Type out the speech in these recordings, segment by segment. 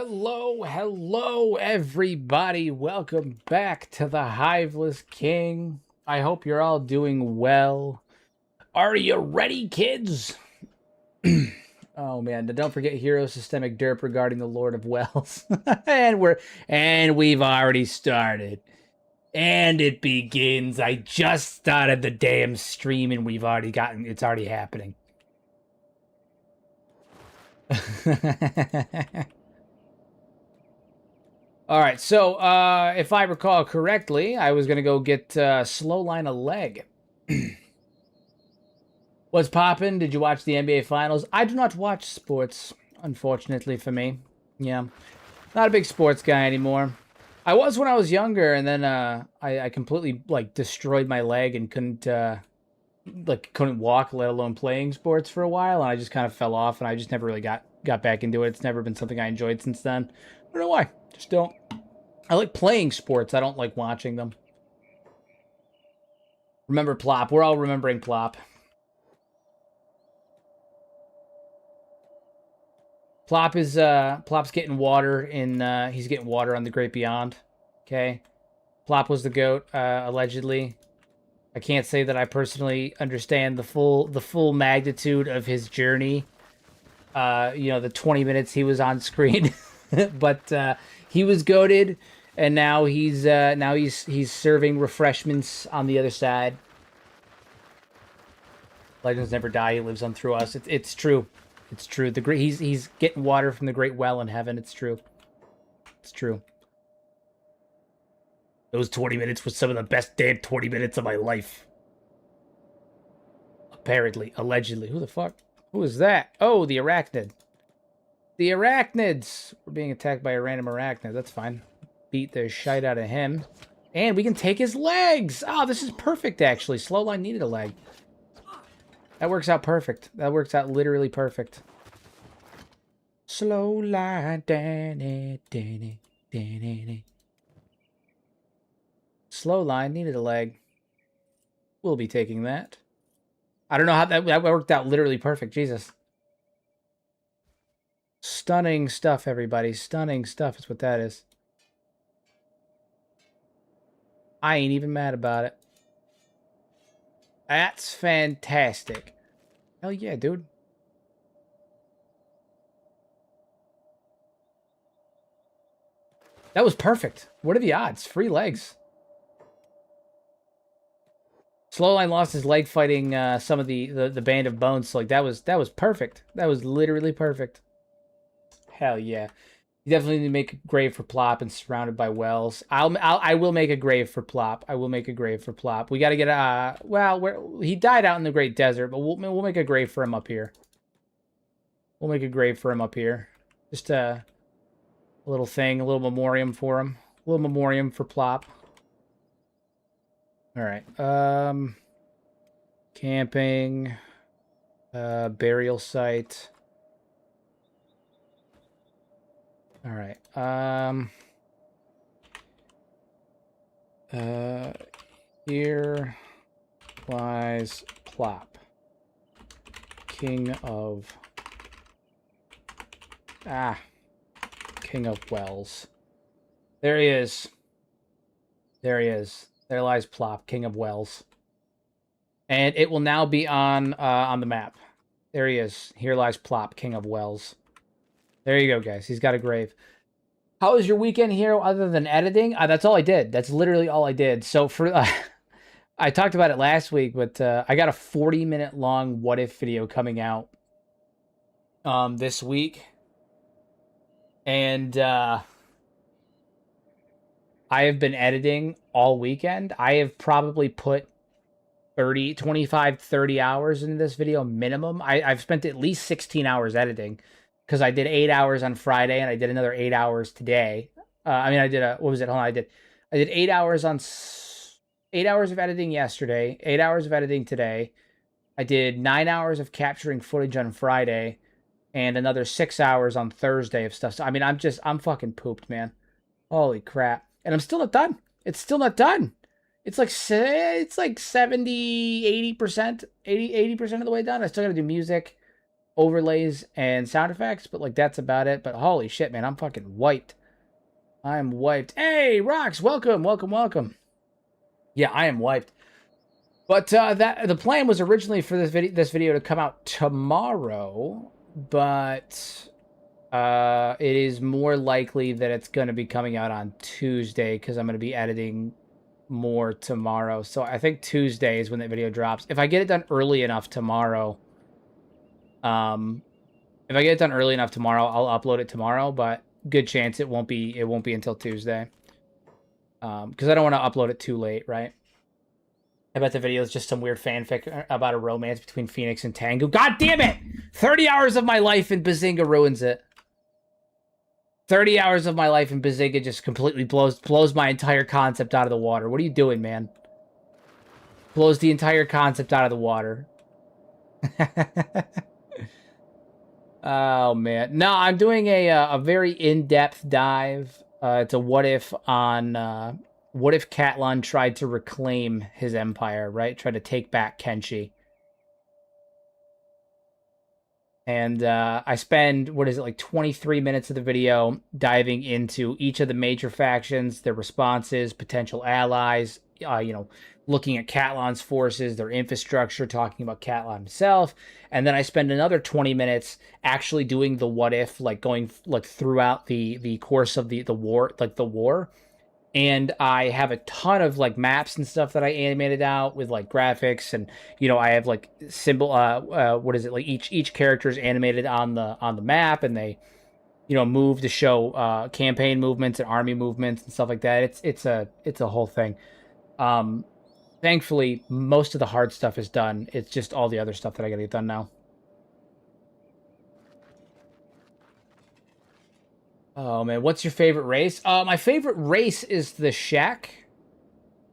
Hello, everybody. Welcome back to the Hiveless King. I hope you're all doing well. Are you ready, kids? Oh man, don't forget Hero Systemic Derp regarding the Lord of Wells. and we've already started. And it begins. I just started the damn stream and it's already happening. All right, so if I recall correctly, I was going to go get Slow Line a leg. What's poppin'? Did you watch the NBA Finals? I do not watch sports, unfortunately for me. Yeah, not a big sports guy anymore. I was when I was younger, and then I completely like destroyed my leg and couldn't walk, let alone playing sports for a while, and I just kind of fell off, and I just never really got back into it. It's never been something I enjoyed since then. I don't know why. Just don't. I like playing sports. I don't like watching them. Remember Plop. We're all remembering Plop. Plop's getting water in he's getting water on the Great Beyond. Okay. Plop was the GOAT, allegedly. I can't say that I personally understand the full magnitude of his journey. The 20 minutes he was on screen. But he was goated, and now he's serving refreshments on the other side. Legends never die. He lives on through us. It's true. It's true. He's getting water from the great well in heaven. It's true. It's true. Those 20 minutes was some of the best damn 20 minutes of my life. Apparently, allegedly. Who the fuck? Who is that? Oh, the arachnid. The arachnids! We're being attacked by a random arachnid. That's fine. Beat the shite out of him. And we can take his legs! Oh, this is perfect, actually. Slowline needed a leg. That works out perfect. That works out literally perfect. Slowline, Danny, Danny, Danny. Slowline needed a leg. We'll be taking that. I don't know how that worked out literally perfect. Jesus. Stunning stuff, everybody. Stunning stuff is what that is. I ain't even mad about it. That's fantastic. Hell yeah, dude. That was perfect. What are the odds? Free legs. Slowline lost his leg fighting some of the Band of Bones. So like that was perfect. That was literally perfect. Hell yeah. You definitely need to make a grave for Plop and surrounded by wells. I will make a grave for Plop. I will make a grave for Plop. We got to get he died out in the Great Desert, but we'll make a grave for him up here. We'll make a grave for him up here. Just a little thing, a little memoriam for him. A little memoriam for Plop. All right. Camping, burial site. All right. Here lies Plop, King of Wells. There he is. There he is. There lies Plop, King of Wells. And it will now be on the map. There he is. Here lies Plop, King of Wells. There you go, guys. He's got a grave. How was your weekend, Hero, other than editing? That's all I did. That's literally all I did. So for I talked about it last week, but I got a 40-minute long what if video coming out this week. And I have been editing all weekend. I have probably put 25, 30 hours into this video minimum. I've spent at least 16 hours editing. Because I did 8 hours on Friday and I did another 8 hours today. I did what was it? Hold on, I did 8 hours on 8 hours of editing yesterday, 8 hours of editing today. I did 9 hours of capturing footage on Friday, and another 6 hours on Thursday of stuff. So I mean, I'm fucking pooped, man. Holy crap! And I'm still not done. It's still not done. It's like 70, 80%, 80% of the way done. I still got to do music. overlays and sound effects, but like that's about it. But holy shit, man, I'm fucking wiped. I'm wiped. Hey, Rox, welcome, welcome, welcome. Yeah, I am wiped. But that the plan was originally for this video to come out tomorrow, but it is more likely that it's going to be coming out on Tuesday because I'm going to be editing more tomorrow. So I think Tuesday is when that video drops. If I get it done early enough tomorrow, if I get it done early enough tomorrow, I'll upload it tomorrow. But good chance it won't be until Tuesday. Because I don't want to upload it too late, right? I bet the video is just some weird fanfic about a romance between Phoenix and Tengu. God damn it! 30 hours of my life in Bazinga ruins it. 30 hours of my life in Bazinga just completely blows my entire concept out of the water. What are you doing, man? Blows the entire concept out of the water. Oh, man. No, I'm doing a very in-depth dive. It's a what if on... what if Catlan tried to reclaim his empire, right? Try to take back Kenshi. And I spend, what is it, like 23 minutes of the video diving into each of the major factions, their responses, potential allies, you know, looking at Catlan's forces, their infrastructure, talking about Catlan himself. And then I spend another 20 minutes actually doing the what if, like going like throughout the course of the war, like the war. And I have a ton of like maps and stuff that I animated out with like graphics, and you know I have like symbol what is it, like each character is animated on the map, and they move to show campaign movements and army movements and stuff like that. It's a whole thing. Thankfully most of the hard stuff is done. It's just all the other stuff that I gotta get done now. Oh man, what's your favorite race? My favorite race is the Shek.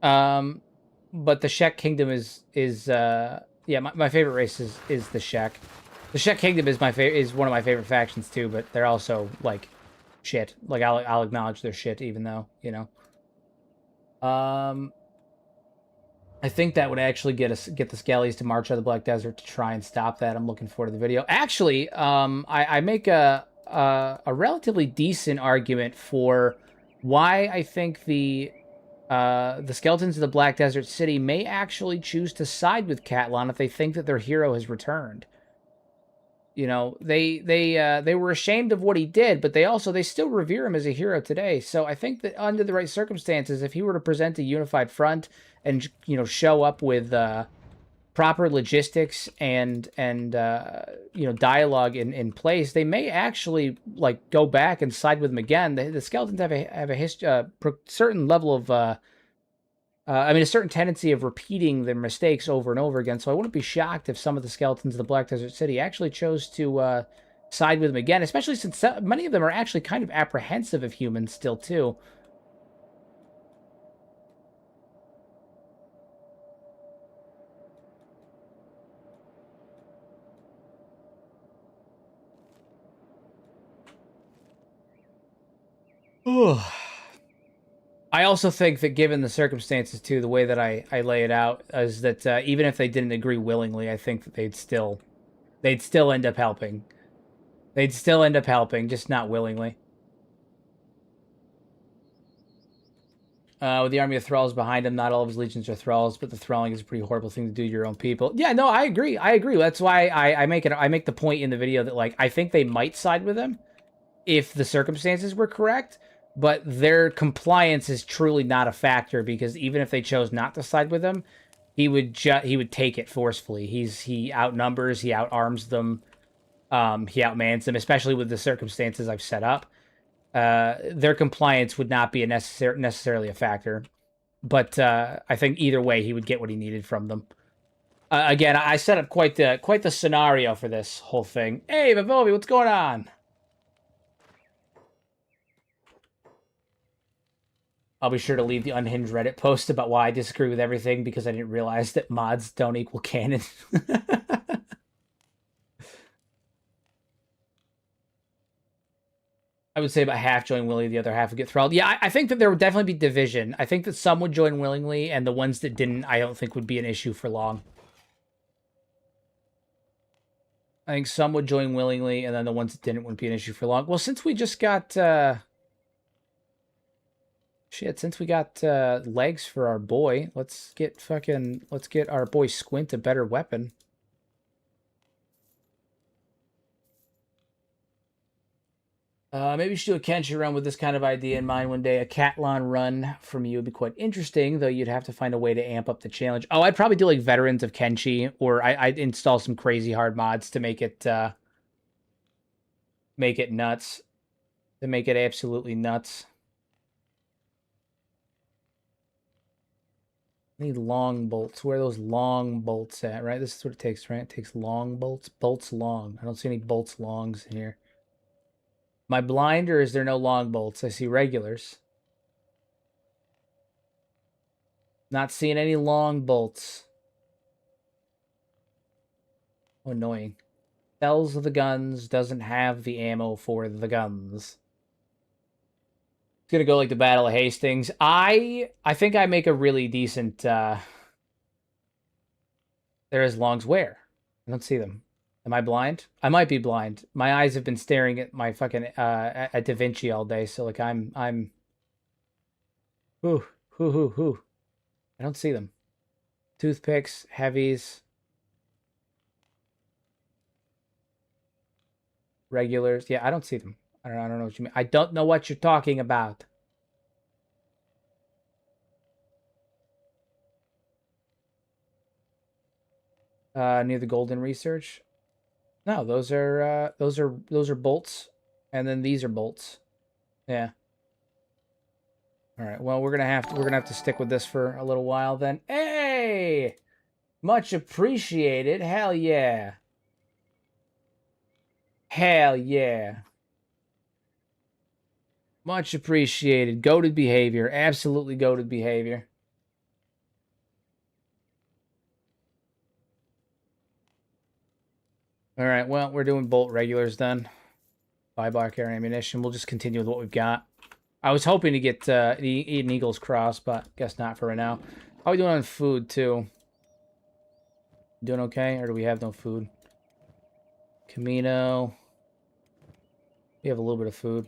But the Shek Kingdom is yeah, my favorite race is the Shek. The Shek Kingdom is one of my favorite factions too, but they're also like shit. Like I'll acknowledge their shit even though, you know. I think that would actually get the Skellies to march out of the Black Desert to try and stop that. I'm looking forward to the video. Actually, I make a relatively decent argument for why I think the skeletons of the Black Desert City may actually choose to side with Catlan if they think that their hero has returned. You know, they were ashamed of what he did, but they still revere him as a hero today. So I think that under the right circumstances, if he were to present a unified front and show up with proper logistics and dialogue in place, they may actually like go back and side with him again. The skeletons have a certain level of a certain tendency of repeating their mistakes over and over again. So I wouldn't be shocked if some of the skeletons of the Black Desert City actually chose to side with him again, especially since many of them are actually kind of apprehensive of humans still too. I also think that given the circumstances too, the way that I lay it out is that even if they didn't agree willingly, I think that they'd still end up helping. They'd still end up helping, just not willingly. With the army of thralls behind him, not all of his legions are thralls, but the thralling is a pretty horrible thing to do to your own people. Yeah, no, I agree. That's why I make the point in the video that like I think they might side with him if the circumstances were correct. But their compliance is truly not a factor because even if they chose not to side with him, he would take it forcefully. He outnumbers, he outarms them, he outmans them, especially with the circumstances I've set up. Their compliance would not be necessarily a factor, but I think either way he would get what he needed from them. Again, I set up quite the scenario for this whole thing. Hey, Vivovi, what's going on? I'll be sure to leave the unhinged Reddit post about why I disagree with everything because I didn't realize that mods don't equal canon. I would say about half join willingly, the other half would get thralled. Yeah, I think that there would definitely be division. I think that some would join willingly, and the ones that didn't, I don't think would be an issue for long. I think some would join willingly, and then the ones that didn't wouldn't be an issue for long. Well, since we just got shit, since we got legs for our boy, let's get our boy Squint a better weapon. Maybe we should do a Kenshi run with this kind of idea in mind one day. A Catlon run from you would be quite interesting, though you'd have to find a way to amp up the challenge. Oh, I'd probably do like Veterans of Kenshi, or I'd install some crazy hard mods to make it nuts. To make it absolutely nuts. I need long bolts. Where are those long bolts at, right? This is what it takes, right? It takes long bolts. Bolts long. I don't see any bolts longs in here. Am I blind, or is there no long bolts? I see regulars. Not seeing any long bolts. Oh, annoying. Sells the guns, doesn't have the ammo for the guns. It's gonna go like the Battle of Hastings. I think I make a really decent there is longs where? I don't see them. Am I blind? I might be blind. My eyes have been staring at my fucking at Da Vinci all day, so like I'm whoo. I don't see them. Toothpicks, heavies, regulars. Yeah, I don't see them. I don't know what you mean. I don't know what you're talking about. Near the Golden Research. No, those are bolts, and then these are bolts. Yeah. All right. Well, we're gonna have to stick with this for a little while then. Hey, much appreciated. Hell yeah. Hell yeah. Much appreciated. Goated behavior. Absolutely goated behavior. All right. Well, we're doing bolt regulars then. Buyback air ammunition. We'll just continue with what we've got. I was hoping to get an Eagle's Cross, but guess not for right now. How are we doing on food, too? Doing okay? Or do we have no food? Camino. We have a little bit of food.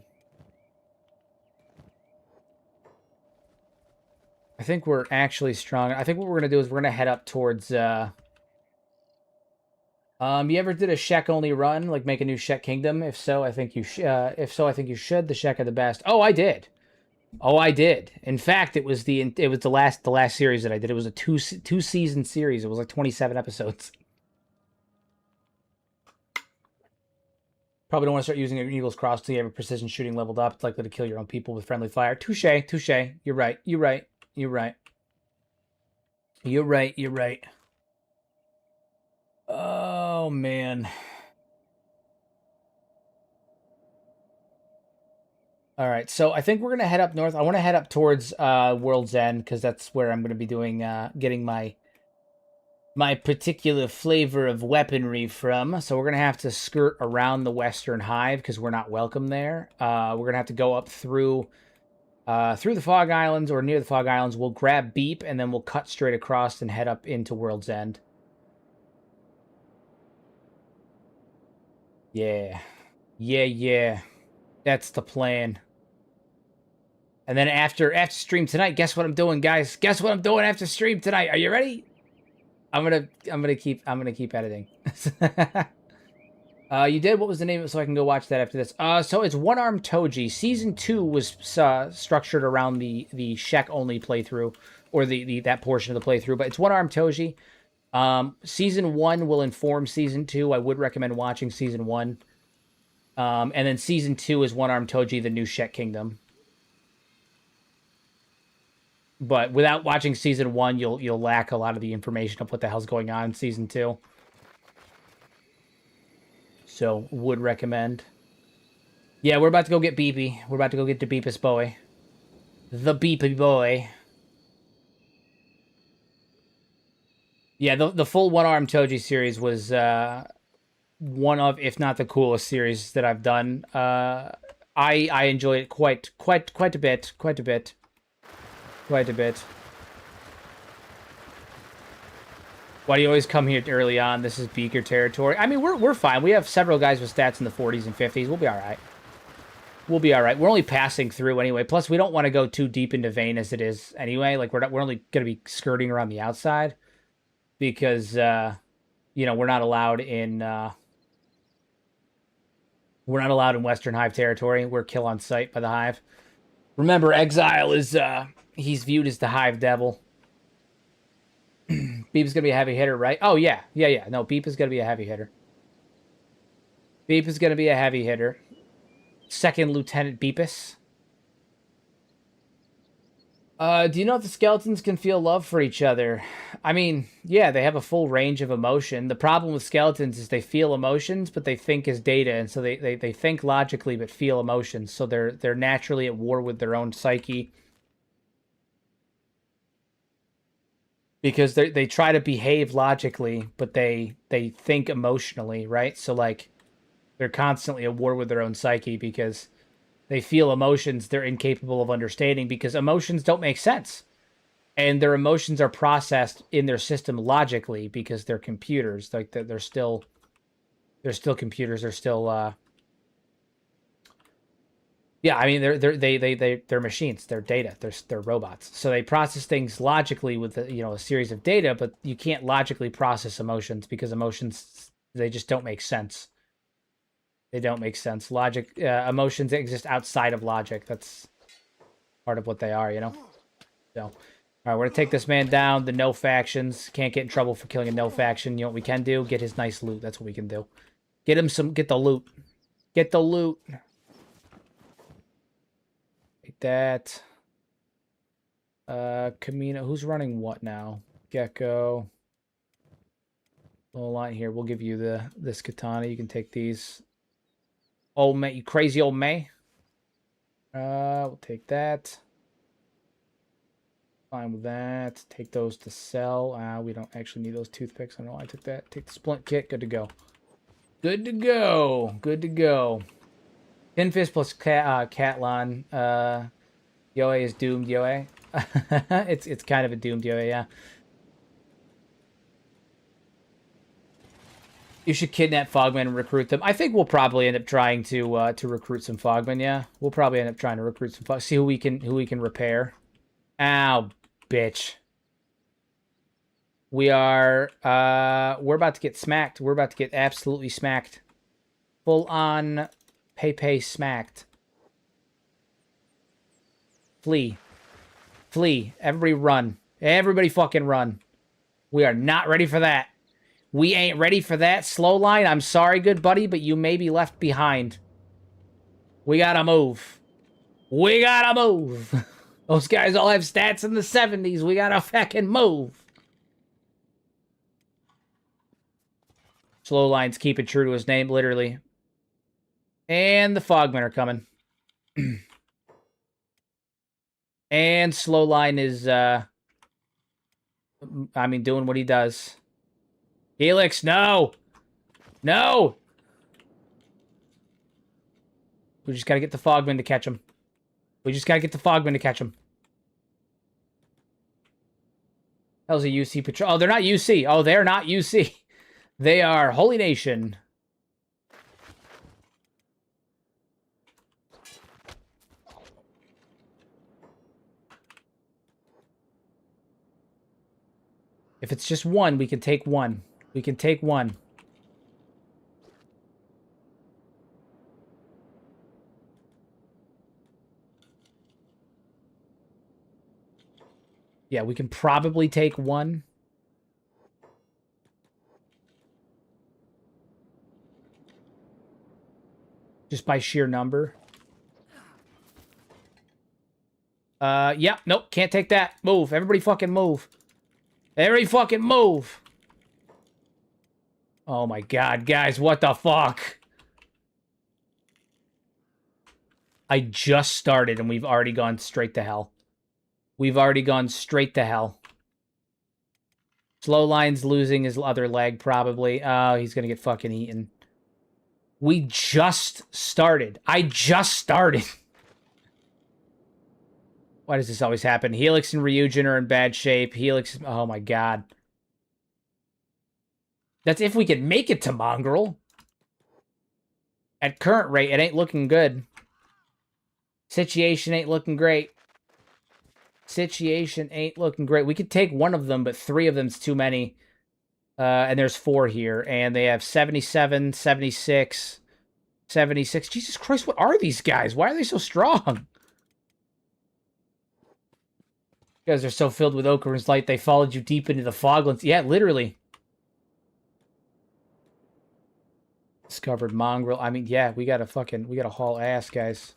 I think we're actually strong. I think what we're going to do is we're going to head up towards... you ever did a Shek only run, like make a new Shek Kingdom? If so, I think you should. I think you should. The Shek are the best. Oh, I did. Oh, I did. In fact, it was the last series that I did. It was a two season series. It was like 27 episodes. Probably don't want to start using an Eagle's Cross till you have a precision shooting leveled up. It's likely to kill your own people with friendly fire. Touche, touche. You're right. You're right. You're right. You're right. You're right. Oh, man. All right, so I think we're going to head up north. I want to head up towards World's End, because that's where I'm going to be doing, getting my particular flavor of weaponry from. So we're going to have to skirt around the Western Hive, because we're not welcome there. We're going to have to go up through the Fog Islands, or near the Fog Islands. We'll grab Beep, and then we'll cut straight across and head up into World's End. Yeah. Yeah. That's the plan. And then after stream tonight, guess what I'm doing, guys? Guess what I'm doing after stream tonight? Are you ready? I'm gonna keep editing. You did? What was the name of it so I can go watch that after this? So it's One Arm Toji. Season 2 was structured around the Shek only playthrough, or that portion of the playthrough, but it's One Arm Toji. Season 1 will inform Season 2. I would recommend watching Season 1. And then Season 2 is One Arm Toji, the new Shek Kingdom. But without watching Season 1, you'll lack a lot of the information of what the hell's going on in Season 2. So, would recommend. Yeah, we're about to go get Beepy. We're about to go get the Beepus boy. The Beepy boy. Yeah, the full One Arm Toji series was one of, if not the coolest series that I've done. I enjoyed it quite a bit. Why do you always come here early on? This is Beaker territory. I mean, we're fine. We have several guys with stats in the 40s and 50s. We'll be all right. We'll be all right. We're only passing through anyway. Plus, we don't want to go too deep into vein as it is anyway. Like, we're only going to be skirting around the outside because, you know, we're not allowed in Western Hive territory. We're kill on sight by the Hive. Remember, Exile is he's viewed as the Hive Devil. Beep is gonna be a heavy hitter, right? Oh yeah. No, Beep is gonna be a heavy hitter. Beep is gonna be a heavy hitter. Second Lieutenant Beepus. Do you know if the skeletons can feel love for each other? I mean, yeah, they have a full range of emotion. The problem with skeletons is they feel emotions, but they think as data, and so they think logically but feel emotions. So they're naturally at war with their own psyche. Because they try to behave logically, but they think emotionally, right? So like they're constantly at war with their own psyche because they feel emotions they're incapable of understanding because emotions don't make sense. And their emotions are processed in their system logically because they're computers. Like they're still computers. They're still yeah, I mean they're machines. They're data. They're robots. So they process things logically with a series of data, but you can't logically process emotions because emotions they just don't make sense. They don't make sense. Logic, emotions exist outside of logic. That's part of what they are, you know? So, all right, we're going to take this man down. The no factions. Can't get in trouble for killing a no faction. You know what we can do? Get his nice loot. That's what we can do. Get the loot. Get the loot. Take that. Kamina. Who's running what now? Gecko. Little line here. We'll give you this katana. You can take these. Oh, May, you crazy old May. We'll take that. Fine with that. Take those to sell. We don't actually need those toothpicks. I don't know why I took that. Take the splint kit. Good to go. Good to go. Good to go. Pinfist plus Catlon. Yoe is doomed, Yoe. it's kind of a doomed Yoe, yeah. You should kidnap Fogmen and recruit them. I think we'll probably end up trying to recruit some Fogmen. Yeah, we'll probably end up trying to recruit some Fogmen. See who we can repair. Ow, bitch. We're about to get smacked. We're about to get absolutely smacked. Full on Pepe smacked. Flee. Flee. Everybody run. Everybody fucking run. We are not ready for that. We ain't ready for that. Slow line, I'm sorry, good buddy, but you may be left behind. We gotta move. We gotta move. Those guys all have stats in the 70s. We gotta fucking move. Slow line's keeping true to his name, literally. And the Fogmen are coming. And slow line is, doing what he does. Helix, no! No! We just gotta get the Fogmen to catch him. We just gotta get the Fogmen to catch him. That was a UC patrol. Oh, they're not UC. Oh, they're not UC. They are Holy Nation. If it's just one, we can take one. We can take one. Yeah, we can probably take one. Just by sheer number. Yeah, nope, can't take that. Move. Everybody fucking move. Everybody fucking move. Oh my god, guys, what the fuck? I just started and we've already gone straight to hell. We've already gone straight to hell. Slow line's losing his other leg, probably. Oh, he's gonna get fucking eaten. We just started. I just started. Why does this always happen? Helix and Ryujin are in bad shape. Helix... Oh my god. That's if we can make it to Mongrel. At current rate, it ain't looking good. Situation ain't looking great. Situation ain't looking great. We could take one of them, but 3 of them's too many. And there's 4 here. And they have 77, 76, 76. Jesus Christ, what are these guys? Why are they so strong? You guys are so filled with Ocar's Light, they followed you deep into the foglands. Yeah, literally. Discovered Mongrel. I mean, yeah, we gotta haul ass, guys.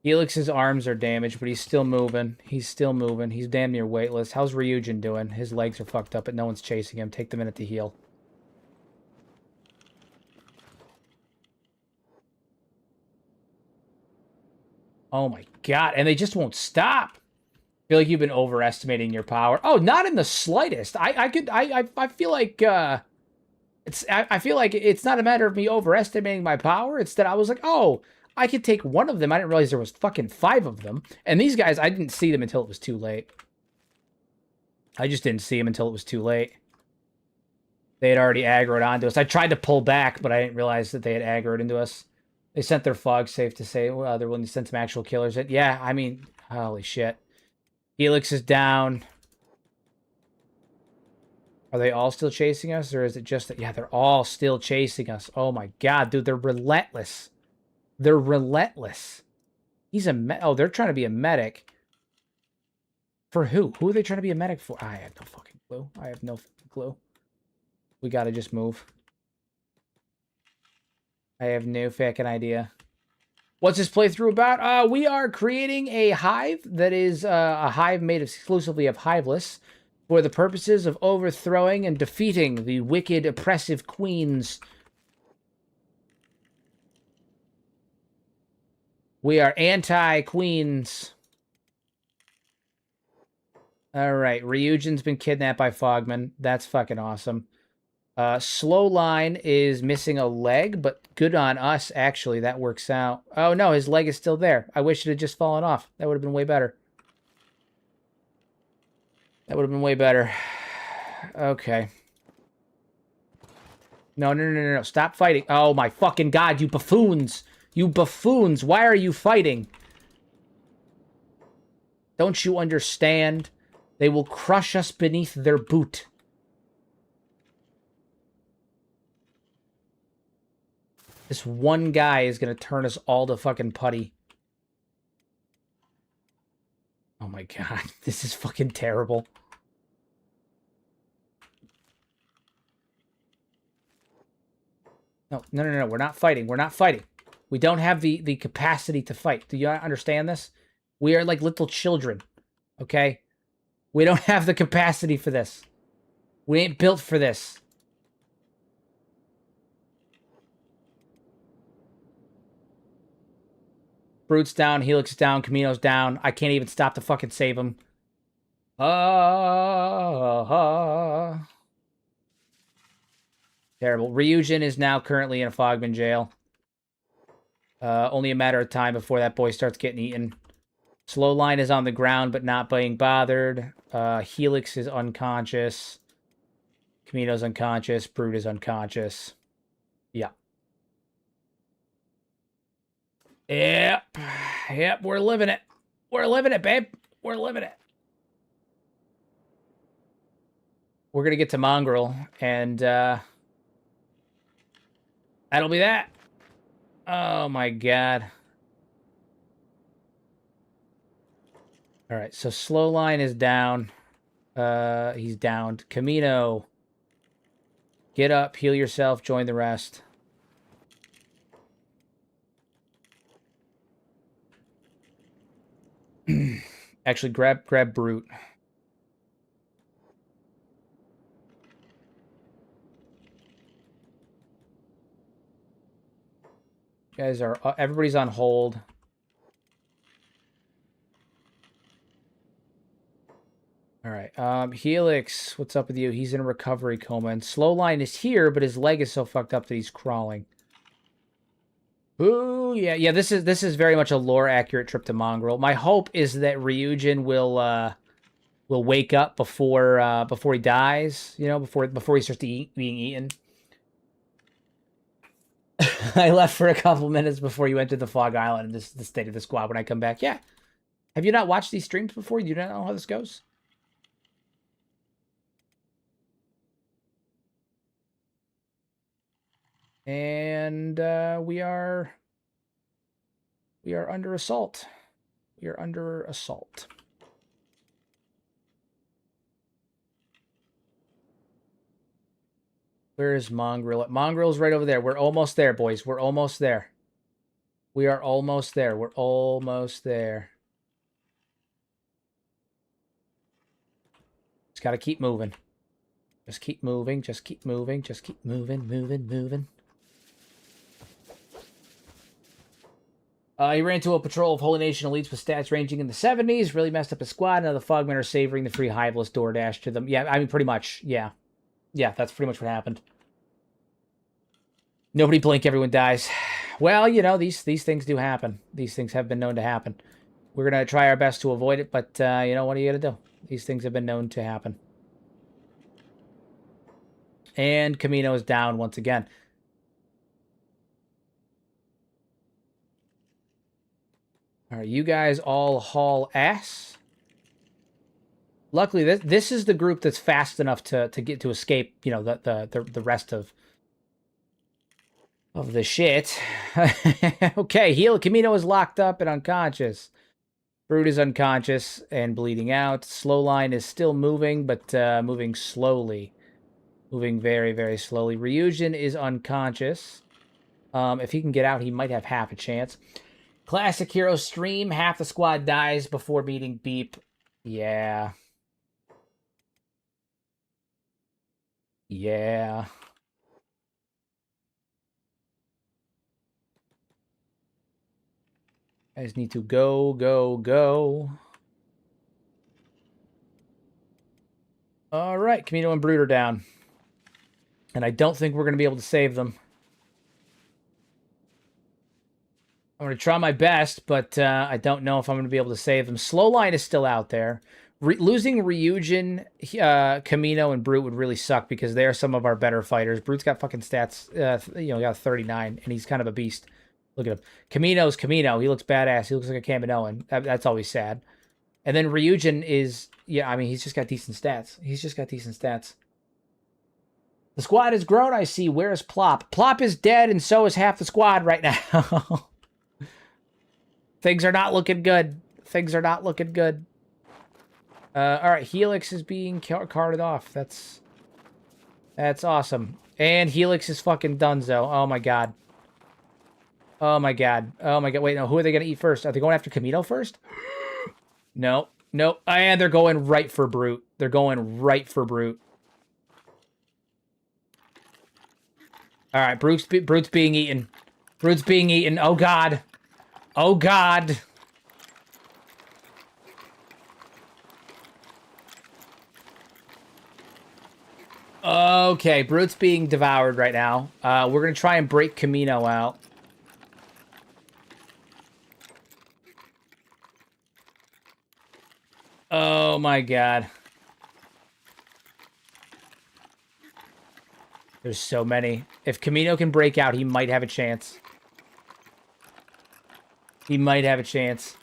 Helix's arms are damaged, but he's still moving. He's still moving. He's damn near weightless. How's Ryujin doing? His legs are fucked up, but no one's chasing him. Take the minute to heal. Oh my god, and they just won't stop. I feel like you've been overestimating your power. Oh, not in the slightest. I feel like I feel like it's not a matter of me overestimating my power. It's that I was like, oh, I could take one of them. I didn't realize there was fucking 5 of them. And these guys, I didn't see them until it was too late. I just didn't see them until it was too late. They had already aggroed onto us. I tried to pull back, but I didn't realize that they had aggroed into us. They sent their fog, safe to say. Well, they're willing to send some actual killers in. Yeah, I mean, holy shit. Helix is down. Are they all still chasing us, or is it just that? Yeah, they're all still chasing us. Oh my god, dude, they're relentless. They're relentless. He's a oh, they're trying to be a medic. For who? Who are they trying to be a medic for? I have no fucking clue. I have no fucking clue. We gotta just move. I have no fucking idea. What's this playthrough about? We are creating a hive that is a hive made exclusively of Hiveless for the purposes of overthrowing and defeating the wicked, oppressive queens. We are anti-queens. Alright, Ryujin's been kidnapped by Fogman. That's fucking awesome. Slowline is missing a leg, but good on us, actually. That works out. Oh, no, his leg is still there. I wish it had just fallen off. That would have been way better. That would have been way better. Okay. No. Stop fighting. Oh, my fucking god, you buffoons. You buffoons. Why are you fighting? Don't you understand? They will crush us beneath their boot. This one guy is going to turn us all to fucking putty. Oh my god, this is fucking terrible. No, we're not fighting. We're not fighting. We don't have the capacity to fight. Do you understand this? We are like little children, okay? We don't have the capacity for this. We ain't built for this. Brute's down, Helix is down, Camino's down. I can't even stop to fucking save him. Terrible. Ryujin is now currently in a Fogman jail. Only a matter of time before that boy starts getting eaten. Slowline is on the ground, but not being bothered. Helix is unconscious. Camino's unconscious. Brute is unconscious. Yeah. Yep, we're living it. We're living it, babe. We're living it. We're gonna get to Mongrel, and that'll be that. Oh my god. Alright, so Slowline is down. He's downed. Camino. Get up, heal yourself, join the rest. Actually, grab Brute. You guys are... everybody's on hold. Alright, Helix, what's up with you? He's in a recovery coma. And Slowline is here, but his leg is so fucked up that he's crawling. Ooh, yeah, this is very much a lore-accurate trip to Mongrel. My hope is that Ryujin will will wake up before he dies, you know, before he starts being eaten. I left for a couple minutes before you entered the Fog Island, and this is the state of the squad when I come back. Yeah. Have you not watched these streams before? You don't know how this goes? And we are under assault. We are under assault. Where is Mongrel? Mongrel's right over there. We're almost there, boys. We're almost there. We are almost there. We're almost there. Just gotta keep moving. Just keep moving. Just keep moving. Just keep moving, moving. He ran into a patrol of Holy Nation elites with stats ranging in the 70s. Really messed up his squad. Now the Fogmen are savoring the free Hiveless DoorDash to them. Yeah, I mean, pretty much. Yeah. Yeah, that's pretty much what happened. Nobody blink, everyone dies. Well, you know, these things do happen. These things have been known to happen. We're going to try our best to avoid it, but, you know, what are you going to do? These things have been known to happen. And Camino is down once again. All right, you guys all haul ass. Luckily, this is the group that's fast enough to get to escape, you know, the rest of the shit. Okay, Camino is locked up and unconscious. Brute is unconscious and bleeding out. Slowline is still moving, but moving slowly. Moving very, very slowly. Ryujin is unconscious. If he can get out, he might have half a chance. Classic Hero stream. Half the squad dies before meeting Beep. Yeah. Yeah. I just need to go, go, go. All right, Camino and Brute are down. And I don't think we're going to be able to save them. I'm going to try my best, but I don't know if I'm going to be able to save them. Slowline is still out there. Losing Ryujin, Camino, and Brute would really suck because they are some of our better fighters. Brute's got fucking stats, you know, got 39, and he's kind of a beast. Look at him. Camino's Camino. He looks badass. He looks like a Kaminoan. That's always sad. And then Ryujin is, yeah, I mean, he's just got decent stats. He's just got decent stats. The squad has grown, I see. Where is Plop? Plop is dead, and so is half the squad right now. Things are not looking good. Things are not looking good. All right, Helix is being carted off. That's awesome. And Helix is fucking donezo. Oh, my God. Oh, my God. Oh, my God. Wait, no. Who are they going to eat first? Are they going after Camino first? No. Nope. And they're going right for Brute. They're going right for Brute. All right, Brute's being eaten. Brute's being eaten. Oh, God. Oh, God. Okay, Brute's being devoured right now. We're going to try and break Camino out. Oh, my God. There's so many. If Camino can break out, he might have a chance. He might have a chance.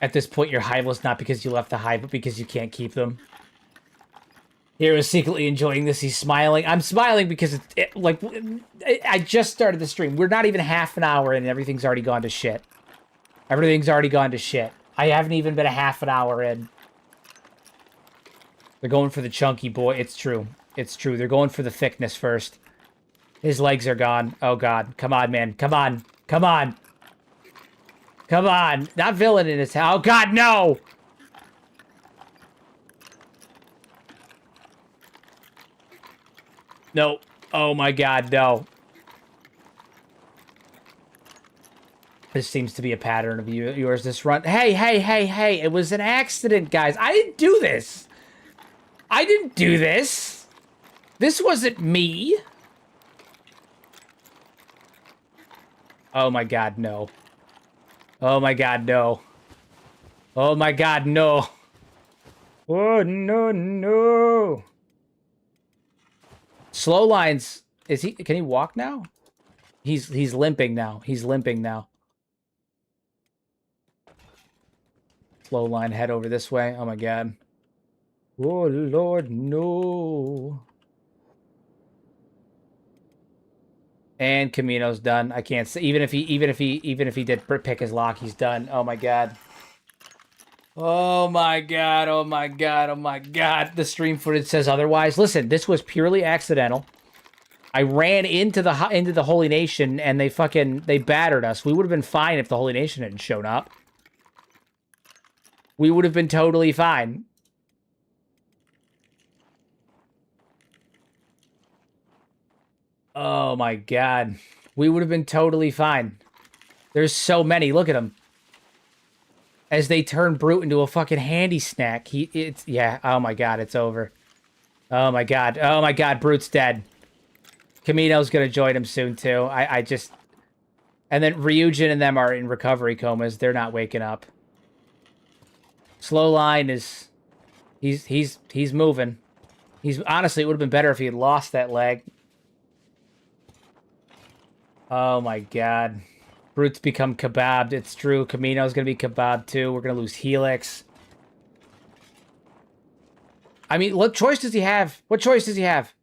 At this point, you're hiveless not because you left the hive, but because you can't keep them. Hero is secretly enjoying this. He's smiling. I'm smiling because I just started the stream. We're not even half an hour in and everything's already gone to shit. Everything's already gone to shit. I haven't even been a half an hour in. They're going for the chunky boy. It's true. It's true. They're going for the thickness first. His legs are gone. Oh, God. Come on, man. Come on. Come on. Come on. Not villain in his house. Oh, God, no! No. Oh, my God, no. This seems to be a pattern of yours. This run. Hey, hey, hey, hey. It was an accident, guys. I didn't do this. I didn't do this. This wasn't me. Oh, my God, no. Oh my god, no. Oh my god, no. Oh, no, no. Slow lines. Is he? Can he walk now? He's limping now. He's limping now. Slow line, head over this way. Oh my god. Oh Lord, no. And Camino's done. I can't say even if he did pick his lock, he's done. Oh my god. Oh my god. Oh my god. Oh my god. The stream footage says otherwise. Listen, this was purely accidental. I ran into the Holy Nation and they battered us. We would have been fine if the Holy Nation hadn't shown up. We would have been totally fine. Oh my god. We would have been totally fine. There's so many. Look at them. As they turn Brute into a fucking handy snack. Yeah. Oh my god, it's over. Oh my god. Oh my god, Brute's dead. Camino's gonna join him soon too. I just... And then Ryujin and them are in recovery comas. They're not waking up. Slow line is... He's moving. Honestly, it would have been better if he had lost that leg. Oh my god. Brute's become kebabbed. It's true. Camino's gonna be kebabbed too. We're gonna lose Helix. I mean, what choice does he have? What choice does he have?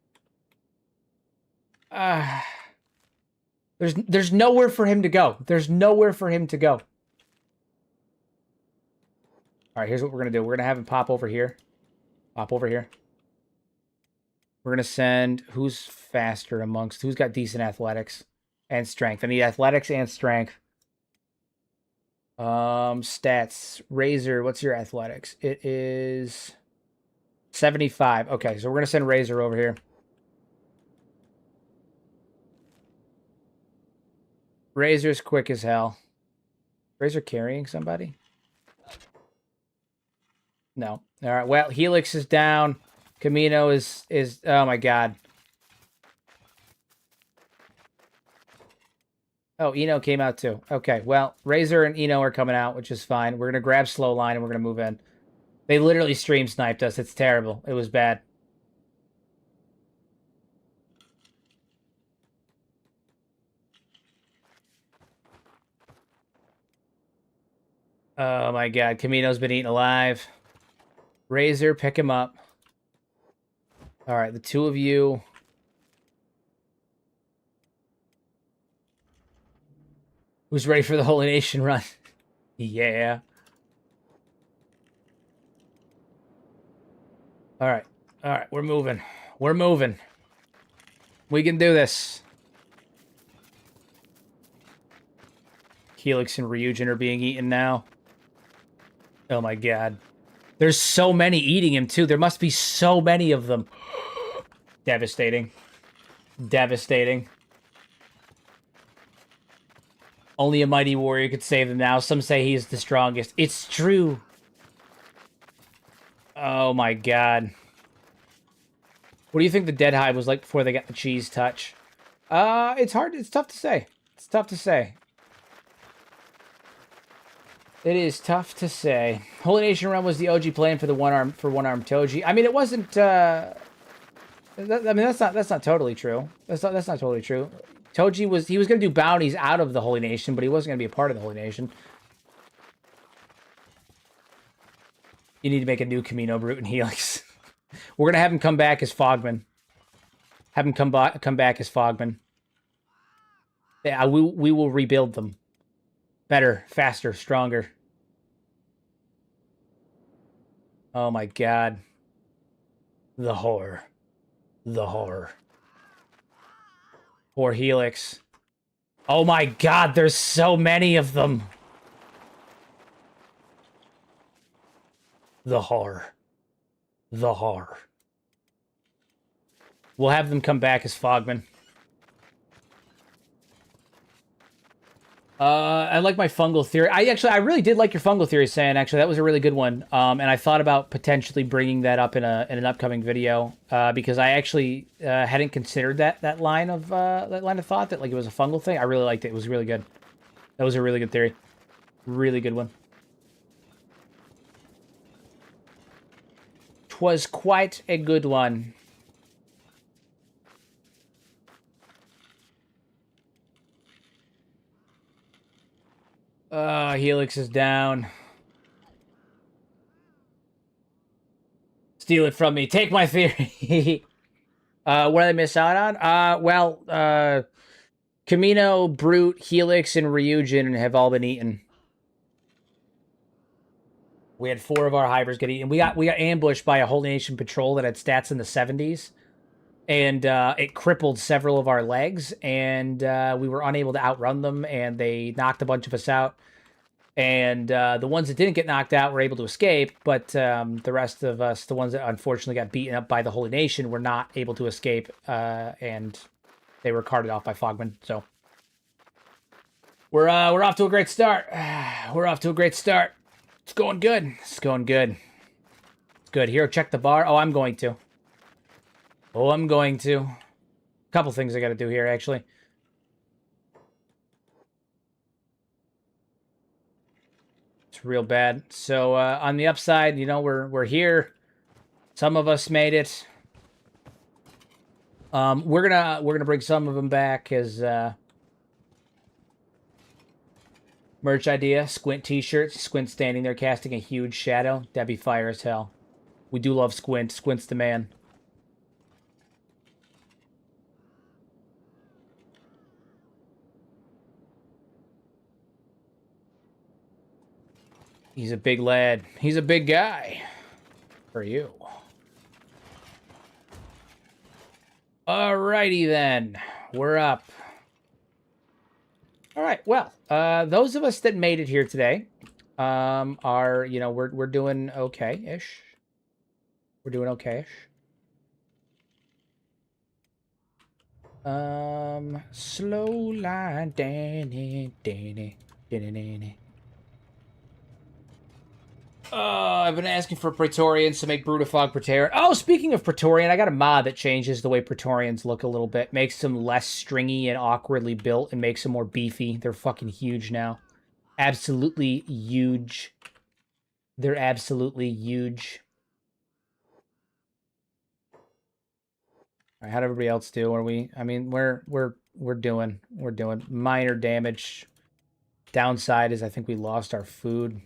There's nowhere for him to go. There's nowhere for him to go. All right, here's what we're gonna do. We're gonna have him pop over here. Pop over here. We're gonna send who's faster amongst who's got decent athletics and strength. I need athletics and strength. Stats. Razor, what's your athletics? It is 75. Okay, so we're gonna send Razor over here. Razor's quick as hell. Razor carrying somebody? No. All right. Well, Helix is down. Camino is oh my god. Oh, Eno came out too. Okay. Well, Razor and Eno are coming out, which is fine. We're gonna grab slow line and we're gonna move in. They literally stream sniped us. It's terrible. It was bad. Oh my god, Camino's been eaten alive. Razor, pick him up. Alright, the two of you. Who's ready for the Holy Nation run? Yeah. Alright. Alright, we're moving. We're moving. We can do this. Helix and Ryujin are being eaten now. Oh my god. There's so many eating him, too. There must be so many of them. Devastating. Devastating. Only a mighty warrior could save them now. Some say he is the strongest. It's true. Oh my god. What do you think the Dead Hive was like before they got the cheese touch? It's hard. It's tough to say. It's tough to say. It is tough to say. Holy Nation Run was the OG plan for the one arm Toji. I mean, it wasn't. I mean, that's not totally true. That's not totally true. Toji was going to do bounties out of the Holy Nation, but he wasn't going to be a part of the Holy Nation. You need to make a new Camino, Brute, and Helix. We're going to have him come back as Fogman. Have him come back as Fogman. Yeah, we will rebuild them. Better, faster, stronger. Oh my god. The horror. The horror. Poor Helix. Oh my god, there's so many of them. The horror. The horror. We'll have them come back as Fogman. I like my fungal theory. I really did like your fungal theory, San. Actually, that was a really good one. And I thought about potentially bringing that up in an upcoming video because I actually hadn't considered that line of thought that like it was a fungal thing. I really liked it. It was really good. That was a really good theory. Really good one. 'Twas quite a good one. Helix is down. Steal it from me. Take my theory. What did I miss out on? Camino, Brute, Helix, and Ryujin have all been eaten. We had 4 of our hivers get eaten. We got ambushed by a Holy Nation patrol that had stats in the 70s. And it crippled several of our legs, and we were unable to outrun them, and they knocked a bunch of us out. And the ones that didn't get knocked out were able to escape, but the rest of us, the ones that unfortunately got beaten up by the Holy Nation, were not able to escape, and they were carted off by Fogmen. So we're off to a great start. We're off to a great start. It's going good. It's going good. It's good. Hero, check the bar. Oh, I'm going to. A couple things I got to do here, actually. It's real bad. So on the upside, you know, we're here. Some of us made it. We're gonna bring some of them back as merch idea. Squint t-shirts. Squint standing there casting a huge shadow. That'd be fire as hell. We do love Squint. Squint's the man. He's a big lad. He's a big guy. For you. Alrighty then. We're up. Alright, well, those of us that made it here today are, you know, we're doing okay-ish. We're doing okay-ish. Slow line, Danny, Danny, Danny, Danny. I've been asking for Praetorians to make Brutafog Praetorian. Oh, speaking of Praetorian, I got a mod that changes the way Praetorians look a little bit. Makes them less stringy and awkwardly built and makes them more beefy. They're fucking huge now. Absolutely huge. They're absolutely huge. All right, how'd everybody else do? Are we? I mean, we're doing minor damage. Downside is I think we lost our food.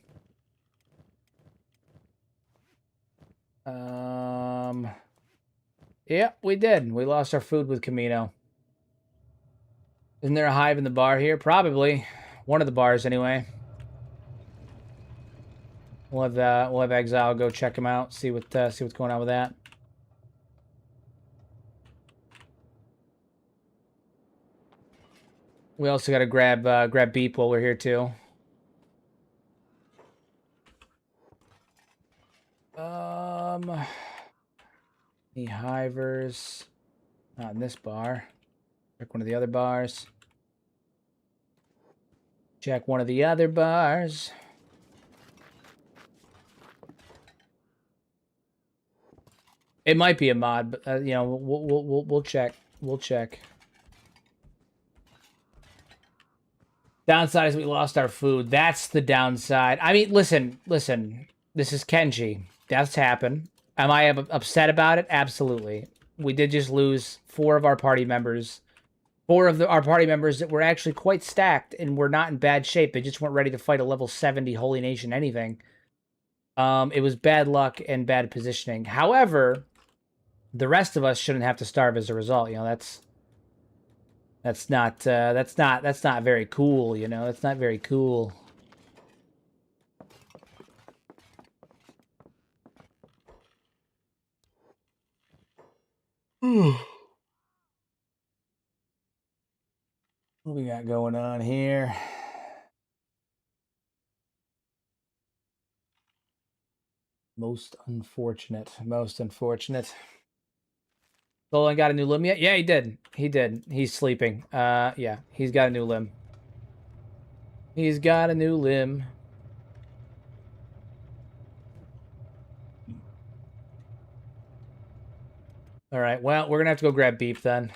Yeah, we did. We lost our food with Camino. Isn't there a hive in the bar here? Probably. One of the bars, anyway. We'll have Exile go check him out, see what's going on with that. We also got to grab Beep while we're here too. The hivers. Not in this bar. Check one of the other bars. Check one of the other bars. It might be a mod, but you know, we'll check. We'll check. Downside is we lost our food. That's the downside. I mean, listen. This is Kenshi. Deaths happen. Am I upset about it? Absolutely. We did just lose 4 of our party members. 4 of our party members that were actually quite stacked and were not in bad shape. They just weren't ready to fight a level 70 Holy Nation anything. It was bad luck and bad positioning. However, the rest of us shouldn't have to starve as a result. You know, that's not very cool. You know, that's not very cool. What we got going on here? Most unfortunate. Most unfortunate. Dolan got a new limb yet? Yeah, he did. He did. He's sleeping. Yeah, he's got a new limb. He's got a new limb. All right, well, we're going to have to go grab Beep then.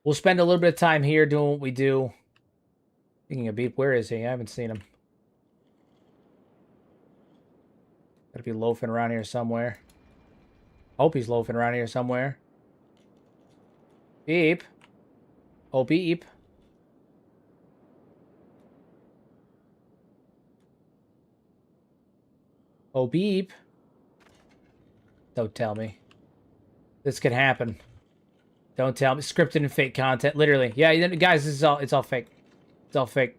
We'll spend a little bit of time here doing what we do. Speaking of Beep, where is he? I haven't seen him. Gotta be loafing around here somewhere. Hope he's loafing around here somewhere. Beep. Oh, beep. Oh, beep. Don't tell me. This could happen. Don't tell me. Scripted and fake content. Literally. Yeah, guys, it's all fake. It's all fake.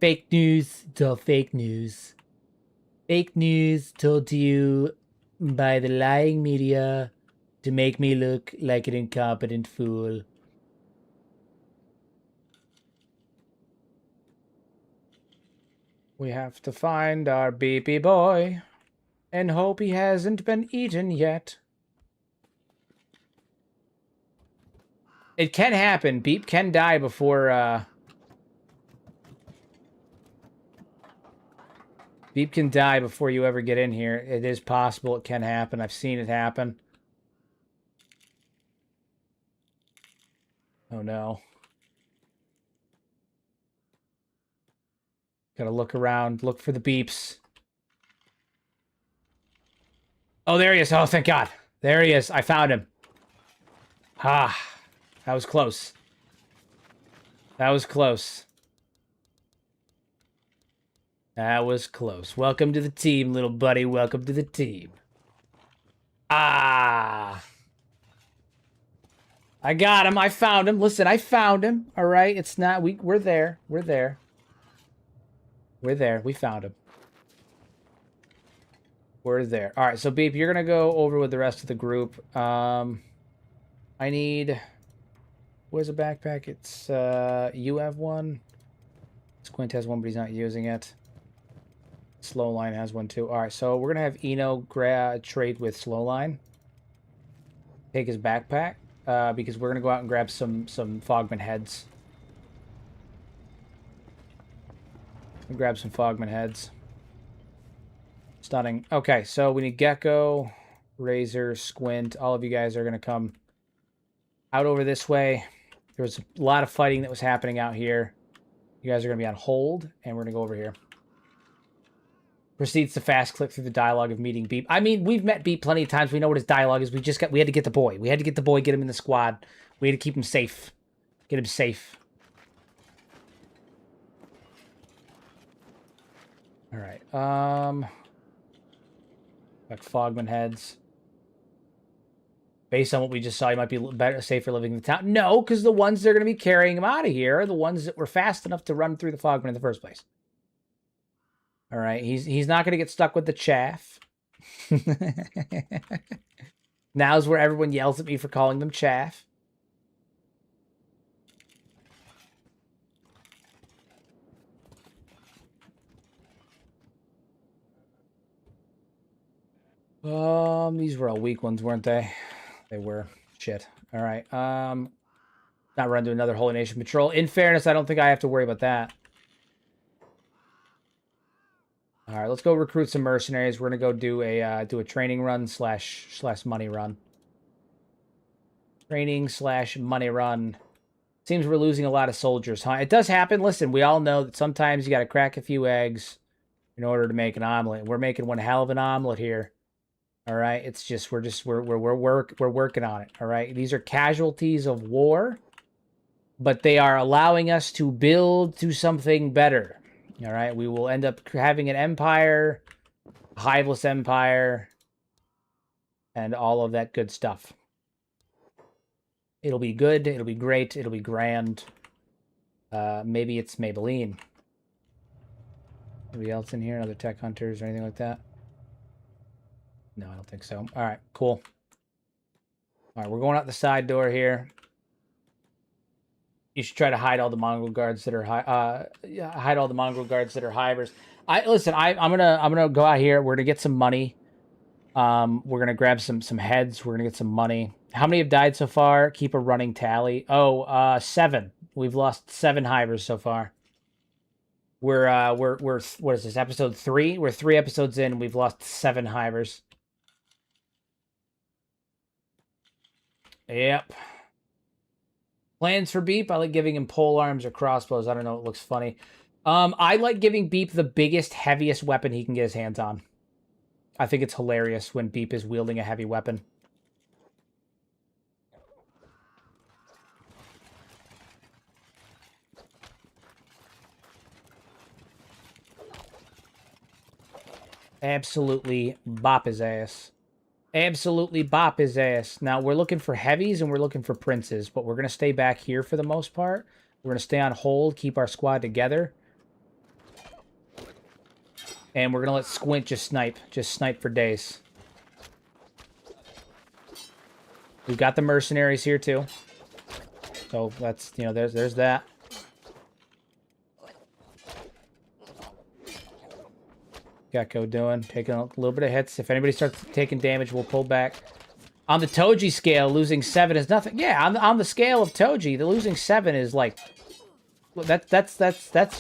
Fake news. It's all fake news. Fake news told to you by the lying media to make me look like an incompetent fool. We have to find our baby boy and hope he hasn't been eaten yet. It can happen. Beep can die before, Beep can die before you ever get in here. It is possible. It can happen. I've seen it happen. Oh, no. Gotta look around. Look for the beeps. Oh, there he is. Oh, thank God. There he is. I found him. Ah, that was close. That was close. That was close. Welcome to the team, little buddy. Welcome to the team. Ah. I got him. I found him. Listen, I found him. All right. It's not... We're there. We're there. We're there. We found him. We're there. All right. So, Beep, you're going to go over with the rest of the group. I need... Where's the backpack? It's... You have one. Squint has one, but he's not using it. Slowline has one too. All right, so we're gonna have Eno trade with Slowline. Take his backpack because we're gonna go out and grab some Fogman heads. Grab some Fogman heads. Stunning. Okay, so we need Gecko, Razor, Squint. All of you guys are gonna come out over this way. There was a lot of fighting that was happening out here. You guys are gonna be on hold, and we're gonna go over here. Proceeds to fast click through the dialogue of meeting Beep. I mean, we've met Beep plenty of times. We know what his dialogue is. We had to get the boy. We had to get the boy, get him in the squad. We had to keep him safe. Get him safe. All right. Like Fogman heads. Based on what we just saw, you might be better, safer living in the town. No, because the ones that are going to be carrying him out of here are the ones that were fast enough to run through the Fogman in the first place. All right, he's not going to get stuck with the chaff. Now's where everyone yells at me for calling them chaff. These were all weak ones, weren't they? They were. Shit. All right. Not run to another Holy Nation patrol. In fairness, I don't think I have to worry about that. All right, let's go recruit some mercenaries. We're gonna go do a training run slash money run. Training slash money run. Seems we're losing a lot of soldiers, huh? It does happen. Listen, we all know that sometimes you got to crack a few eggs in order to make an omelet. We're making one hell of an omelet here. All right, it's just we're working on it. All right, these are casualties of war, but they are allowing us to build to something better. All right, we will end up having an empire, a Hiveless empire, and all of that good stuff. It'll be good. It'll be great. It'll be grand. Maybe it's Maybelline. Anybody else in here? Other tech hunters or anything like that? No, I don't think so. All right, cool. All right, we're going out the side door here. You should try to hide all the mongrel guards that are hide all the mongrel guards that are hivers. Listen. I'm gonna go out here. We're gonna get some money. We're gonna grab some heads. We're gonna get some money. How many have died so far? Keep a running tally. Oh, 7. We've lost 7 hivers so far. We're what is this, episode 3? We're 3 episodes in. We've lost 7 hivers. Yep. Plans for Beep? I like giving him pole arms or crossbows. I don't know. It looks funny. I like giving Beep the biggest, heaviest weapon he can get his hands on. I think it's hilarious when Beep is wielding a heavy weapon. Absolutely bop his ass. Absolutely bop his ass. Now, we're looking for heavies and we're looking for princes, but we're going to stay back here for the most part. We're going to stay on hold, keep our squad together. And we're going to let Squint just snipe for days. We've got the mercenaries here too. So that's, you know, there's that. Gecko doing, taking a little bit of hits. If anybody starts taking damage, we'll pull back. On the Toji scale, losing 7 is nothing. Yeah, on the scale of Toji, the losing 7 is like, that's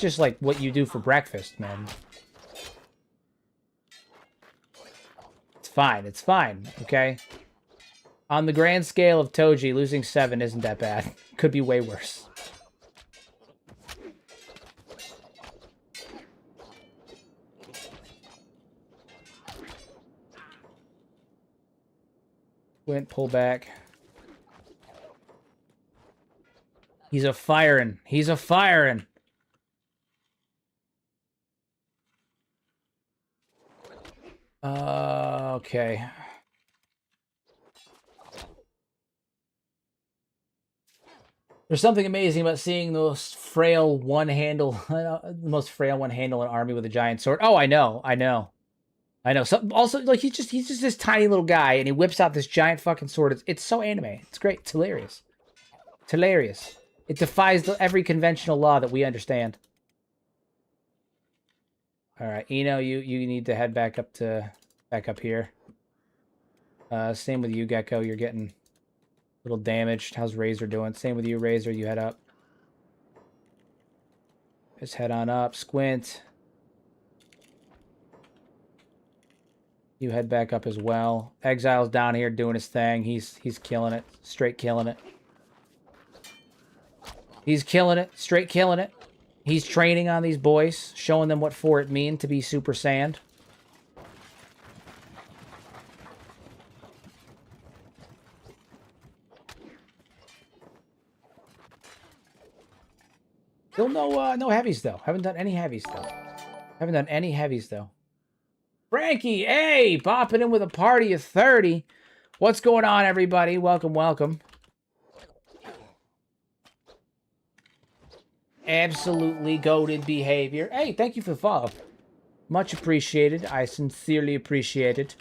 just like what you do for breakfast, man. It's fine. It's fine. Okay. On the grand scale of Toji, losing 7 isn't that bad. Could be way worse. Went, pull back. He's a firing. He's a firing. Okay. There's something amazing about seeing the most frail one-handle, the most frail one-handle an army with a giant sword. Oh, I know. So, also, like, he's just this tiny little guy, and he whips out this giant fucking sword. It's so anime. It's great. It's hilarious. It's hilarious. It defies every conventional law that we understand. All right, Eno, you need to head back up here. Same with you, Gecko. You're getting a little damaged. How's Razor doing? Same with you, Razor. You head up. Just head on up. Squint. You head back up as well. Exile's down here doing his thing. He's killing it. Straight killing it. He's killing it. Straight killing it. He's training on these boys, showing them what for it mean to be Super Saiyan. Still no heavies though. Haven't done any heavies though. Frankie, hey, bopping in with a party of 30. What's going on, everybody? Welcome, welcome. Absolutely goated behavior. Hey, thank you for the follow. Much appreciated. I sincerely appreciate it.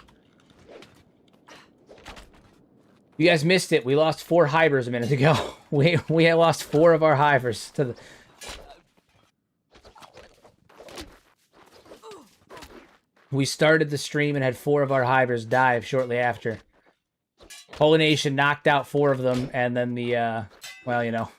You guys missed it. We lost 4 hivers a minute ago. We lost 4 of our hivers to the... We started the stream and had 4 of our hivers die shortly after. Holy Nation knocked out 4 of them, and then the, well, you know.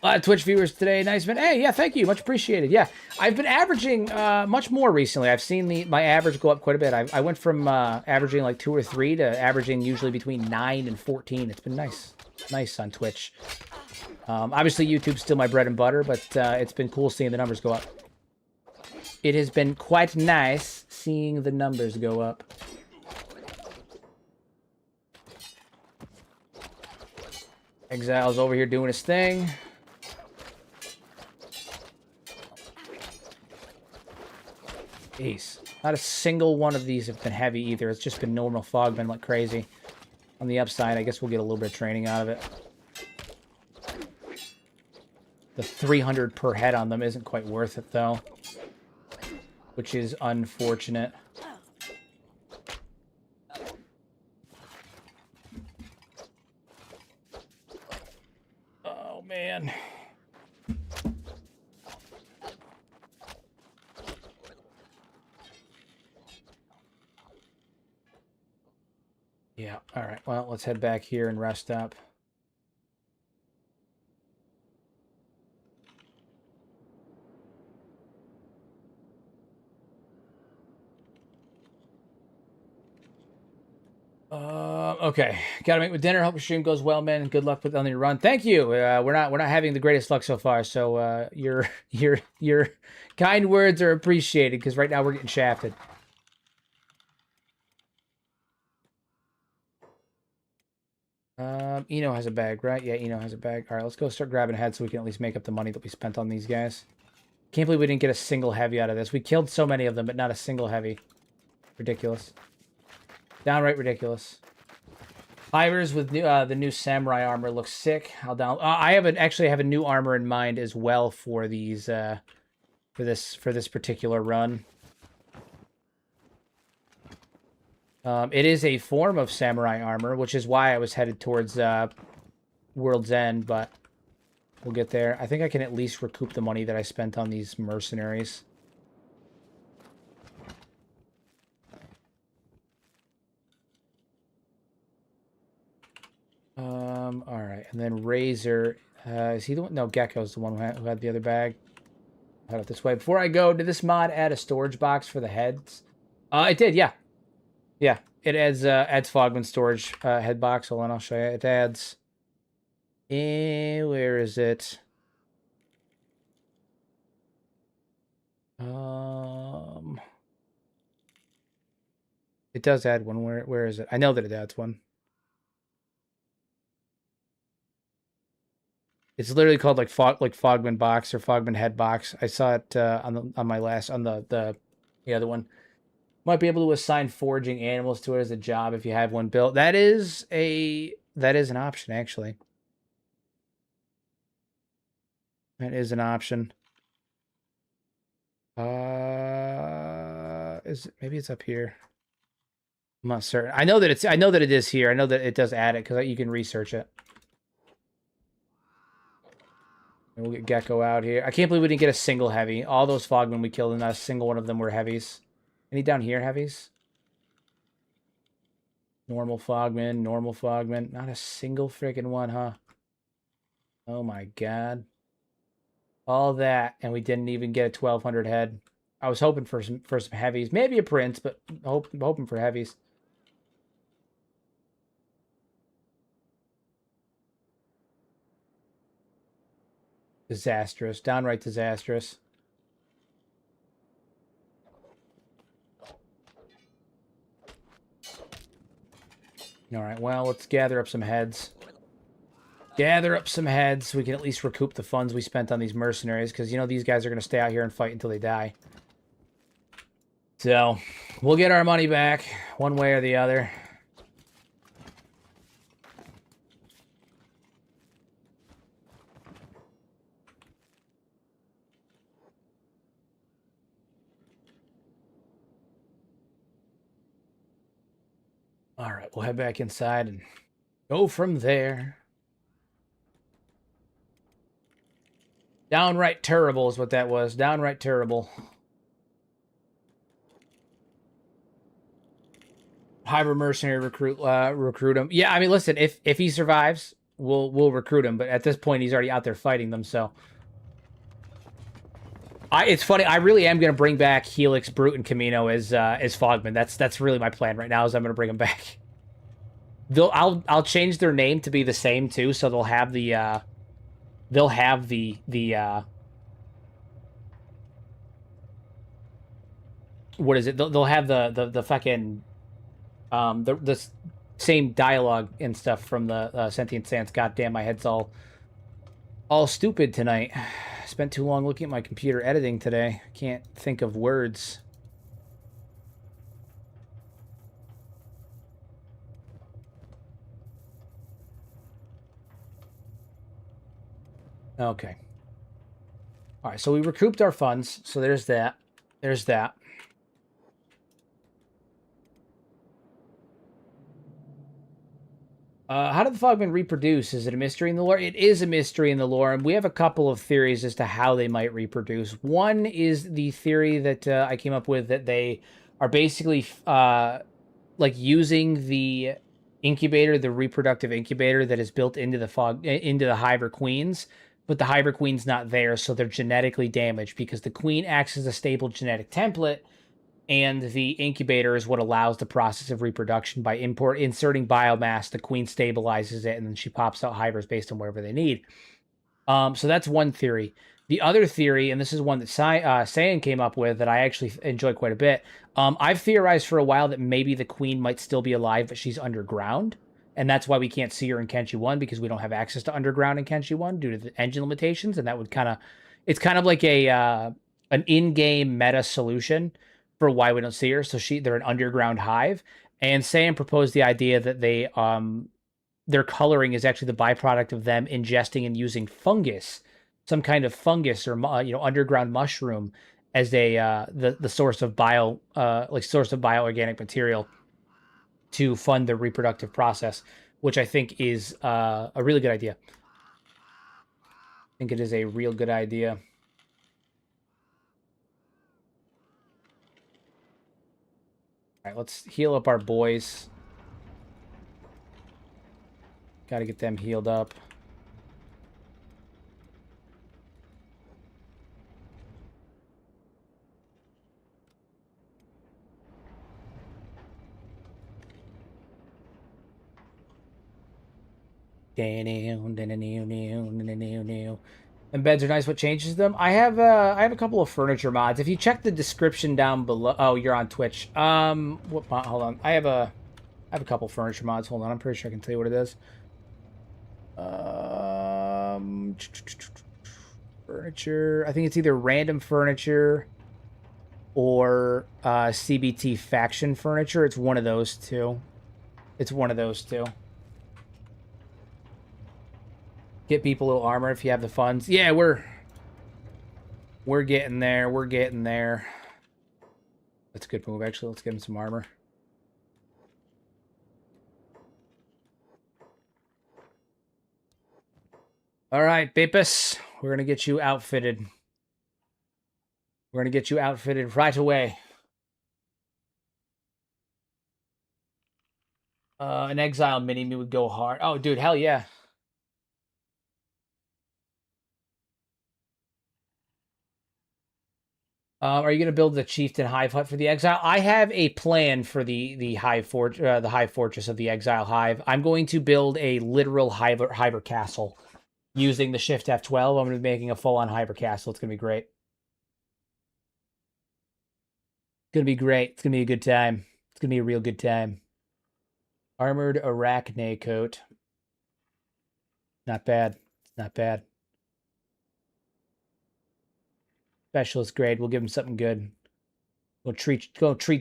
A lot of Twitch viewers today. Nice, man. Hey, yeah, thank you. Much appreciated. Yeah, I've been averaging much more recently. I've seen my average go up quite a bit. I went from averaging like 2 or 3 to averaging usually between 9 and 14. It's been nice. Nice on Twitch. Obviously, YouTube's still my bread and butter, but it's been cool seeing the numbers go up. It has been quite nice seeing the numbers go up. Exile's over here doing his thing. Jeez. Not a single one of these have been heavy either. It's just been normal fogmen like crazy. On the upside, I guess we'll get a little bit of training out of it. The 300 per head on them isn't quite worth it, though. Which is unfortunate. Oh, man. Yeah, all right. Well, let's head back here and rest up. Okay, gotta make my dinner. Hope your stream goes well, man. And good luck with on your run. Thank you. We're not having the greatest luck so far, so your kind words are appreciated because right now we're getting shafted. Eno has a bag, right? Yeah, Eno has a bag. All right, let's go start grabbing ahead so we can at least make up the money that we spent on these guys. Can't believe we didn't get a single heavy out of this. We killed so many of them, but not a single heavy. Ridiculous. Downright ridiculous. Hivers with the new samurai armor looks sick. I'll down. I actually have a new armor in mind as well for these for this particular run. It is a form of samurai armor, which is why I was headed towards World's End, but we'll get there. I think I can at least recoup the money that I spent on these mercenaries. All right, and then Razor. Is he the one? No, Gecko's the one who had the other bag. Head up this way. Before I go, did this mod add a storage box for the heads? It did, yeah. Yeah, it adds Fogman storage head box. Hold on, I'll show you. It adds. Where is it? It does add one. Where is it? I know that it adds one. It's literally called like Fogman box or Fogman head box. I saw it on the other one. Might be able to assign foraging animals to it as a job if you have one built. That is an option, actually. That is an option. Maybe it's up here. I'm not certain. I know that it is here. I know that it does add it because you can research it. And we'll get Gecko out here. I can't believe we didn't get a single heavy. All those Fogmen we killed, and not a single one of them were heavies. Any down here heavies? Normal Fogmen. Not a single freaking one, huh? Oh my god. All that, and we didn't even get a 1,200 head. I was hoping for some heavies. Maybe a prince, but hoping for heavies. Disastrous. Downright disastrous. All right, well, let's gather up some heads. Gather up some heads so we can at least recoup the funds we spent on these mercenaries, because, you know, these guys are going to stay out here and fight until they die. So, we'll get our money back one way or the other. All right, we'll head back inside and go from there. Downright terrible is what that was. Downright terrible. Hybrid mercenary recruit him. Yeah, I mean, listen, if he survives, we'll recruit him. But at this point, he's already out there fighting them. So, it's funny. I really am going to bring back Helix, Brute, and Camino as Fogman. That's really my plan right now. Is I'm going to bring them back. I'll change their name to be the same too, so they'll have the what is it? They'll have the fucking the same dialogue and stuff from the Sentient Sands. Goddamn, my head's all stupid tonight. Spent too long looking at my computer editing today. Can't think of words. Okay. All right, so we recouped our funds. So there's that. There's that. How did the Fogmen reproduce? Is it a mystery in the lore? It is a mystery in the lore, and we have a couple of theories as to how they might reproduce. One is the theory that I came up with, that they are basically like using the incubator, the reproductive incubator that is built into the Hiver Queens, but the Hiver Queen's not there, so they're genetically damaged because the Queen acts as a stable genetic template, and the incubator is what allows the process of reproduction by inserting biomass. The queen stabilizes it, and then she pops out hivers based on whatever they need. So that's one theory. The other theory, and this is one that Saiyan came up with that I actually enjoy quite a bit. I've theorized for a while that maybe the queen might still be alive, but she's underground. And that's why we can't see her in Kenshi 1, because we don't have access to underground in Kenshi 1 due to the engine limitations. And that would it's kind of like an in-game meta solution for why we don't see her. So they're an underground hive. And Saiyan proposed the idea that their coloring is actually the byproduct of them ingesting and using fungus, some kind of fungus or underground mushroom as the source of bioorganic material to fund the reproductive process, which I think is a really good idea. I think it is a real good idea. All right, let's heal up our boys. Got to get them healed up. Embeds are nice. What changes them? I have a couple of furniture mods. If you check the description down below. Oh, you're on Twitch. What mod? Hold on. I have a couple furniture mods. Hold on. I'm pretty sure I can tell you what it is. Furniture. I think it's either random furniture or CBT faction furniture. It's one of those two. It's one of those two. Get people a little armor if you have the funds. Yeah, we're getting there. We're getting there. That's a good move, actually. Let's get him some armor. All right, Beepus. We're going to get you outfitted. We're going to get you outfitted right away. An exile mini-me would go hard. Oh, dude, hell yeah. Are you going to build the chieftain hive hut for the exile? I have a plan for the hive fortress of the exile hive. I'm going to build a literal hiver castle using the shift F12. I'm going to be making a full-on hiver castle. It's going to be great. It's going to be great. It's going to be a good time. It's going to be a real good time. Armored arachne coat. Not bad. Not bad. Specialist grade. We'll give him something good. Go treat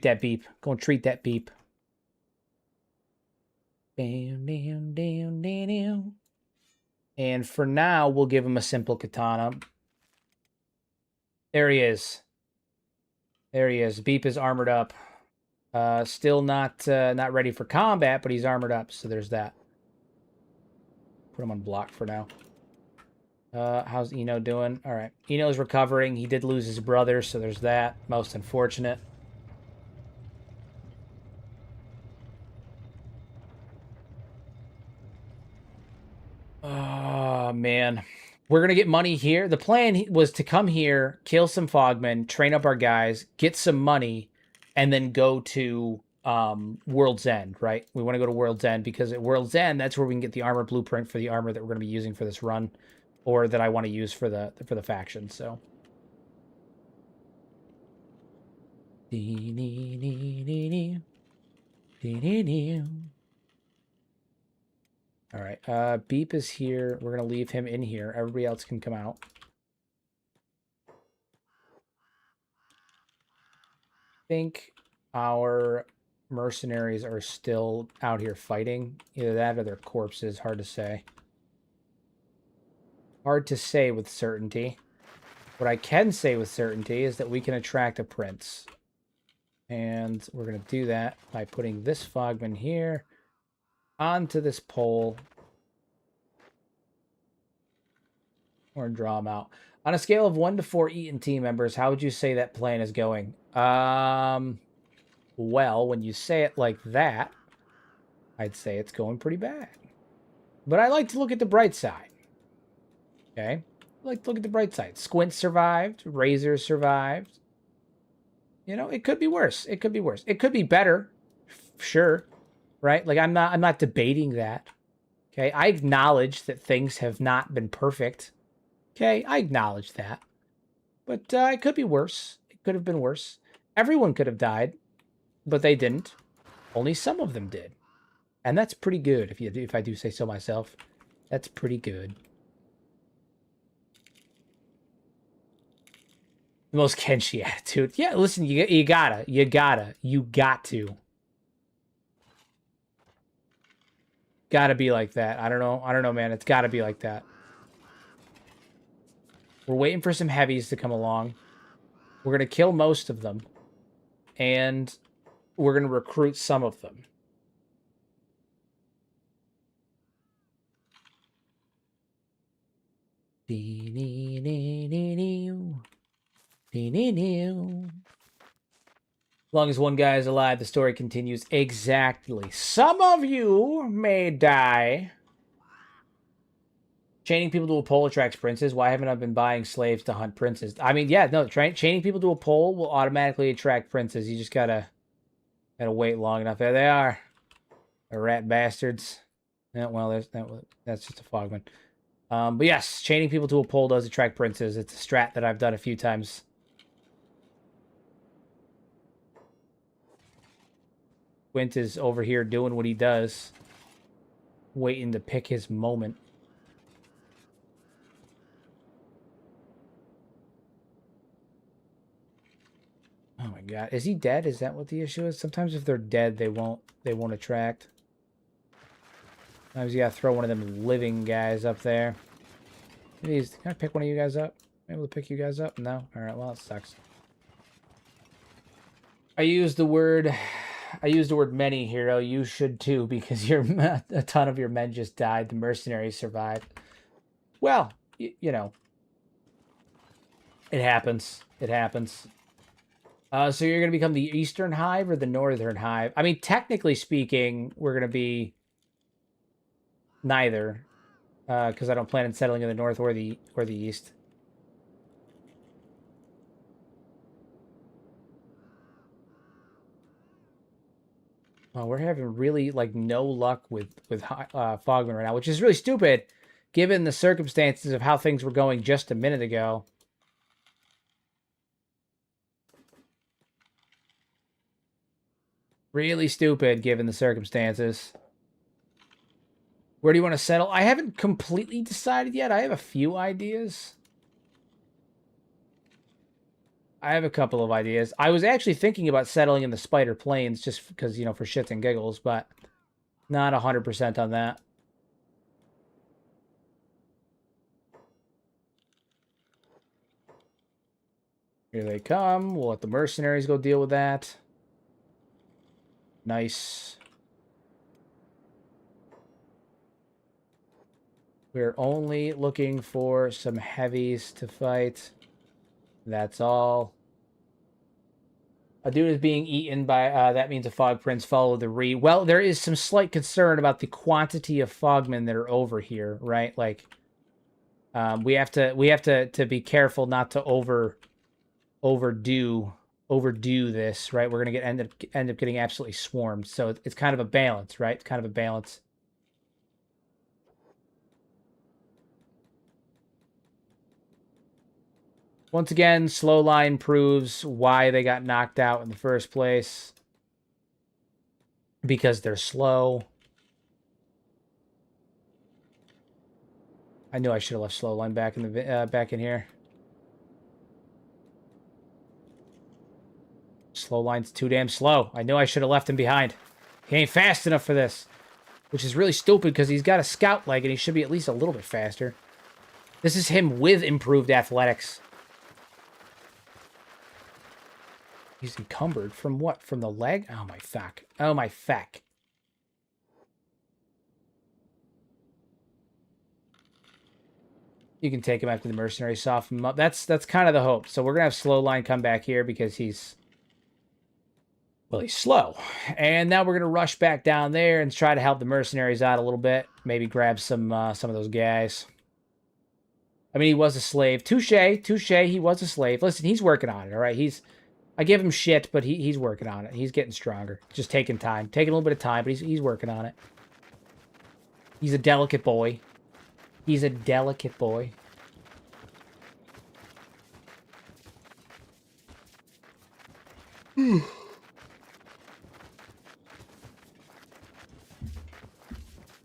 that beep. Go treat that beep. And for now, we'll give him a simple katana. There he is. There he is. Beep is armored up. Still not ready for combat, but he's armored up, so there's that. Put him on block for now. How's Eno doing? All right. Eno's recovering. He did lose his brother, so there's that. Most unfortunate. Oh, man. We're going to get money here. The plan was to come here, kill some Fogmen, train up our guys, get some money, and then go to World's End, right? We want to go to World's End because at World's End, that's where we can get the armor blueprint for the armor that we're going to be using for this run, or that I want to use for the faction. So, all right. Beep is here. We're gonna leave him in here. Everybody else can come out. I think our mercenaries are still out here fighting. Either that or their corpses. Hard to say. Hard to say with certainty. What I can say with certainty is that we can attract a prince. And we're going to do that by putting this Fogman here onto this pole. We're going to draw him out. On a scale of 1 to 4 Eaton team members, how would you say that plan is going? Well, when you say it like that, I'd say it's going pretty bad. But I like to look at the bright side. Okay? I like to look at the bright side. Squint survived. Razor survived. You know, it could be worse. It could be worse. It could be better. Sure. Right? Like I'm not debating that. Okay? I acknowledge that things have not been perfect. Okay? I acknowledge that. But it could be worse. It could have been worse. Everyone could have died, but they didn't. Only some of them did. And that's pretty good if I do say so myself. That's pretty good. The most Kenshi attitude. Yeah, listen, you got to. Gotta be like that. I don't know, man. It's gotta be like that. We're waiting for some heavies to come along. We're gonna kill most of them. And we're gonna recruit some of them. As long as one guy is alive, the story continues. Exactly. Some of you may die. Chaining people to a pole attracts princes. Why haven't I been buying slaves to hunt princes? I mean, yeah, no. Chaining people to a pole will automatically attract princes. You just gotta wait long enough. There they are. The rat bastards. Yeah, well, that's just a fogman. But yes, chaining people to a pole does attract princes. It's a strat that I've done a few times. Quint is over here doing what he does. Waiting to pick his moment. Oh my god. Is he dead? Is that what the issue is? Sometimes if they're dead, they won't attract. Sometimes you gotta throw one of them living guys up there. Can I pick one of you guys up? Am I able to pick you guys up? No? Alright, well, it sucks. I used the word many, hero. You should too, because a ton of your men just died. The mercenaries survived. Well, you know. It happens. It happens. So you're going to become the Eastern Hive or the Northern Hive? I mean, technically speaking, we're going to be neither. Because I don't plan on settling in the North or the East. Oh, we're having really, like, no luck with Fogman right now, which is really stupid, given the circumstances of how things were going just a minute ago. Really stupid, given the circumstances. Where do you want to settle? I haven't completely decided yet. I have a few ideas. I have a couple of ideas. I was actually thinking about settling in the Spider Plains just because, you know, for shits and giggles, but not 100% on that. Here they come. We'll let the mercenaries go deal with that. Nice. We're only looking for some heavies to fight. That's all. A dude is being eaten by, that means a fog prince. Follow the re. Well, there is some slight concern about the quantity of fogmen that are over here, right? Like, we have to be careful not to overdo this, right? We're gonna end up getting absolutely swarmed. So it's kind of a balance, right? It's kind of a balance. Once again, slow line proves why they got knocked out in the first place. Because they're slow. I knew I should have left slow line back in the back in here. Slow line's too damn slow. I knew I should have left him behind. He ain't fast enough for this. Which is really stupid because he's got a scout leg and he should be at least a little bit faster. This is him with improved athletics. He's encumbered. From what? From the leg? Oh my fuck. Oh my fuck. You can take him after the mercenary, soften him up. That's kind of the hope. So we're going to have slow line come back here because he's... Well, he's slow. And now we're going to rush back down there and try to help the mercenaries out a little bit. Maybe grab some of those guys. I mean, he was a slave. Touche. He was a slave. Listen, he's working on it, all right? He's I give him shit, but he's working on it. He's getting stronger. Just taking time. Taking a little bit of time, but he's working on it. He's a delicate boy. He's a delicate boy.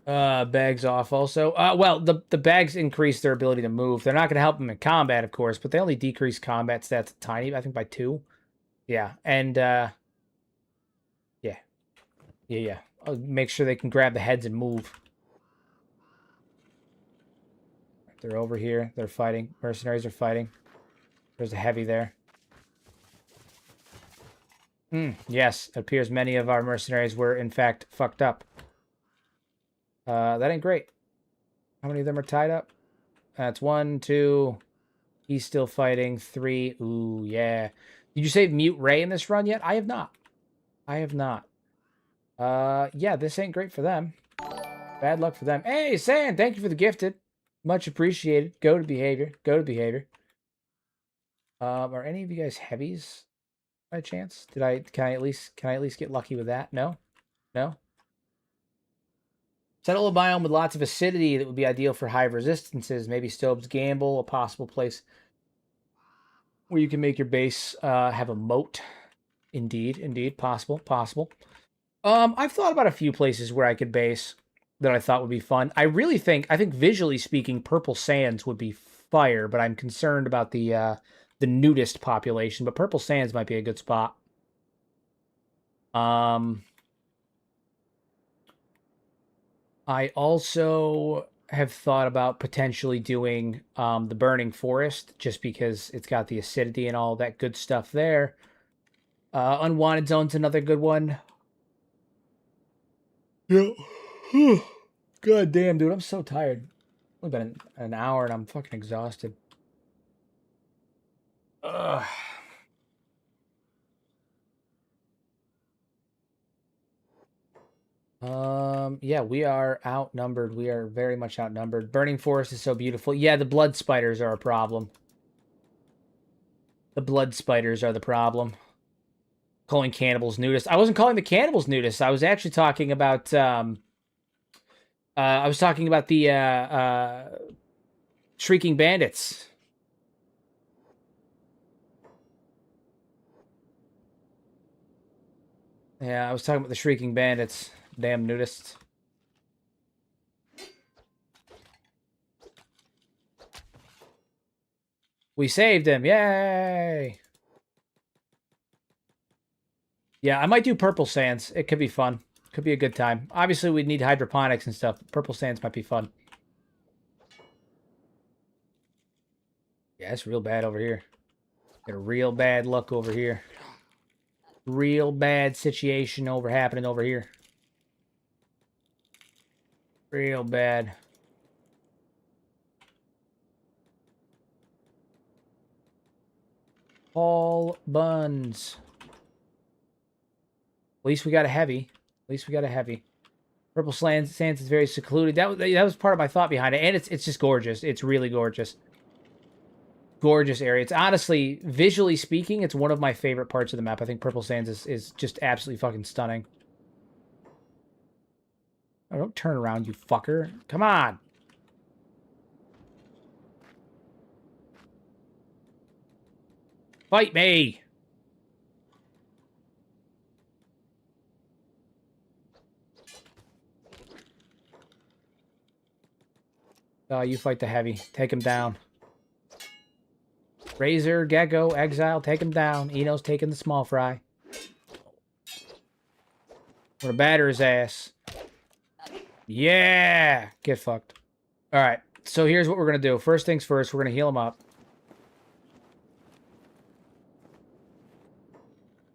Bags off also. Well, the bags increase their ability to move. They're not going to help them in combat, of course, but they only decrease combat stats tiny, I think by 2. Yeah, and yeah. I'll make sure they can grab the heads and move. They're over here. They're fighting. Mercenaries are fighting. There's a heavy there. Yes, it appears many of our mercenaries were, in fact, fucked up. That ain't great. How many of them are tied up? That's 1, 2. He's still fighting. 3. Ooh, yeah. Did you save Mute Ray in this run yet? I have not. I have not. Yeah, this ain't great for them. Bad luck for them. Hey, Sand, thank you for the gifted. Much appreciated. Go to behavior. Go to behavior. Are any of you guys heavies by chance? Can I at least get lucky with that? No? No? Settle a biome with lots of acidity that would be ideal for high resistances. Maybe Stobe's Gamble, a possible place where you can make your base have a moat. Indeed. Possible. I've thought about a few places where I could base that I thought would be fun. I think visually speaking, Purple Sands would be fire, but I'm concerned about the nudist population. But Purple Sands might be a good spot. I also have thought about potentially doing the Burning Forest, just because it's got the acidity and all that good stuff there. Unwanted Zone's another good one. Yeah. God damn, dude, I'm so tired. It's only been an hour and I'm fucking exhausted. Ugh. Yeah, we are outnumbered. We are very much outnumbered. Burning Forest is so beautiful. Yeah, the blood spiders are a problem. The blood spiders are the problem. Calling cannibals nudist. I wasn't calling the cannibals nudist. I was actually talking about the Shrieking Bandits. Yeah, I was talking about the Shrieking Bandits. Damn nudists. We saved him. Yay! Yeah, I might do Purple Sands. It could be fun. Could be a good time. Obviously, we'd need hydroponics and stuff. Purple Sands might be fun. Yeah, it's real bad over here. Got a real bad luck over here. Real bad situation happening over here. Real bad. Paul Buns. At least we got a heavy. Purple Sands is very secluded. That was part of my thought behind it, and it's just gorgeous. It's really gorgeous. Gorgeous area. It's honestly, visually speaking, it's one of my favorite parts of the map. I think Purple Sands is just absolutely fucking stunning. Oh, don't turn around, you fucker. Come on. Fight me. You fight the heavy. Take him down. Razor, Gecko, Exile, take him down. Eno's taking the small fry. We're gonna batter his ass. Yeah! Get fucked. Alright, so here's what we're gonna do. First things first, we're gonna heal him up.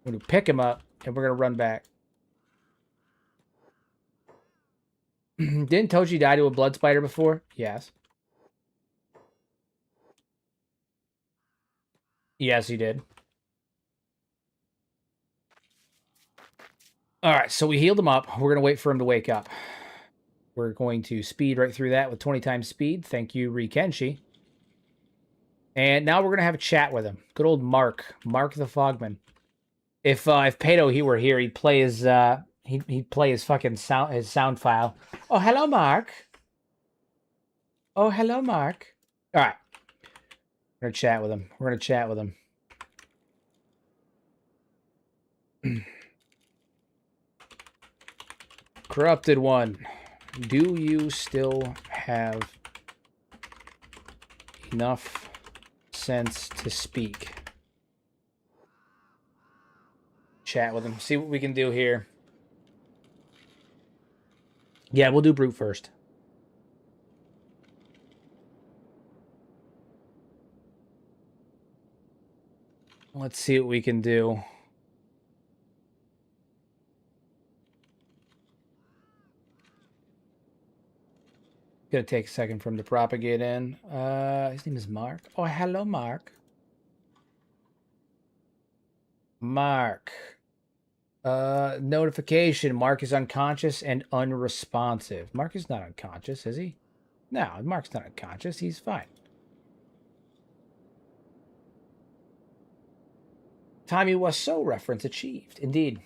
We're gonna pick him up, and we're gonna run back. Didn't Toji die to a blood spider before? Yes. Yes, he did. Alright, so we healed him up. We're going to wait for him to wake up. We're going to speed right through that with 20 times speed. Thank you, Kenshi. And now we're going to have a chat with him. Good old Mark. Mark the Fogman. If Pato he were here, he'd play his he'd play his fucking sound file. Oh, hello, Mark. Oh, hello, Mark. All right. We're gonna chat with him. We're gonna chat with him. Corrupted one. Do you still have enough sense to speak? Chat with him. See what we can do here. Yeah, we'll do brute first. Let's see what we can do. Gonna take a second for him to propagate in. His name is Mark. Oh, hello, Mark. Mark. Notification. Mark is unconscious and unresponsive. Mark is not unconscious, is he? No, Mark's not unconscious. He's fine. Tommy was so reference achieved. Indeed.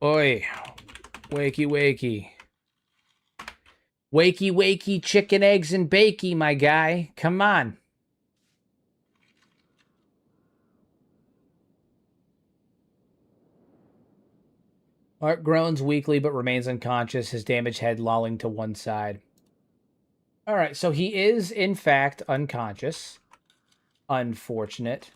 Oi. Wakey, wakey. Wakey, wakey, chicken, eggs, and bakey, my guy. Come on. Mark groans weakly but remains unconscious, his damaged head lolling to one side. All right, so he is, in fact, unconscious. Unfortunate.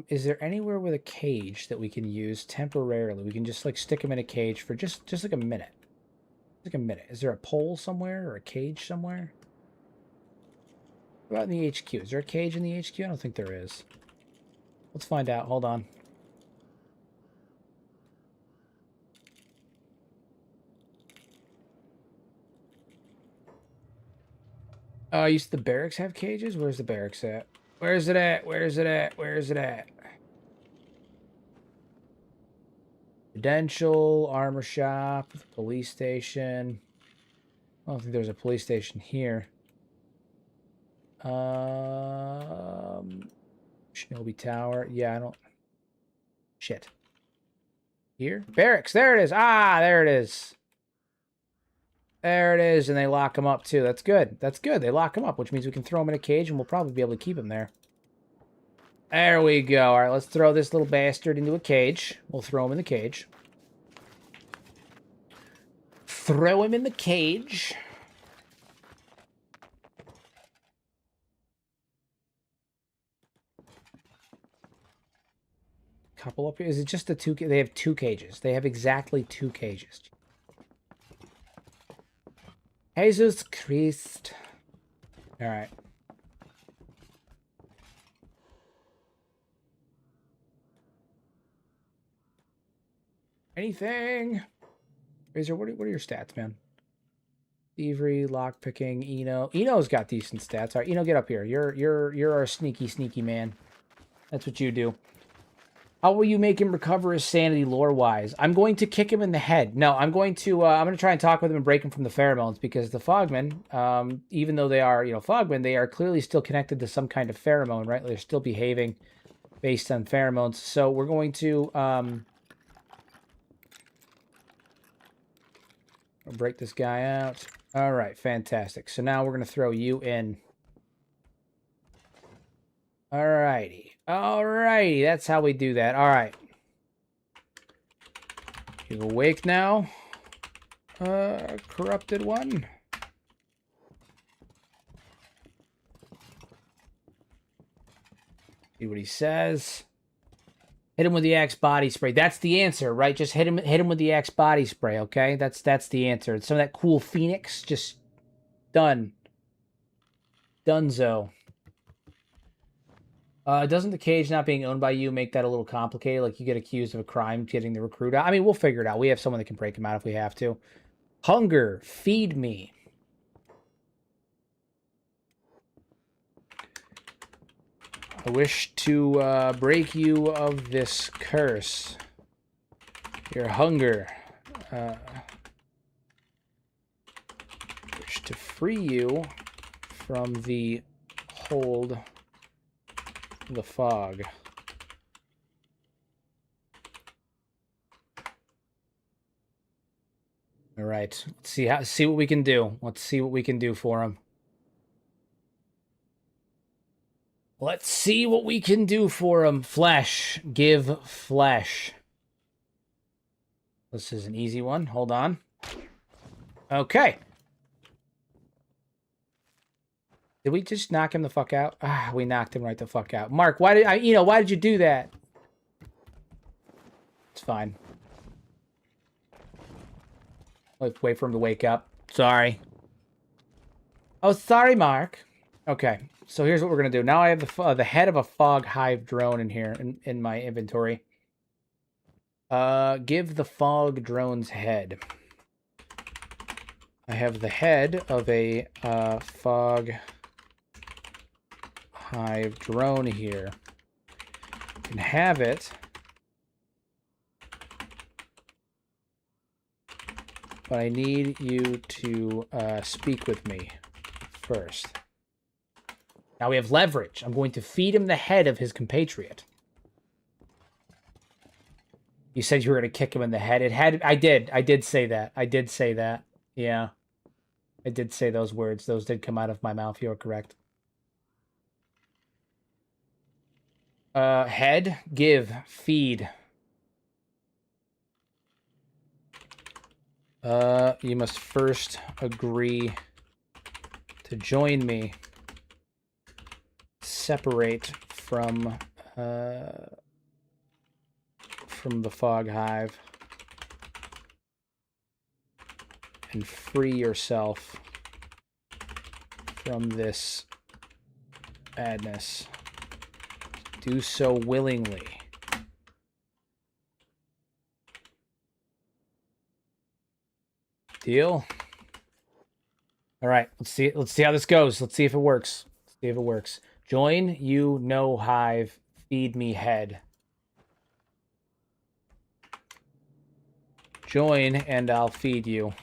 Is there anywhere with a cage that we can use temporarily? We can just, like, stick him in a cage for just like a minute. Like a minute. Is there a pole somewhere or a cage somewhere? What about in the HQ? Is there a cage in the HQ? I don't think there is. Let's find out. Hold on. Used to the barracks have cages? Where's the barracks at? Where's it at? Where's it at? Where's it at? Prudential, armor shop, police station. I don't think there's a police station here. Shinobi Tower. Yeah, I don't... Shit. Here? Barracks. There it is. Ah, there it is. There it is. And they lock him up, too. That's good. That's good. They lock him up, which means we can throw him in a cage, and we'll probably be able to keep him there. There we go. All right, let's throw this little bastard into a cage. We'll throw him in the cage. Throw him in the cage. Couple up here. Is it just the two? They have two cages. They have exactly two cages. Jesus Christ. All right. Anything? Razor, what are your stats, man? Thievery, lockpicking, Eno. Eno's got decent stats. All right, Eno, get up here. You're our sneaky man. That's what you do. How will you make him recover his sanity lore-wise? I'm going to kick him in the head. No, I'm going to try and talk with him and break him from the pheromones, because the Fogmen, even though they are, Fogmen, they are clearly still connected to some kind of pheromone, right? They're still behaving based on pheromones. So we're going to break this guy out. All right, fantastic. So now we're going to throw you in. All righty. All righty. That's how we do that. All right. You awake now? Corrupted one. See what he says. Hit him with the Axe body spray. That's the answer, right? Just hit him with the Axe body spray, okay? That's the answer. It's some of that cool Phoenix. Just done. Dunzo. Doesn't the cage not being owned by you make that a little complicated? Like, you get accused of a crime getting the recruit out? I mean, we'll figure it out. We have someone that can break him out if we have to. Hunger. Feed me. I wish to break you of this curse. Your hunger. to free you from the hold of the fog. All right, let's see what we can do. Let's see what we can do for him. Let's see what we can do for him. Flesh, give flesh. This is an easy one. Hold on. Okay. Did we just knock him the fuck out? Ah, we knocked him right the fuck out. Mark, why did you do that? It's fine. Let's wait for him to wake up. Sorry. Oh, sorry, Mark. Okay, so here's what we're gonna do. Now I have the head of a fog hive drone in here in my inventory. Give the fog drone's head. I have the head of a fog hive drone here. You can have it. But I need you to speak with me first. Now we have leverage. I'm going to feed him the head of his compatriot. You said you were going to kick him in the head. I did say that. I did say that. Yeah. I did say those words. Those did come out of my mouth. You're correct. Head, give, feed. You must first agree to join me. Separate from the fog hive and free yourself from this madness. Do so willingly. Deal? All right, let's see how this goes. Let's see if it works. Let's see if it works. Join, you, no hive, feed me head. Join, and I'll feed you.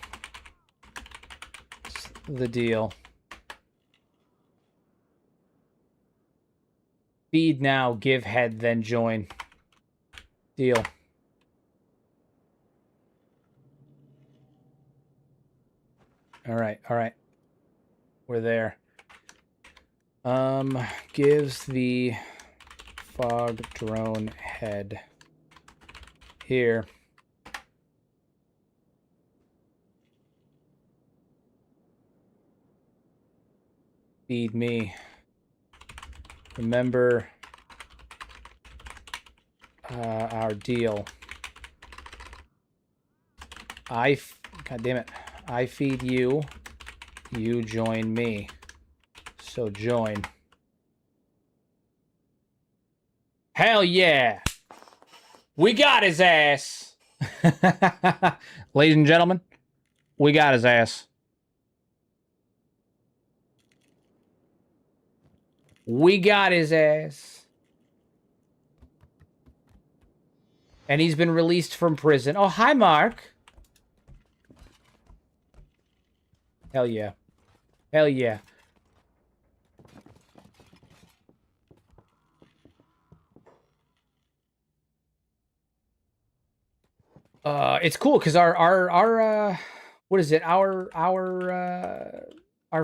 That's the deal. Feed now, give head, then join. Deal. All right, all right. We're there. Gives the fog drone head. Here. Feed me. Remember our deal. God damn it. I feed you. You join me. So join. Hell yeah. We got his ass. Ladies and gentlemen, we got his ass. We got his ass. And he's been released from prison. Oh, hi, Mark. Hell yeah. Hell yeah. It's cool because our what is it? Our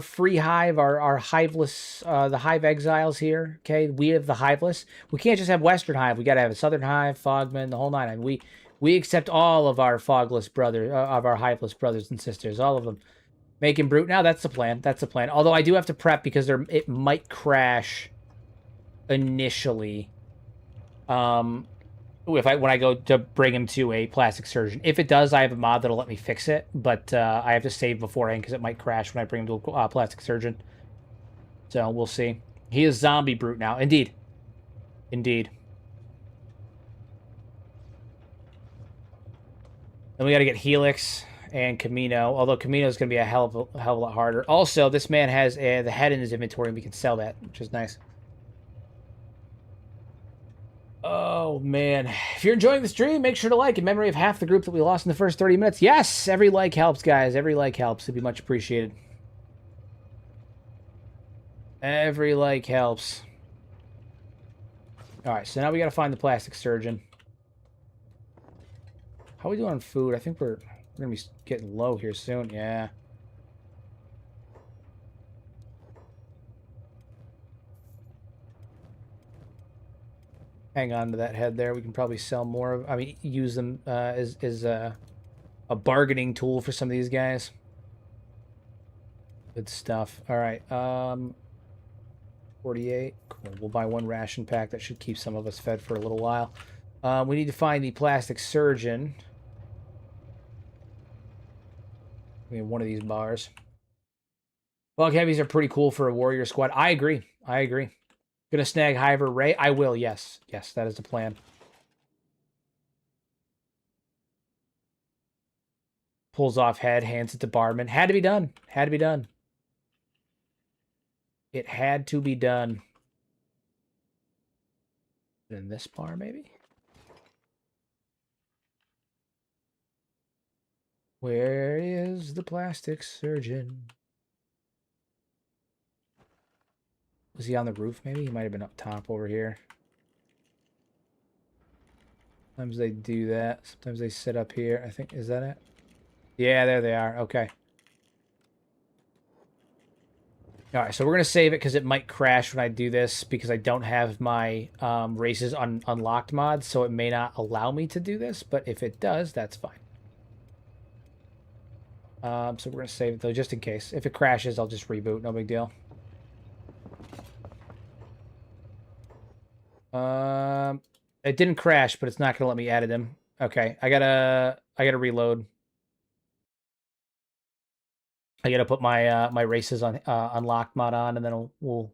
free hive, our hiveless, the hive exiles here. Okay, we have the hiveless. We can't just have Western hive. We got to have a Southern hive, Fogman, the whole nine. I mean, we accept all of our fogless brothers, of our hiveless brothers and sisters, all of them. Making brute now. That's the plan. That's the plan. Although I do have to prep because it might crash initially. When I go to bring him to a plastic surgeon. If it does, I have a mod that'll let me fix it, but I have to save beforehand because it might crash when I bring him to a plastic surgeon. So we'll see. He is zombie brute now. Indeed. Indeed. Then we got to get Helix and Camino, although Camino is going to be a hell of a lot harder. Also, this man has the head in his inventory, and we can sell that, which is nice. Oh, man. If you're enjoying the stream, make sure to like in memory of half the group that we lost in the first 30 minutes. Yes, every like helps, guys. Every like helps. It'd be much appreciated. Every like helps. All right, so now we got to find the plastic surgeon. How are we doing on food? I think we're gonna be getting low here soon. Yeah. Hang on to that head there. We can probably sell more of. I mean, use them as a bargaining tool for some of these guys. Good stuff. All right. 48. Cool. We'll buy one ration pack. That should keep some of us fed for a little while. We need to find the plastic surgeon. We have one of these bars. Bug heavies are pretty cool for a warrior squad. I agree. I agree. Gonna snag Hiver Ray? I will, yes. Yes, that is the plan. Pulls off head, hands it to barman. Had to be done. Had to be done. It had to be done. In this bar, maybe? Where is the plastic surgeon? Was he on the roof, maybe? He might have been up top over here. Sometimes they do that. Sometimes they sit up here. I think, is that it? Yeah, there they are. Okay. All right, so we're going to save it because it might crash when I do this because I don't have my races unlocked mods, so it may not allow me to do this, but if it does, that's fine. So we're going to save it, though, just in case. If it crashes, I'll just reboot. No big deal. It didn't crash, but it's not going to let me edit him. Okay, I gotta reload. I gotta put my my races on unlocked mod on, and then we'll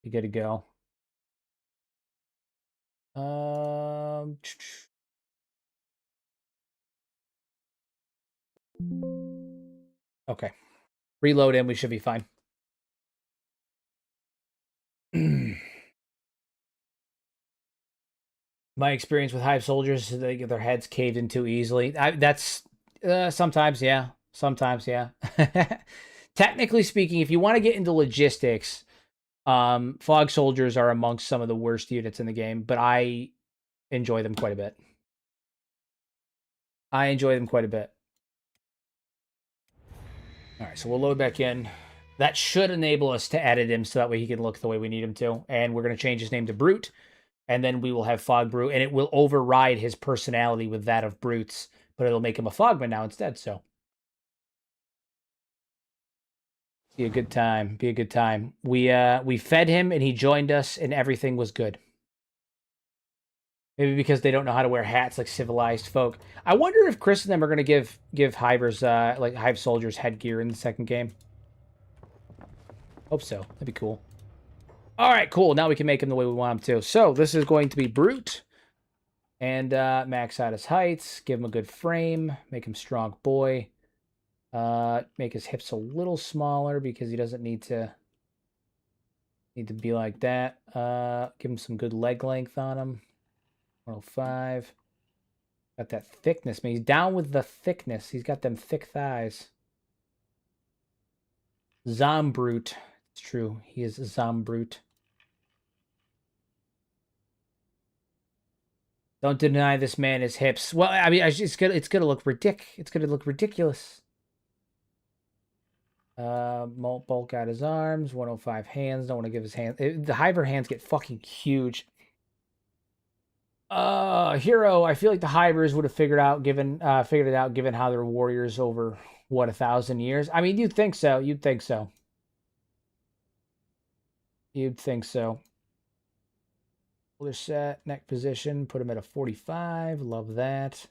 be good to go. Okay, reload in. We should be fine. My experience with Hive soldiers is they get their heads caved in too easily. That's sometimes, yeah, sometimes, yeah. Technically speaking, if you want to get into logistics, fog soldiers are amongst some of the worst units in the game, but I enjoy them quite a bit. I enjoy them quite a bit. All right, so we'll load back in. That should enable us to edit him so that way he can look the way we need him to. And we're going to change his name to Brute. And then we will have Fog Brute, and it will override his personality with that of Brute's, but it'll make him a Fogman now instead, so. Be a good time. Be a good time. We fed him, and he joined us, and everything was good. Maybe because they don't know how to wear hats like civilized folk. I wonder if Chris and them are going to give Hivers, like Hive soldiers headgear in the second game. Hope so. That'd be cool. All right, cool. Now we can make him the way we want him to. So this is going to be Brute. And max out his heights. Give him a good frame. Make him strong boy. Make his hips a little smaller because he doesn't need to be like that. Give him some good leg length on him. 105. Got that thickness. Man, he's down with the thickness. He's got them thick thighs. Zombrute. It's true. He is Zombrute. Don't deny this man his hips. Well, I mean, it's gonna look It's gonna look ridiculous. Bulk out his arms. 105 hands. Don't want to give his hands. The Hiver hands get fucking huge. Hero. I feel like the Hivers would have figured it out given how they're warriors over what 1,000 years. I mean, you'd think so. You'd think so. You'd think so. Shoulder set, neck position. Put him at a 45. Love that.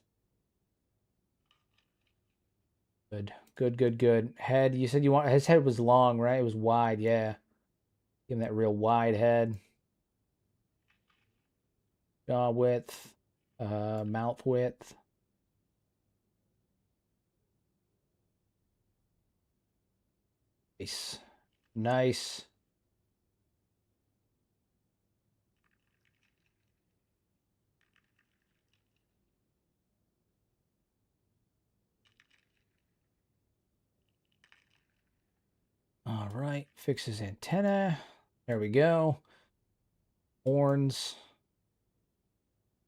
Good. Good, good, good. Head, you said his head was long, right? It was wide, yeah. Give him that real wide head. Jaw width, mouth width. Nice. Nice. All All right, fix his antenna. There we go. Horns.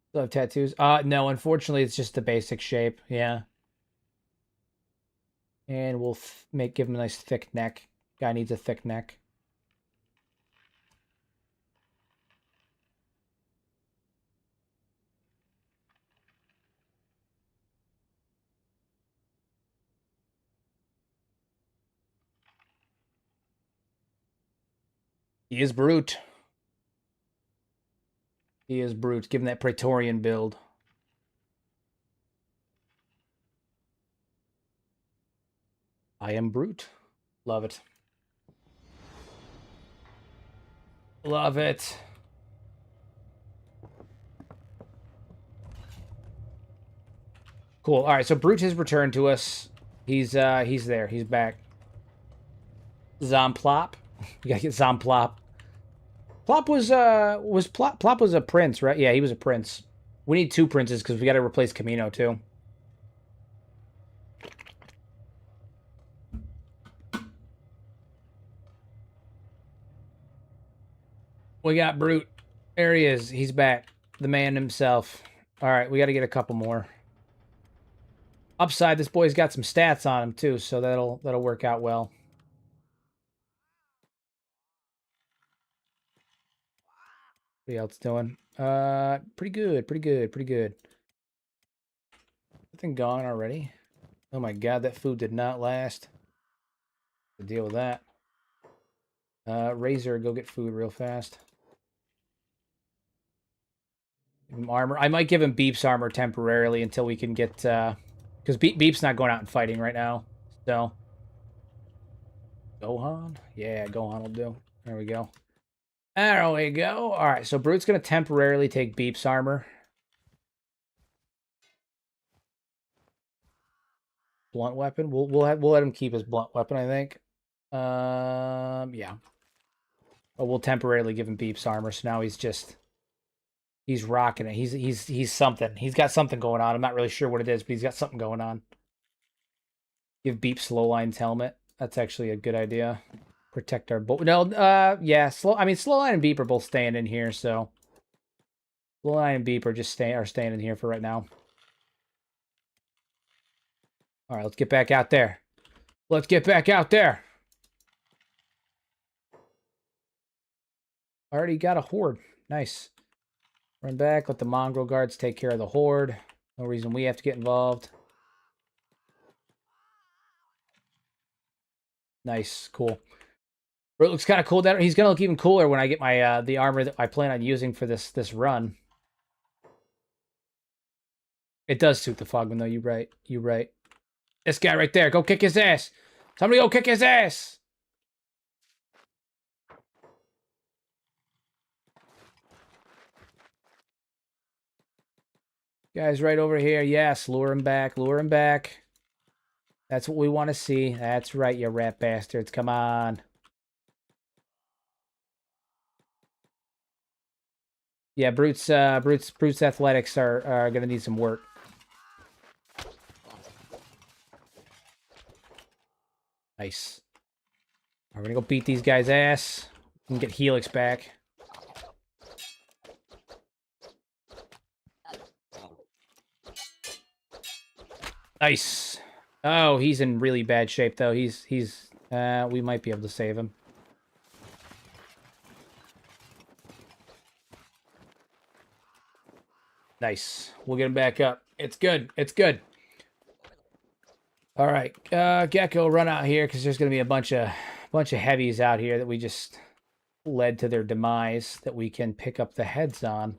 Still have tattoos? No, unfortunately, it's just the basic shape. Yeah. And we'll give him a nice thick neck. Guy needs a thick neck. He is brute. He is brute. Give him that Praetorian build. I am brute. Love it. Love it. Cool. All right, so Brute has returned to us. He's there. He's back. Zomplop. We gotta get Zomplop. Plop Plop was a prince, right? Yeah, he was a prince. We need 2 princes because we gotta replace Camino too. We got Brute. There he is. He's back. The man himself. All right, we gotta get a couple more. Upside, this boy's got some stats on him too, so that'll work out well. What else doing? Pretty good, pretty good, pretty good. Everything gone already? Oh my god, that food did not last. To deal with that. Razor, go get food real fast. Give him armor. I might give him Beep's armor temporarily until we can get, because Beep's not going out and fighting right now. So. Gohan? Yeah, Gohan will do. There we go. There we go. All right, so Brute's going to temporarily take Beep's armor. Blunt weapon. We'll let him keep his blunt weapon, I think. Yeah. But we'll temporarily give him Beep's armor, so now he's rocking it. He's something. He's got something going on. I'm not really sure what it is, but he's got something going on. Give Beep Slowline's helmet. That's actually a good idea. Protect our boat. No, yeah, Slowline and Beep are both staying in here, so Slowline and Beep are just staying in here for right now. All right, let's get back out there. Let's get back out there. Already got a horde. Nice. Run back. Let the mongrel guards take care of the horde. No reason we have to get involved. Nice. Cool. It looks kind of cool. He's gonna look even cooler when I get my the armor that I plan on using for this run. It does suit the Fogman though. You're right. You're right. This guy right there. Go kick his ass. Somebody go kick his ass. Guy's right over here. Yes, lure him back. Lure him back. That's what we want to see. That's right, you rat bastards. Come on. Yeah, Brute's athletics are gonna need some work. Nice. We're gonna go beat these guys' ass and get Helix back. Nice. Oh, he's in really bad shape though. We might be able to save him. Nice. We'll get him back up. It's good. It's good. All right, Gecko, run out here because there's going to be a bunch of heavies out here that we just led to their demise that we can pick up the heads on.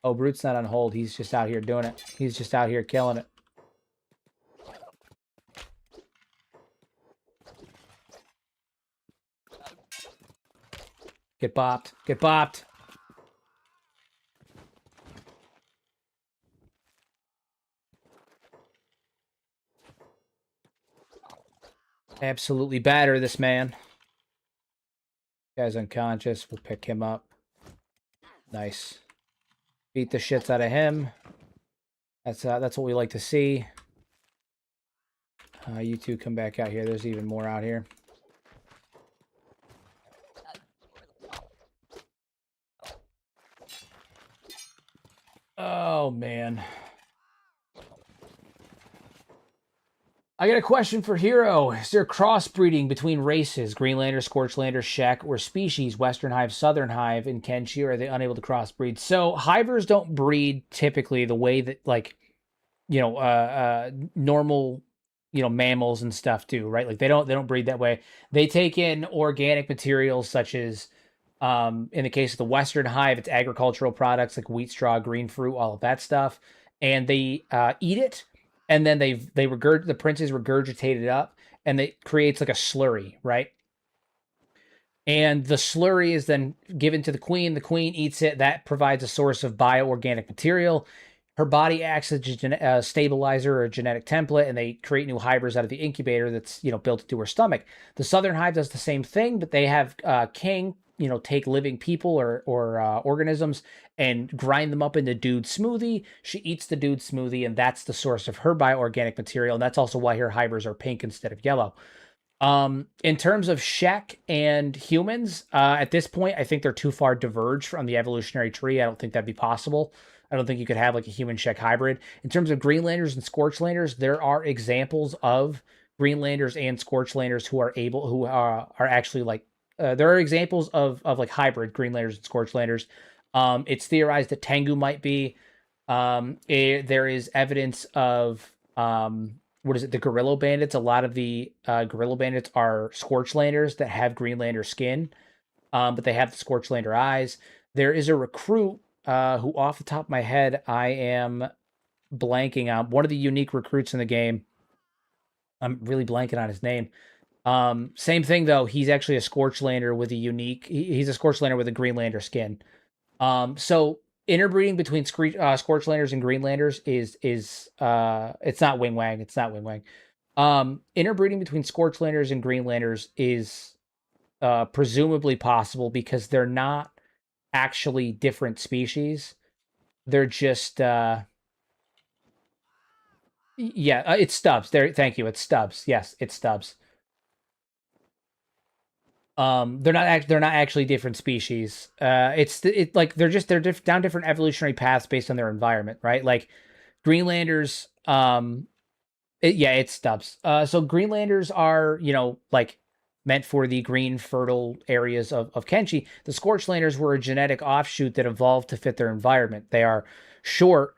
Oh, Brute's not on hold. He's just out here doing it. He's just out here killing it. Get bopped. Get bopped. Absolutely batter this man. Guy's unconscious. We'll pick him up. Nice. Beat the shits out of him. That's what we like to see. You two come back out here. There's even more out here. Oh, man. I got a question for Hero. Is there crossbreeding between races, Greenlander, Scorchlander, Shek, or species, Western Hive, Southern Hive, in Kenshi, or are they unable to crossbreed? So hivers don't breed typically the way that, like, normal, mammals and stuff do, right? Like they don't breed that way. They take in organic materials such as, in the case of the Western Hive, it's agricultural products like wheat straw, green fruit, all of that stuff, and they eat it, and then the princes regurgitate it up, and it creates like a slurry, right? And the slurry is then given to the queen. The queen eats it. That provides a source of bioorganic material. Her body acts as a stabilizer or a genetic template, and they create new hybrids out of the incubator that's built into her stomach. The Southern Hive does the same thing, but they have king take living people or organisms and grind them up into dude smoothie. She eats the dude smoothie, and that's the source of her bioorganic material, and that's also why her hybrids are pink instead of yellow. In terms of Shek and humans, at this point, I think they're too far diverged from the evolutionary tree. I don't think that'd be possible. I don't think you could have like a human Shek hybrid. In terms of Greenlanders and Scorchlanders, there are examples of Greenlanders and Scorchlanders who are actually like, there are examples of like hybrid Greenlanders and Scorchlanders. It's theorized that Tengu might be. There is evidence of what is it? The Gorilla Bandits. A lot of the Gorilla Bandits are Scorchlanders that have Greenlander skin, but they have the Scorchlander eyes. There is a recruit who, off the top of my head, I am blanking on. One of the unique recruits in the game. I'm really blanking on his name. Same thing though. He's actually a Scorchlander with a unique. He's a Scorchlander with a Greenlander skin. So interbreeding between Scorchlanders and Greenlanders is it's not Wing Wang. It's not Wing Wang. Interbreeding between Scorchlanders and Greenlanders is presumably possible because they're not actually different species. They're just yeah, it's Stubbs. There, thank you. It's Stubbs. Yes, it's Stubbs. They're not actually different species. Like they're down different evolutionary paths based on their environment, right? Like Greenlanders, yeah, it's Stubbs. So Greenlanders are, like meant for the green, fertile areas of Kenshi. The Scorchlanders were a genetic offshoot that evolved to fit their environment. They are short,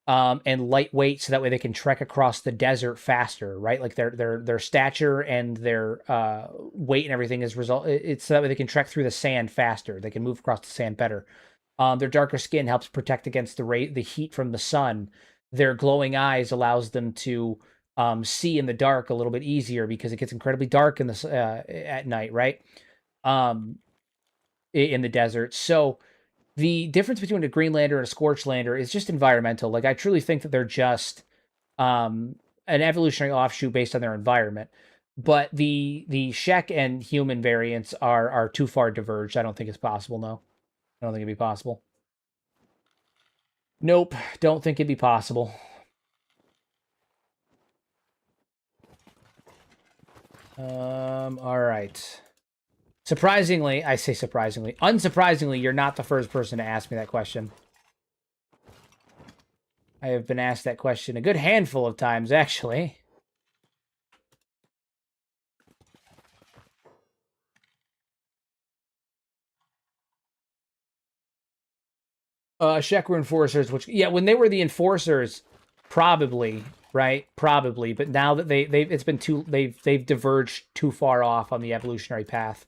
and lightweight, so that way they can trek across the desert faster, right? Like their stature and their weight and everything is result. It's so that way they can trek through the sand faster. They can move across the sand better. Their darker skin helps protect against the heat from the sun. Their glowing eyes allows them to see in the dark a little bit easier because it gets incredibly dark in the at night, right? Um, in the desert. So the difference between a Greenlander and a Scorchlander is just environmental. Like I truly think that they're just an evolutionary offshoot based on their environment. But the Shek and human variants are too far diverged. I don't think it's possible. No, I don't think it'd be possible. Nope, don't think it'd be possible. All right. Surprisingly, I say surprisingly, unsurprisingly, you're not the first person to ask me that question. I have been asked that question a good handful of times, actually. Shek were enforcers, which, yeah, when they were the enforcers, probably, right? Probably, but now that it's been too, they've diverged too far off on the evolutionary path.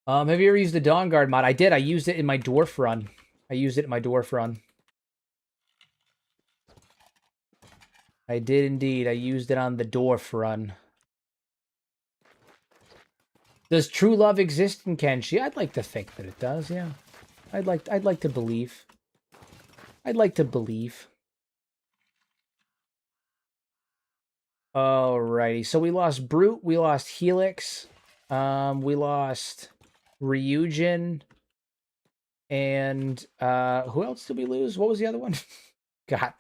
Have you ever used the Dawn Guard mod? I did. I used it in my dwarf run. I used it in my dwarf run. I did indeed. I used it on the dwarf run. Does true love exist in Kenshi? I'd like to think that it does, yeah. I'd like to believe. I'd like to believe. Alrighty, so we lost Brute, we lost Helix, we lost Ryujin. And who else did we lose? What was the other one? God,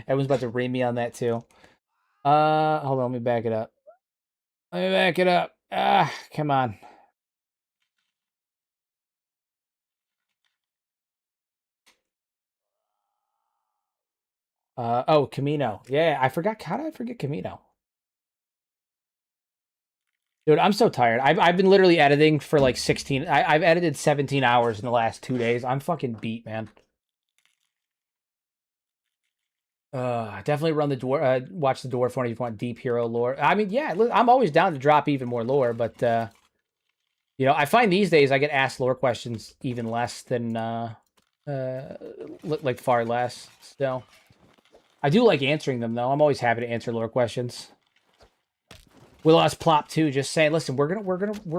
everyone's about to read me on that too. Hold on, let me back it up. Let me back it up. Ah, come on. Oh, Camino. Yeah, I forgot. How did I forget Camino? Dude, I'm so tired. I've been literally editing for like 16. I've edited 17 hours in the last 2 days. I'm fucking beat, man. Definitely run the door. Watch the dwarf one if you want deep hero lore. I mean, yeah, I'm always down to drop even more lore, but I find these days I get asked lore questions even less than like far less. Still, I do like answering them though. I'm always happy to answer lore questions. We lost plop too. Just saying, listen, we're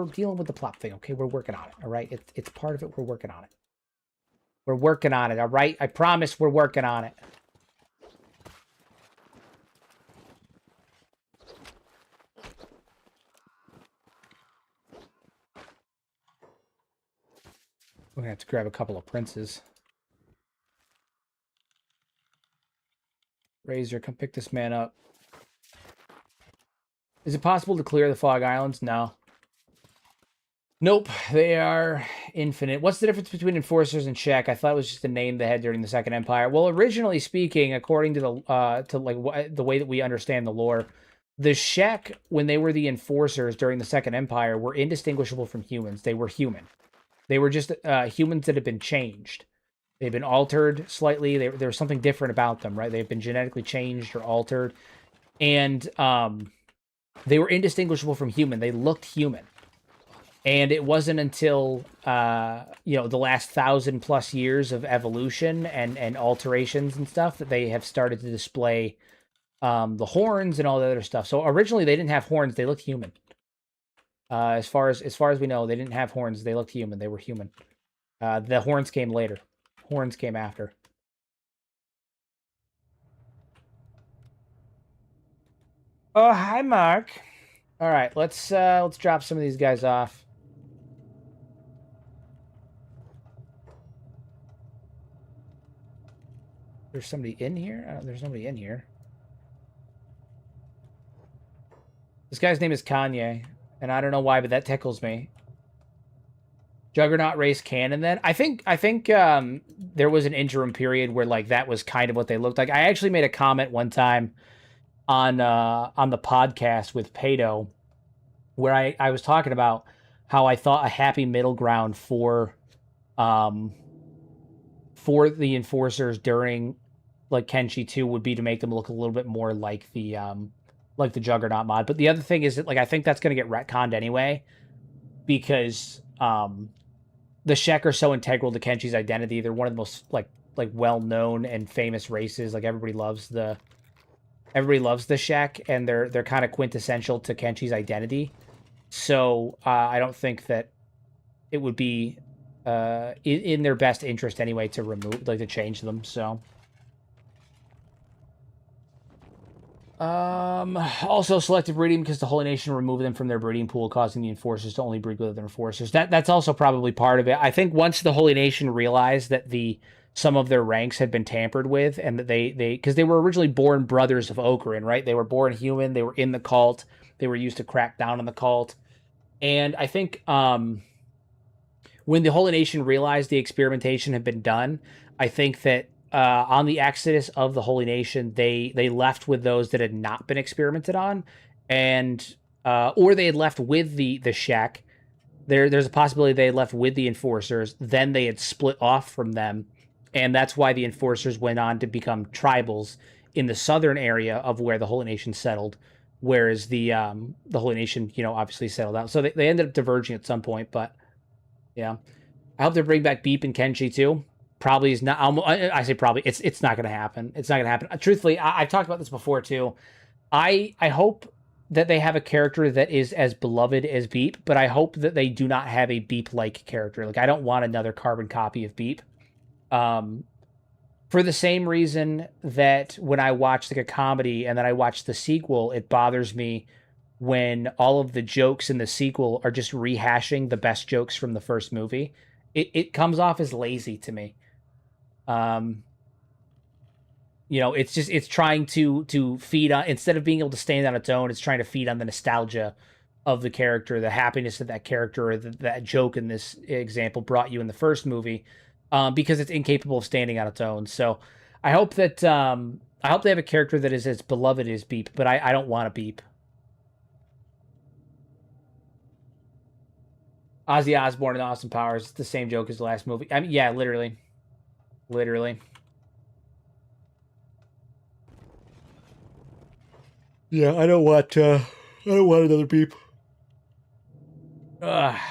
dealing with the plop thing. Okay, we're working on it. All right, it's part of it. We're working on it. We're working on it. All right, I promise we're working on it. We're gonna have to grab a couple of princes. Razor, come pick this man up. Is it possible to clear the Fog Islands? No. Nope, they are infinite. What's the difference between enforcers and Shek? I thought it was just a name they had during the Second Empire. Well, originally speaking, according to the way that we understand the lore, the Shek, when they were the enforcers during the Second Empire, were indistinguishable from humans. They were human. They were just humans that had been changed. They've been altered slightly. There's something different about them, right? They've been genetically changed or altered, and they were indistinguishable from human. They looked human. And it wasn't until the last 1,000+ years of evolution and alterations and stuff that they have started to display the horns and all the other stuff. So originally they didn't have horns; they looked human. As far as we know, they didn't have horns; they looked human. They were human. The horns came later. Horns came after. Oh, hi, Mark. All right, let's drop some of these guys off. There's somebody in here? There's nobody in here. This guy's name is Kanye, and I don't know why, but that tickles me. Juggernaut race canon then? I think there was an interim period where like that was kind of what they looked like. I actually made a comment one time on the podcast with Pato where I was talking about how I thought a happy middle ground um for the enforcers during like Kenshi 2 would be to make them look a little bit more like the Juggernaut mod. But the other thing is that like I think that's going to get retconned anyway because the Shek are so integral to Kenshi's identity. They're one of the most like well-known and famous races. Like everybody loves the Shek, and they're kind of quintessential to Kenshi's identity. So I don't think that it would be in their best interest anyway to remove to change them. So also selective breeding because the Holy Nation removed them from their breeding pool, causing the enforcers to only breed with other enforcers. That's also probably part of it. I think once the Holy Nation realized that some of their ranks had been tampered with, and that they because they were originally born brothers of Okran, right? They were born human. They were in the cult. They were used to crack down on the cult, and I think when the Holy Nation realized the experimentation had been done, I think that on the exodus of the Holy Nation, they left with those that had not been experimented on, and or they had left with the Shek. There's a possibility they had left with the enforcers. Then they had split off from them, and that's why the enforcers went on to become tribals in the southern area of where the Holy Nation settled, whereas the Holy Nation, obviously settled out. So they ended up diverging at some point, but yeah. I hope they bring back Beep and Kenshi too. Probably is not. I say probably. It's not going to happen. It's not going to happen. Truthfully, I've talked about this before too. I hope that they have a character that is as beloved as Beep, but I hope that they do not have a Beep-like character. Like I don't want another carbon copy of Beep. For the same reason that when I watch like a comedy and then I watch the sequel, it bothers me when all of the jokes in the sequel are just rehashing the best jokes from the first movie. it comes off as lazy to me. You know, it's trying to feed on, instead of being able to stand on its own, it's trying to feed on the nostalgia of the character, the happiness of that character, or that joke in this example brought you in the first movie, because it's incapable of standing on its own. So I hope they have a character that is as beloved as Beep, but I don't want a Beep. Ozzy Osbourne and Austin Powers, it's the same joke as the last movie. I mean, yeah, literally, literally. Yeah, I don't want another Beep. Ugh. That's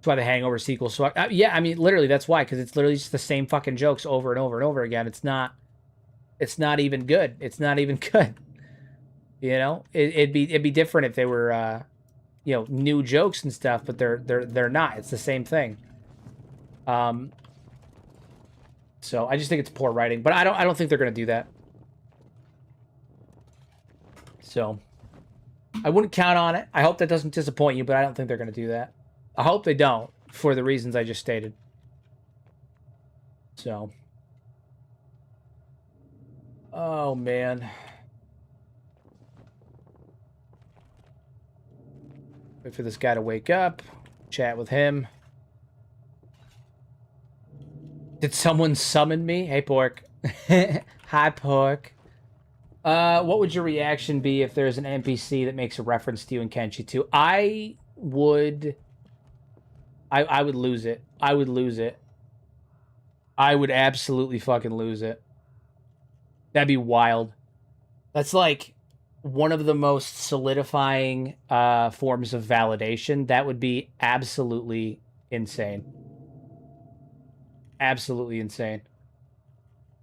why the Hangover sequel sucked. Yeah, I mean, literally, that's why, because it's literally just the same fucking jokes over and over and over again. It's not even good. It's not even good. You know, it'd be different if they were, you know, new jokes and stuff, but they're not. It's the same thing. So I just think it's poor writing, but I don't think they're gonna do that. So I wouldn't count on it. I hope that doesn't disappoint you, but I don't think they're gonna do that. I hope they don't, for the reasons I just stated. So, oh man. Wait for this guy to wake up. Chat with him. Did someone summon me? Hey, Pork. Hi, Pork. What would your reaction be if there's an NPC that makes a reference to you in Kenshi 2? I would lose it. I would lose it. I would absolutely fucking lose it. That'd be wild. That's like one of the most solidifying forms of validation. That would be absolutely insane. Absolutely insane.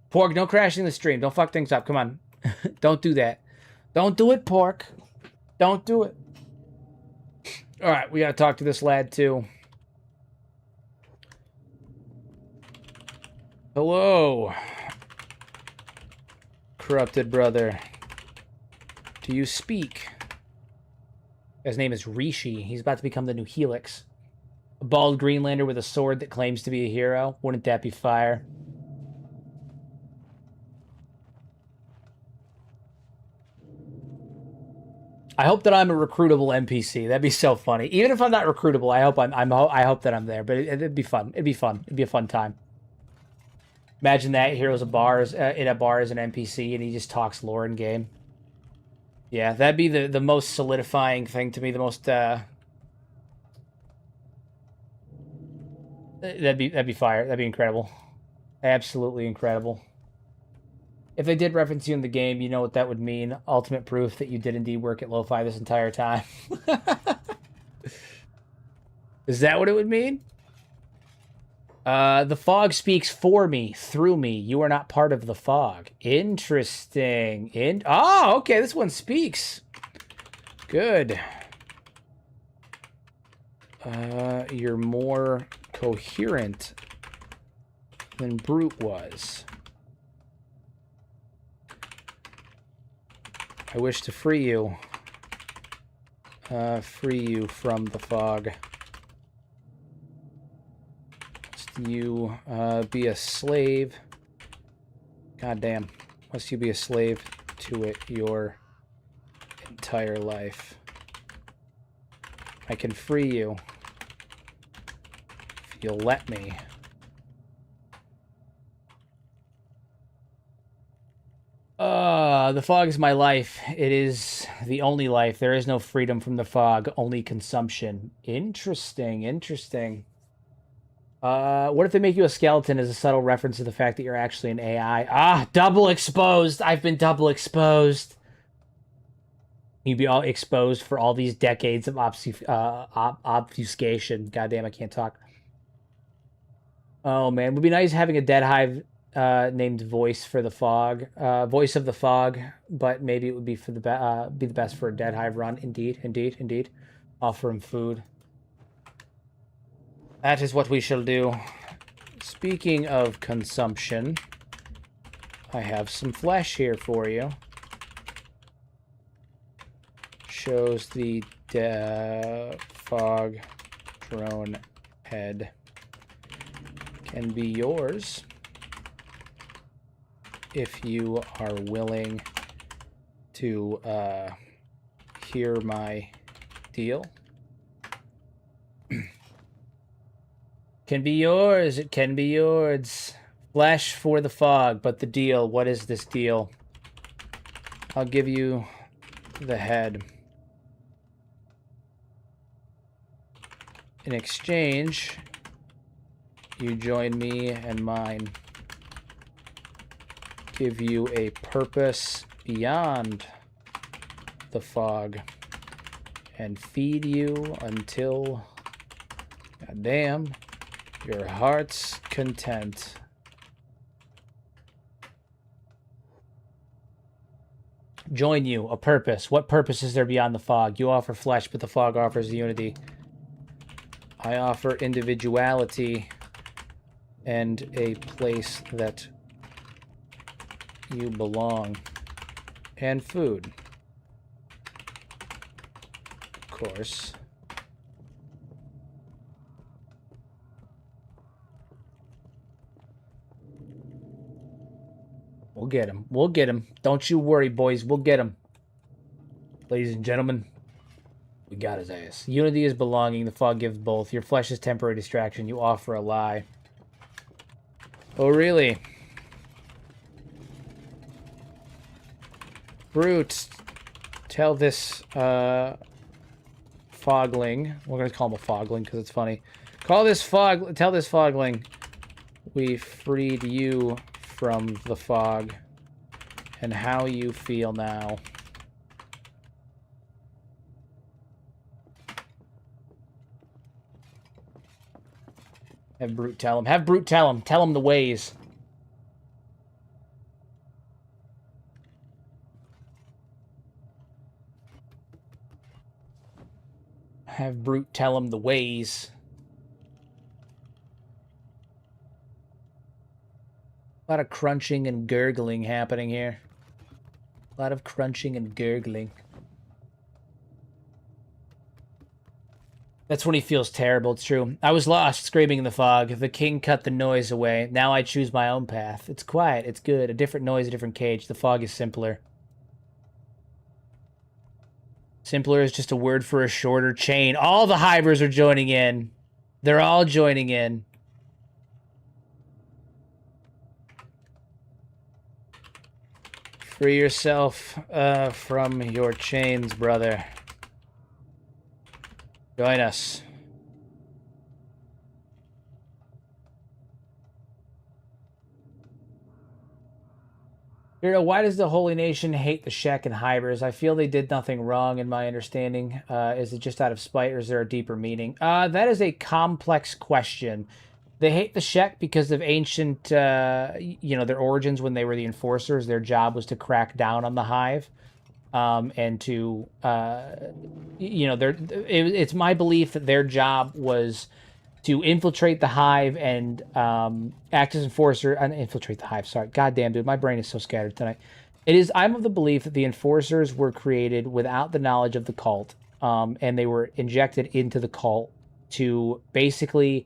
Pork, don't crash in the stream. Don't fuck things up. Come on. Don't do that. Don't do it, Pork. Don't do it. All right, we got to talk to this lad, too. Hello. Corrupted brother. Do you speak? His name is Rishi. He's about to become the new Helix. A bald Greenlander with a sword that claims to be a hero. Wouldn't that be fire? I hope that I'm a recruitable NPC. That'd be so funny. Even if I'm not recruitable, I hope I hope that I'm there. But it'd be fun. It'd be fun. It'd be a fun time. Imagine that Heroes of Bars in a bar as an NPC, and he just talks lore in game. Yeah, that'd be the most solidifying thing to me. The most that'd be fire. That'd be incredible. Absolutely incredible. If they did reference you in the game, you know what that would mean. Ultimate proof that you did indeed work at Lo-Fi this entire time. Is that what it would mean? The fog speaks for me, through me. You are not part of the fog. Interesting. Oh, okay. This one speaks. Good. You're more coherent than Brute was. I wish to free you. Free you from the fog. Must you be a slave? Goddamn. Must you be a slave to it your entire life? I can free you if you'll let me. The fog is my life. It is the only life. There is no freedom from the fog, only consumption. Interesting, interesting. What if they make you a skeleton as a subtle reference to the fact that you're actually an AI? Ah, double exposed. I've been double exposed. You'd be all exposed for all these decades of obfuscation. Goddamn, I can't talk. Oh man, it would be nice having a Dead Hive named Voice for the Fog, Voice of the Fog, but maybe it would be for be the best for a Dead Hive run. Indeed, indeed, indeed. Offer him food. That is what we shall do. Speaking of consumption, I have some flesh here for you. Shows the fog drone head. can be yours if you are willing to hear my deal. Can be yours. It can be yours. Flesh for the fog, but the deal. What is this deal? I'll give you the head. In exchange, you join me and mine. Give you a purpose beyond the fog. And feed you until, goddamn, your heart's content. Join you, a purpose. What purpose is there beyond the fog? You offer flesh, but the fog offers unity. I offer individuality and a place that you belong. And food. Of course. We'll get him. We'll get him. Don't you worry, boys. We'll get him. Ladies and gentlemen, we got his ass. Unity is belonging. The fog gives both. Your flesh is temporary distraction. You offer a lie. Oh, really? Brute, tell this fogling. We're going to call him a fogling because it's funny. Tell this fogling we freed you from the fog and how you feel now. Have Brute tell him. Have Brute tell him. Tell him the ways. Have Brute tell him the ways. A lot of crunching and gurgling happening here. A lot of crunching and gurgling. That's when he feels terrible, it's true. I was lost, screaming in the fog. The king cut the noise away. Now I choose my own path. It's quiet, it's good. A different noise, a different cage. The fog is simpler. Simpler is just a word for a shorter chain. All the hivers are joining in. They're all joining in. Free yourself from your chains, brother. Join us. Why does the Holy Nation hate the Shek and Hivers? I feel they did nothing wrong in my understanding. Is it just out of spite or is there a deeper meaning? That is a complex question. They hate the Shek because of ancient, their origins when they were the enforcers. Their job was to crack down on the Hive. And to, it's my belief that their job was to infiltrate the Hive and act as enforcer and infiltrate the Hive. Sorry, goddamn, dude, my brain is so scattered tonight. I'm of the belief that the enforcers were created without the knowledge of the cult, and they were injected into the cult to basically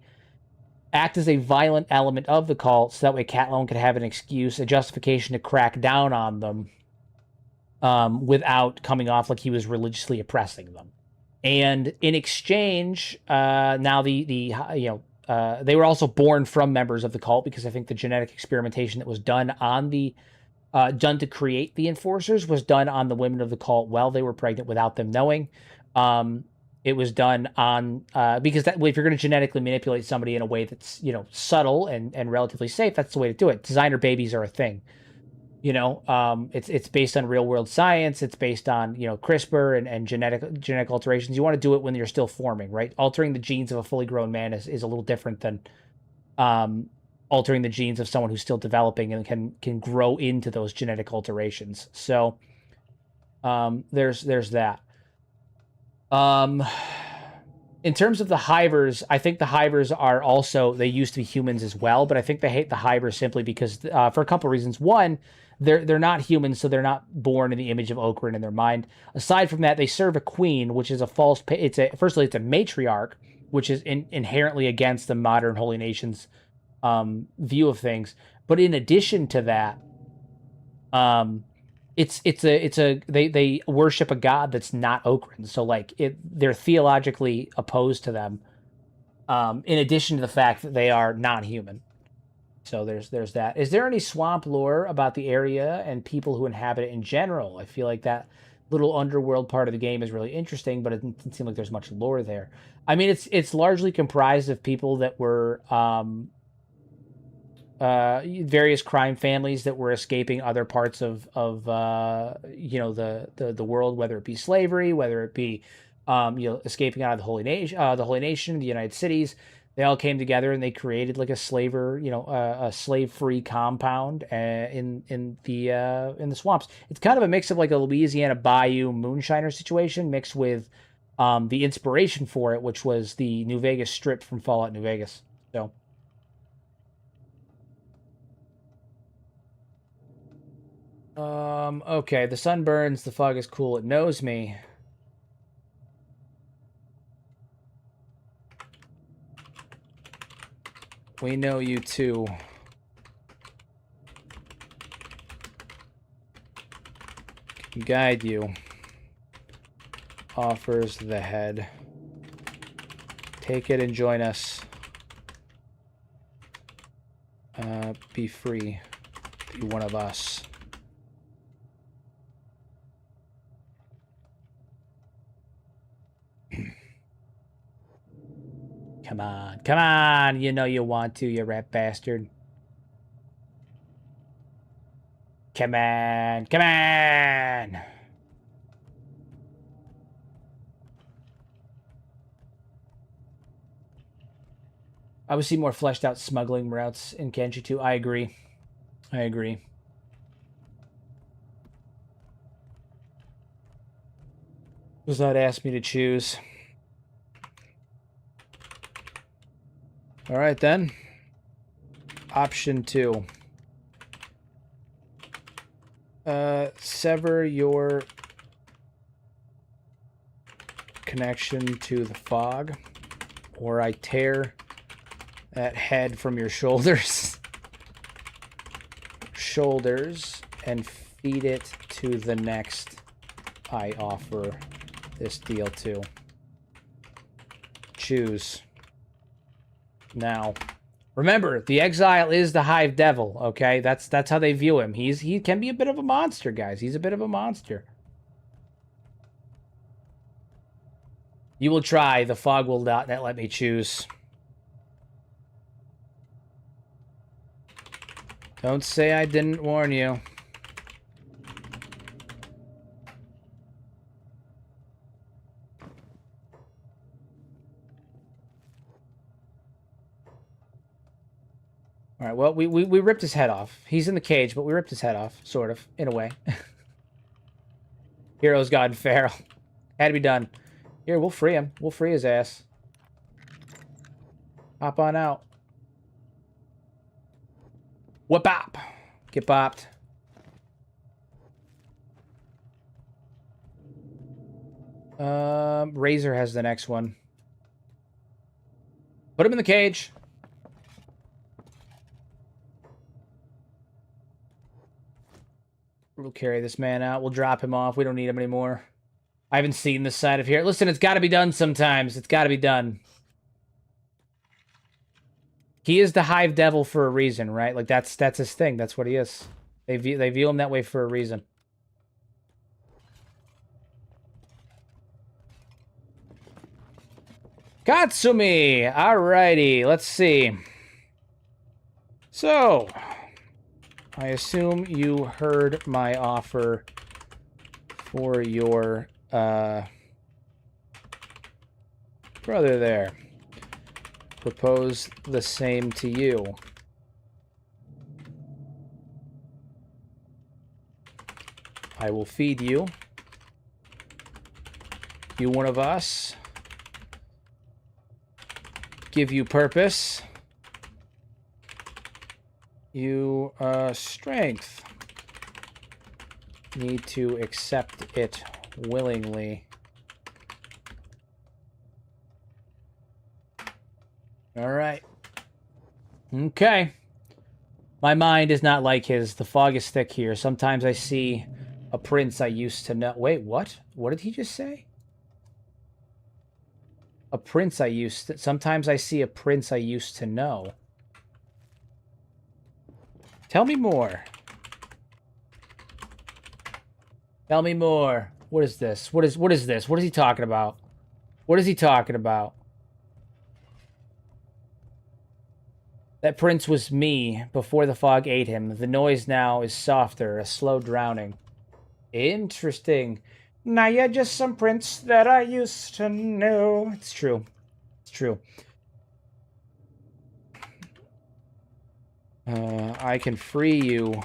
act as a violent element of the cult, so that way Catlone could have an excuse, a justification to crack down on them. Without coming off like he was religiously oppressing them. And in exchange, now they were also born from members of the cult, because I think the genetic experimentation that was done on done to create the enforcers was done on the women of the cult while they were pregnant without them knowing. It was done on, because if you're going to genetically manipulate somebody in a way that's, subtle and relatively safe, that's the way to do it. Designer babies are a thing. It's based on real world science. It's based on, CRISPR and genetic alterations. You want to do it when you're still forming, right? Altering the genes of a fully grown man is a little different than altering the genes of someone who's still developing and can grow into those genetic alterations. So there's that. In terms of the Hivers, I think the Hivers are also, they used to be humans as well, but I think they hate the Hivers simply because, for a couple of reasons. One, they're not humans, so they're not born in the image of Okran in their mind. Aside from that, they serve a queen, which is a false, firstly, it's a matriarch, which is inherently against the modern Holy Nation's view of things. But in addition to that, they worship a god that's not Okran. So like they're theologically opposed to them. In addition to the fact that they are non-human. So there's that. Is there any swamp lore about the area and people who inhabit it in general? I feel like that little underworld part of the game is really interesting, but it doesn't seem like there's much lore there. I mean, it's largely comprised of people that were various crime families that were escaping other parts of the world, whether it be slavery, whether it be escaping out of the Holy Nation, the United Cities. They all came together and they created like a a slave-free compound in the swamps. It's kind of a mix of like a Louisiana Bayou moonshiner situation mixed with the inspiration for it, which was the New Vegas Strip from Fallout New Vegas. So. Okay, the sun burns, the fog is cool, it knows me. We know you too. Can guide you. Offers the head. Take it and join us. Be free. Be one of us. Come on. Come on! You know you want to, you rat bastard. Come on! Come on! I would see more fleshed out smuggling routes in Kenshi too. I agree. I agree. Does not ask me to choose. All right, then. Option 2. Sever your connection to the fog, or I tear that head from your shoulders. And feed it to the next I offer this deal to. Choose. Now, remember, the exile is the hive devil, okay? That's how they view him. He can be a bit of a monster, guys. He's a bit of a monster. You will try. The fog will not let me choose. Don't say I didn't warn you. All right, well, we ripped his head off. He's in the cage, but we ripped his head off, sort of, in a way. Heroes gone feral. Had to be done. Here, we'll free him. We'll free his ass. Hop on out. Whoop-bop. Get bopped. Razor has the next one. Put him in the cage. We'll carry this man out. We'll drop him off. We don't need him anymore. I haven't seen this side of here. Listen, it's got to be done sometimes. It's got to be done. He is the hive devil for a reason, right? Like, that's his thing. That's what he is. They view him that way for a reason. Katsumi! Alrighty, let's see. So, I assume you heard my offer for your brother there. Propose the same to you. I will feed you. You one of us. Give you purpose. You strength. Need to accept it willingly. All right. Okay. My mind is not like his. The fog is thick here. Sometimes I see a prince I used to know. Wait, what? What did he just say? A prince I used to... Sometimes I see a prince I used to know. Tell me more. Tell me more. What is this? What is this? What is he talking about? What is he talking about? That prince was me before the fog ate him. The noise now is softer, a slow drowning. Interesting. Now you're just some prince that I used to know. It's true. It's true. I can free you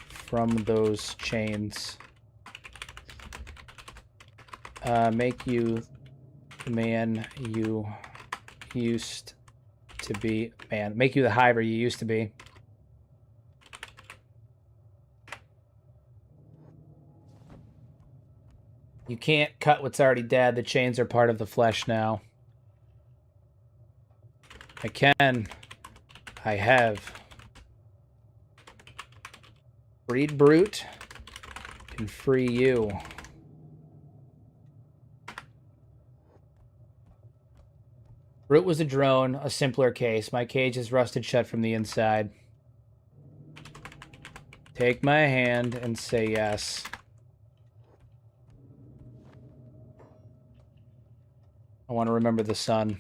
from those chains. Make you the man you used to be. Man, make you the hiver you used to be. You can't cut what's already dead. The chains are part of the flesh now. I can. I have. Freed Brute can free you. Brute was a drone, a simpler case. My cage is rusted shut from the inside. Take my hand and say yes. I want to remember the sun.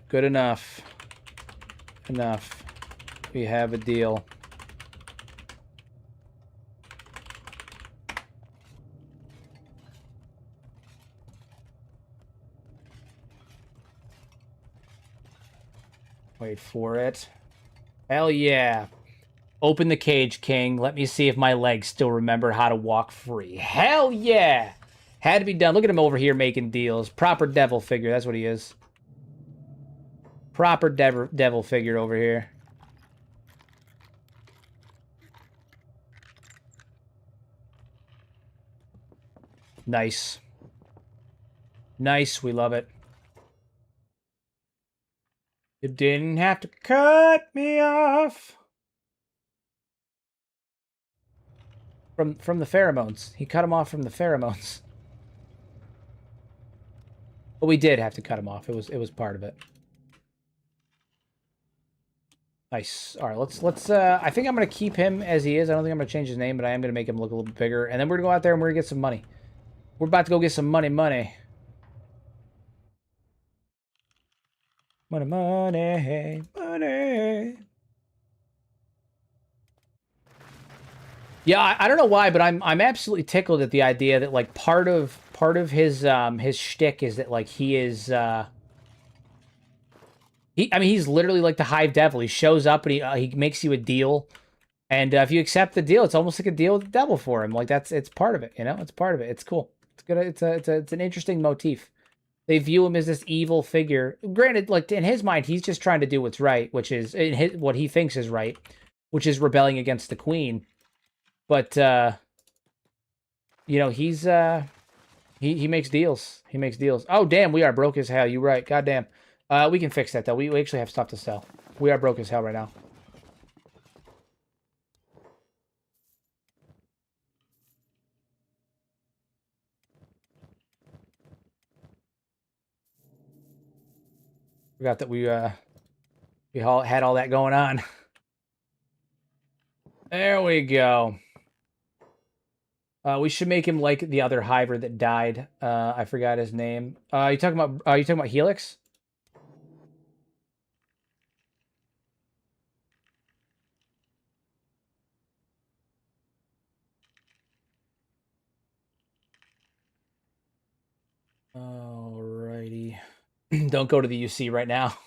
Good enough. Enough. We have a deal. Wait for it. Hell yeah. Open the cage, King. Let me see if my legs still remember how to walk free. Hell yeah! Had to be done. Look at him over here making deals. Proper devil figure. That's what he is. Proper devil figure over here. Nice. Nice. We love it. You didn't have to cut me off. From the pheromones. He cut him off from the pheromones. But we did have to cut him off. It was part of it. Nice. All right, let's I think I'm going to keep him as he is. I don't think I'm going to change his name, but I am going to make him look a little bit bigger. And then we're going to go out there and we're going to get some money. We're about to go get some money. Money, money. Yeah, I don't know why, but I'm absolutely tickled at the idea that like part of his shtick is that like he is I mean he's literally like the Hive Devil. He shows up and he makes you a deal, and if you accept the deal, it's almost like a deal with the devil for him. Like it's part of it, you know. It's part of it. It's cool. It's good. It's an interesting motif. They view him as this evil figure. Granted, like in his mind, he's just trying to do what's right, which is what he thinks is right, which is rebelling against the queen. But you know, he makes deals. He makes deals. Oh damn, we are broke as hell. You're right. Goddamn. We can fix that though. We actually have stuff to sell. We are broke as hell right now. Forgot that we all had all that going on. There we go. We should make him like the other Hiver that died. I forgot his name. You talking about Helix? Alrighty. Don't go to the UC right now.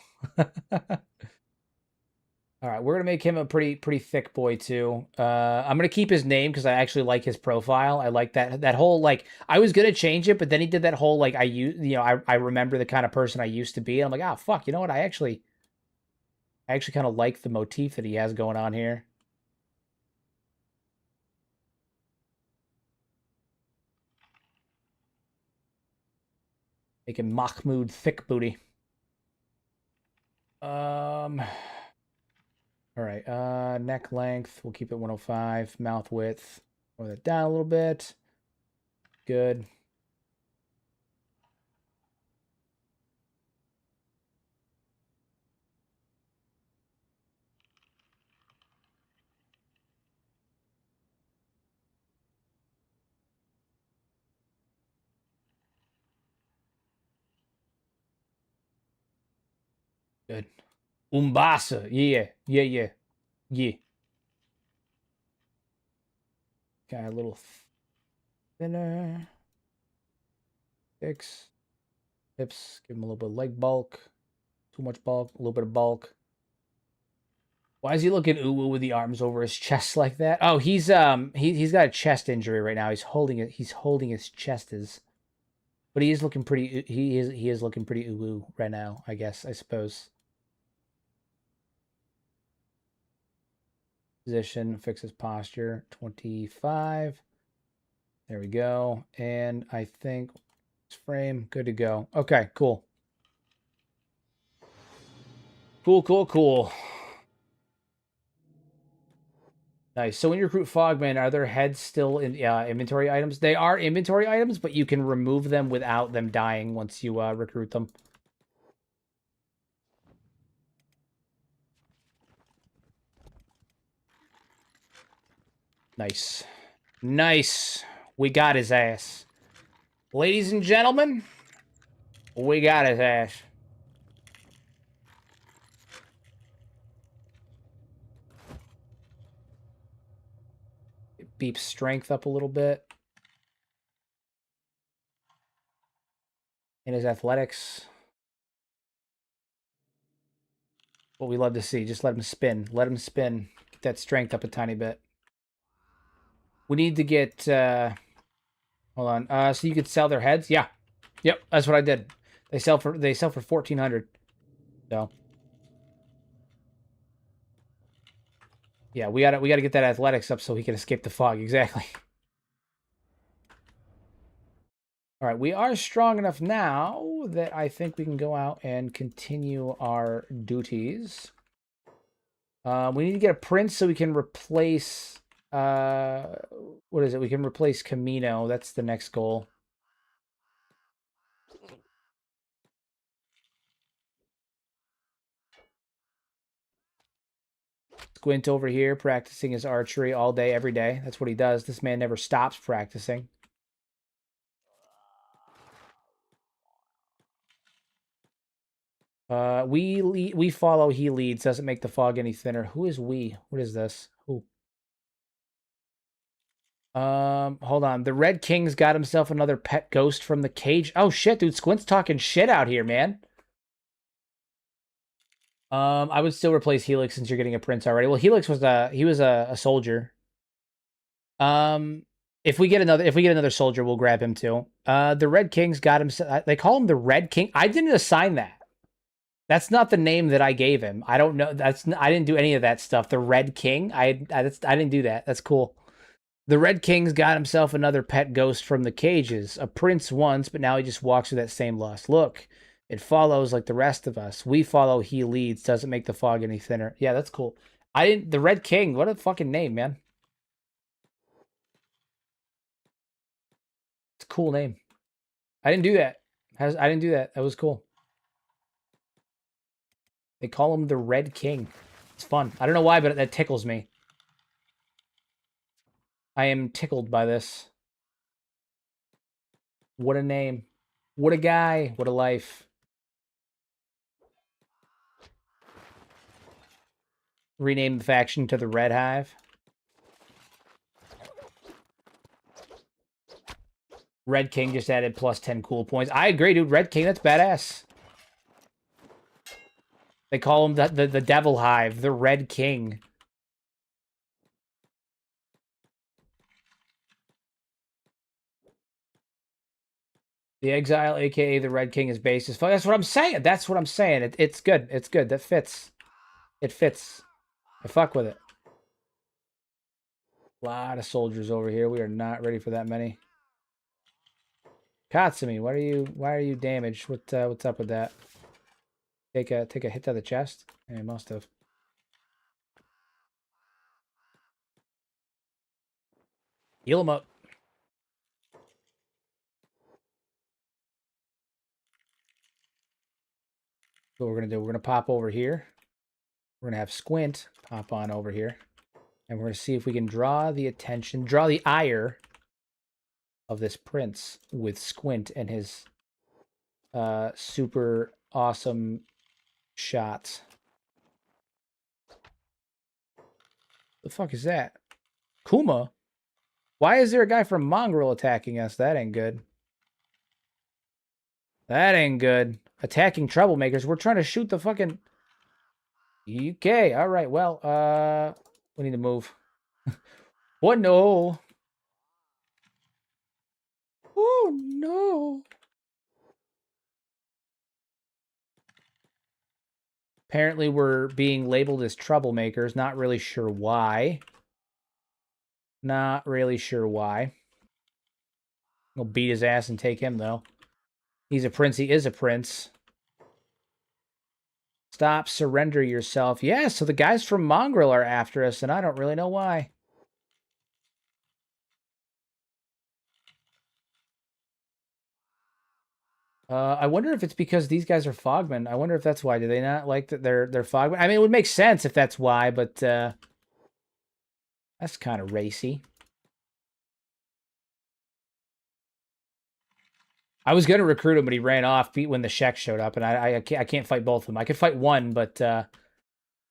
All right, we're gonna make him a pretty thick boy too. I'm gonna keep his name because I actually like his profile. I like that whole like I was gonna change it, but then he did that whole like I remember the kind of person I used to be, and I'm like, ah, fuck, you know what? I actually kind of like the motif that he has going on here. Making Mahmoud thick booty. All right. Neck length. We'll keep it 105. Mouth width. Lower that down a little bit. Good. Good. Umbasa. Yeah. Yeah, yeah. Yeah. Got a little thinner. Fix. Hips. Give him a little bit of leg bulk. Too much bulk. A little bit of bulk. Why is he looking ooh with the arms over his chest like that? Oh, he's got a chest injury right now. He's holding it. He's holding his chest but he is looking pretty. He is looking pretty ooh right now. I guess I suppose. Position, fix his posture. 25. There we go. And I think frame good to go. Okay, cool. Cool. Nice. So when you recruit Fogmen, are their heads still in inventory items? They are inventory items, but you can remove them without them dying once you recruit them. Nice. Nice. We got his ass. Ladies and gentlemen, we got his ass. It beeps strength up a little bit. And his athletics. What we love to see. Just let him spin. Let him spin. Get that strength up a tiny bit. We need to get... hold on. So you could sell their heads? Yeah. Yep, that's what I did. They sell for 1,400. So... yeah, we gotta get that athletics up so he can escape the fog. Exactly. All right, we are strong enough now that I think we can go out and continue our duties. We need to get a prince so we can replace... what is it? We can replace Camino. That's the next goal. Squint over here, practicing his archery all day, every day. That's what he does. This man never stops practicing. We follow, he leads. Doesn't make the fog any thinner. Who is we? What is this? Who? Hold on. The Red King's got himself another pet ghost from the cage. Oh shit, dude. Squint's talking shit out here, man. I would still replace Helix since you're getting a prince already. Well, Helix was a soldier. If we get another soldier, we'll grab him too. The Red King's got himself. They call him the Red King. I didn't assign that. That's not the name that I gave him. I don't know. I didn't do any of that stuff. The Red King. I didn't do that. That's cool. The Red King's got himself another pet ghost from the cages. A prince once, but now he just walks with that same lust. Look, it follows like the rest of us. We follow, he leads. Doesn't make the fog any thinner. Yeah, that's cool. The Red King. What a fucking name, man. It's a cool name. I didn't do that. I didn't do that. That was cool. They call him the Red King. It's fun. I don't know why, but that tickles me. I am tickled by this. What a name. What a guy. What a life. Rename the faction to the Red Hive. Red King just added plus 10 cool points. I agree, dude. Red King, that's badass. They call him the Devil Hive, the Red King. The Exile, aka the Red King, is based as fuck. That's what I'm saying. That's what I'm saying. It's good. It's good. That fits. It fits. I fuck with it. A lot of soldiers over here. We are not ready for that many. Katsumi, why are you damaged? What's up with that? Take a hit to the chest? Yeah, must have. Heal him up. What we're gonna do, we're gonna pop over here. We're gonna have Squint pop on over here. And we're gonna see if we can draw the attention, draw the ire of this prince with Squint and his super awesome shots. The fuck is that? Kuma? Why is there a guy from Mongrel attacking us? That ain't good. That ain't good. Attacking troublemakers. We're trying to shoot the fucking... Okay, alright, well, we need to move. What? No. Oh, no. Apparently we're being labeled as troublemakers. Not really sure why. Not really sure why. We'll beat his ass and take him, though. He's a prince. He is a prince. Stop. Surrender yourself. Yeah, so the guys from Mongrel are after us, and I don't really know why. I wonder if it's because these guys are Fogmen. I wonder if that's why. Do they not like that they're Fogmen? I mean, it would make sense if that's why, but that's kind of racy. I was going to recruit him, but he ran off when the Shek showed up, and I can't fight both of them. I could fight one, but the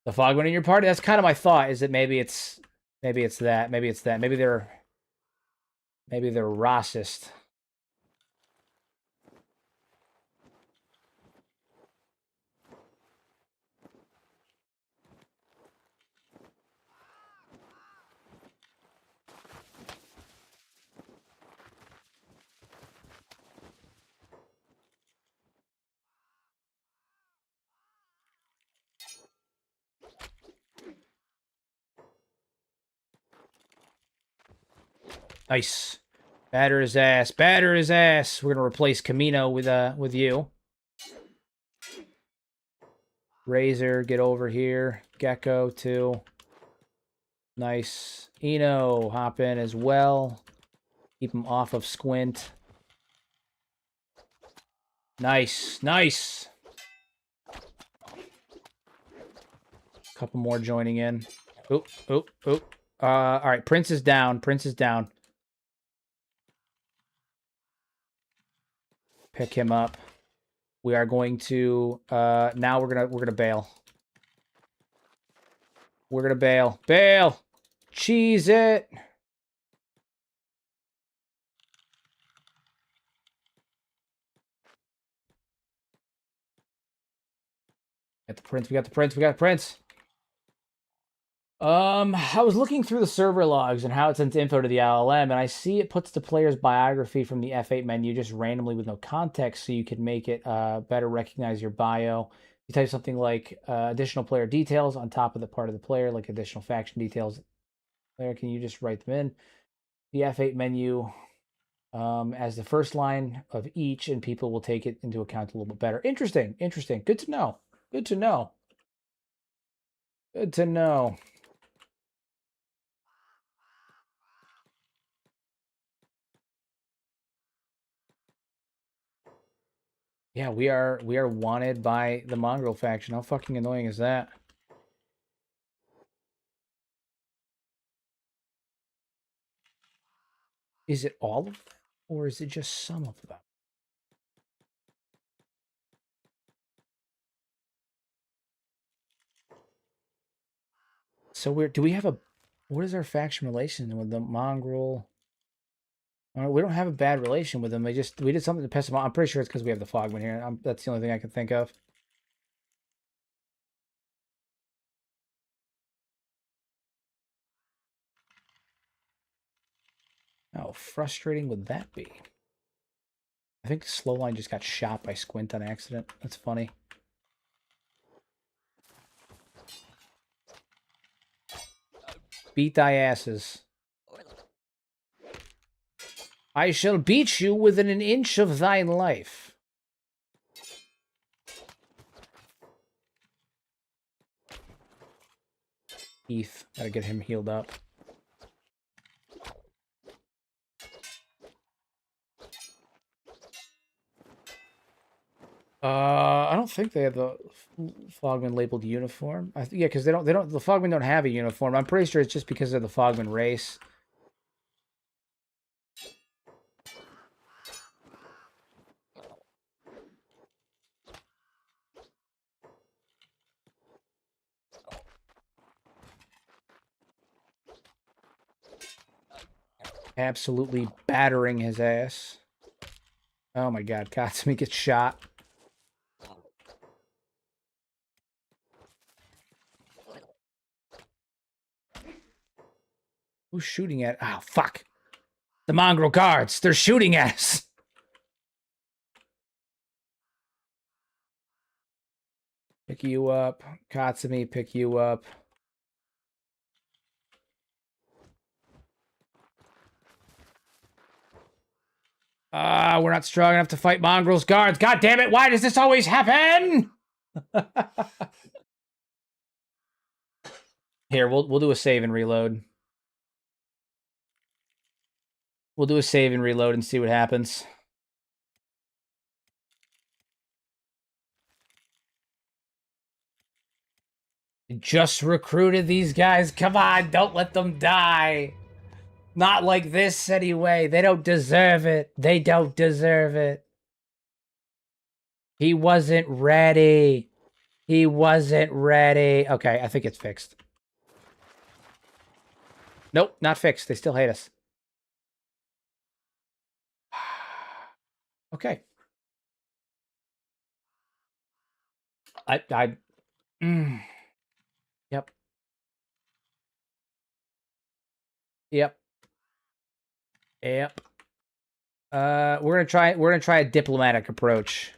Fogmen in your party, that's kind of my thought, is that maybe it's that. Maybe it's that. Maybe they're racist. Nice. Batter his ass. Batter his ass. We're gonna replace Camino with you. Razor, get over here. Gecko too. Nice. Eno, hop in as well. Keep him off of Squint. Nice. Nice. Couple more joining in. Oop, oop, oop. All right, Prince is down. Prince is down. Pick him up. We are going to now we're gonna bail. We're gonna bail. Bail! Cheese it! Got the prince, we got the prince, we got the prince. I was looking through the server logs and how it sends info to the LLM, and I see it puts the player's biography from the F8 menu just randomly with no context, so you can make it better recognize your bio. You type something like additional player details on top of the part of the player, like additional faction details. There, can you just write them in? The F8 menu as the first line of each, and people will take it into account a little bit better. Interesting, interesting. Good to know. Good to know. Good to know. Yeah, we are wanted by the Mongrel faction. How fucking annoying is that? Is it all of them, or is it just some of them? So do we have a, what is our faction relation with the Mongrel? We don't have a bad relation with them. We did something to piss them off. I'm pretty sure it's because we have the Fogman here. That's the only thing I can think of. How frustrating would that be? I think Slowline just got shot by Squint on accident. That's funny. Beat thy asses. I shall beat you within an inch of thine life. Heath, gotta get him healed up. I don't think they have the Fogman labeled uniform. Yeah, because they don't. The Fogmen don't have a uniform. I'm pretty sure it's just because of the Fogman race. Absolutely battering his ass. Oh my god, Katsumi gets shot. Who's shooting at? Oh, fuck. The mongrel guards. They're shooting at us. Pick you up. Katsumi, pick you up. We're not strong enough to fight mongrels guards. God damn it, why does this always happen? Here, we'll do a save and reload. We'll do a save and reload and see what happens. Just recruited these guys. Come on, don't let them die. Not like this, anyway. They don't deserve it. They don't deserve it. He wasn't ready. He wasn't ready. Okay, I think it's fixed. Nope, not fixed. They still hate us. Okay. Yep. Yep. Yep. We're gonna try a diplomatic approach.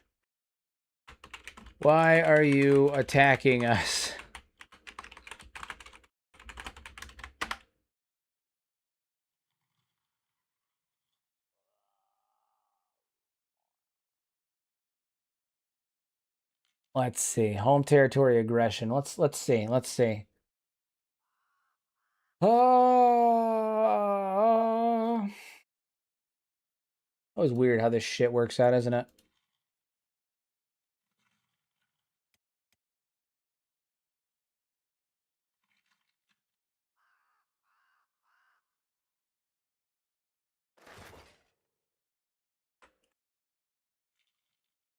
Why are you attacking us? Let's see. Home territory aggression. Let's see. Let's see. Always weird how this shit works out, isn't it?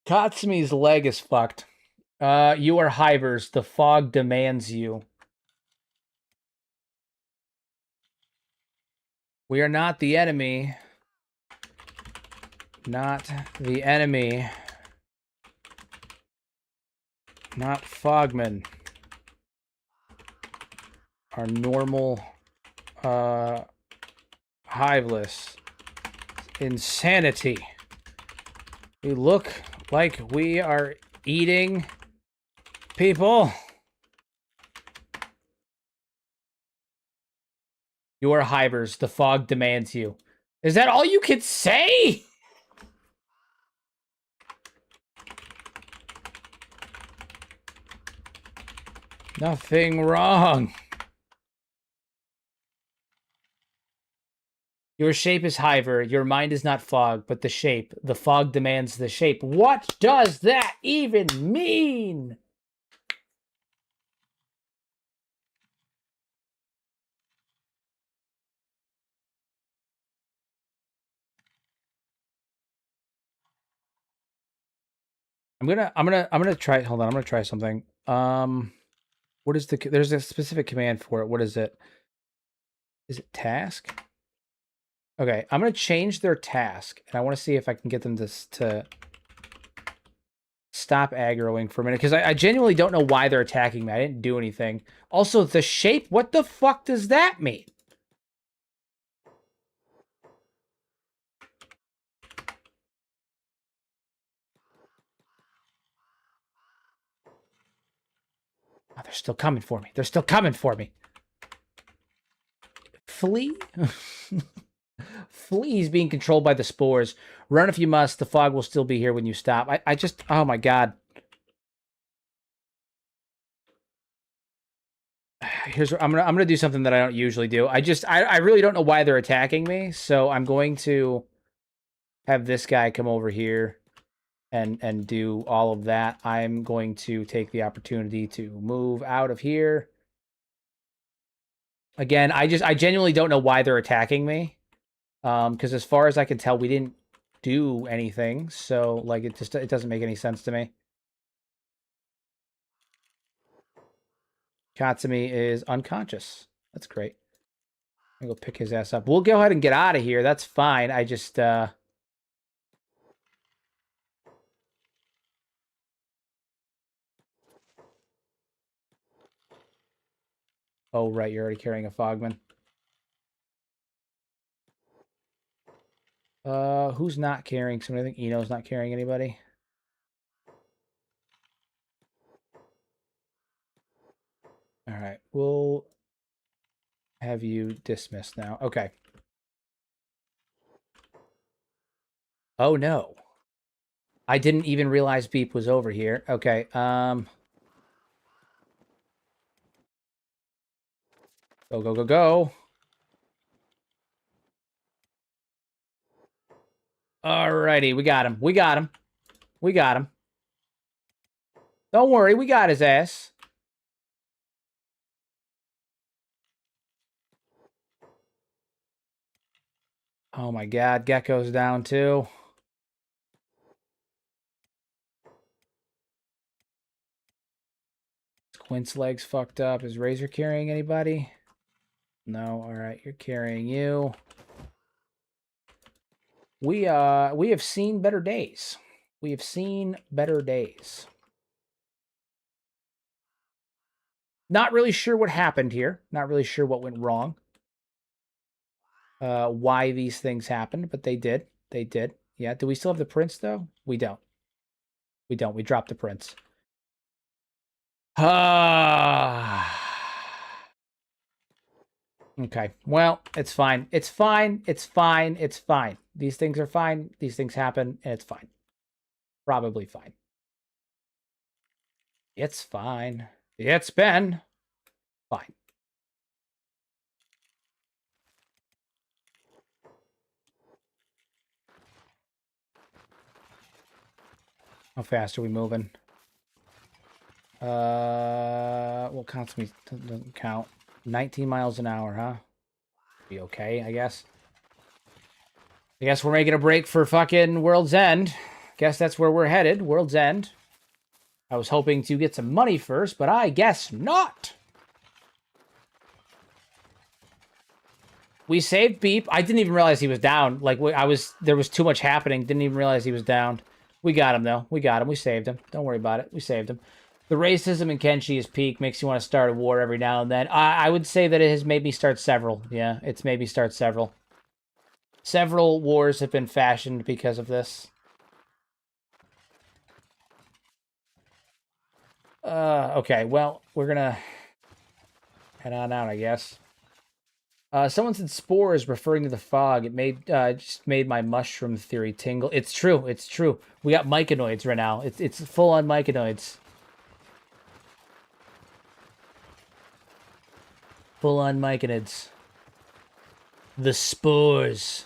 Katsumi's leg is fucked. You are Hivers. The fog demands you. We are not the enemy. Not the enemy. Not Fogmen. Our normal, Hiveless. Insanity. We look like we are eating people. You are Hivers. The fog demands you. Is that all you can say? Nothing wrong. Your shape is Hiver. Your mind is not fog, but the shape. The fog demands the shape. What does that even mean? I'm gonna try. Hold on. I'm gonna try something. What is there's a specific command for it. What is it? Is it task? Okay, I'm gonna change their task, and I want to see if I can get them to stop aggroing for a minute, because I genuinely don't know why they're attacking me. I didn't do anything. Also, the shape. What the fuck does that mean? Oh, they're still coming for me. They're still coming for me. Flee? flee. He's being controlled by the spores. Run if you must. The fog will still be here when you stop. I just, oh my god. Here's what I'm gonna do something that I don't usually do. I really don't know why they're attacking me, so I'm going to have this guy come over here and do all of that. I'm going to take the opportunity to move out of here. Again, I genuinely don't know why they're attacking me. Because as far as I can tell, we didn't do anything, so like it doesn't make any sense to me. Katsumi is unconscious. That's great. I'm gonna go pick his ass up. We'll go ahead and get out of here. That's fine. I just oh right, you're already carrying a Fogman. Who's not carrying somebody? I think Eno's not carrying anybody. All right, we'll have you dismissed now. Okay. Oh no. I didn't even realize Beep was over here. Okay, Go, go, go, go. Alrighty, we got him. We got him. We got him. Don't worry, we got his ass. Oh my god, Gecko's down too. Quint's leg's fucked up. Is Razor carrying anybody? No, alright, you're carrying you. We have seen better days. We have seen better days. Not really sure what happened here. Not really sure what went wrong. Why these things happened, but they did. They did. Yeah, do we still have the prince, though? We don't. We don't. We dropped the prince. Okay. Well, it's fine. It's fine. It's fine. It's fine. These things are fine. These things happen, and it's fine. Probably fine. It's fine. It's been fine. How fast are we moving? What counts me? Doesn't count. 19 miles an hour, huh? Be okay, I guess. I guess we're making a break for fucking World's End. Guess that's where we're headed, World's End. I was hoping to get some money first, but I guess not. We saved Beep. I didn't even realize he was down. Like, there was too much happening. Didn't even realize he was down. We got him, though. We got him. We saved him. Don't worry about it. We saved him. The racism in Kenshi is peak. Makes you want to start a war every now and then. I would say that it has made me start several. Yeah, it's made me start several. Several wars have been fashioned because of this. Okay, well, we're gonna head on out, I guess. Someone said spores, referring to the fog. It just made my mushroom theory tingle. It's true. It's true. We got myconoids right now. It's full on myconoids. Full on myconids. The spores.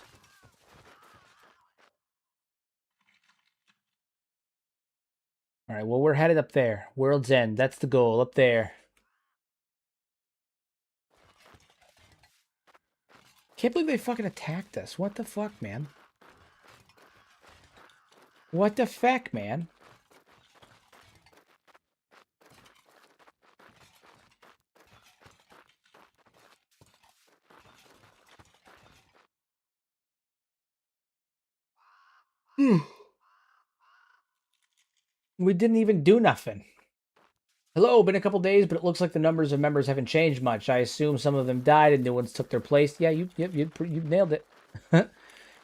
All right. Well, we're headed up there. World's End. That's the goal. Up there. Can't believe they fucking attacked us. What the fuck, man? What the fuck, man? We didn't even do nothing. Hello, been a couple days, but it looks like the numbers of members haven't changed much. I assume some of them died and new ones took their place. Yeah, you nailed it.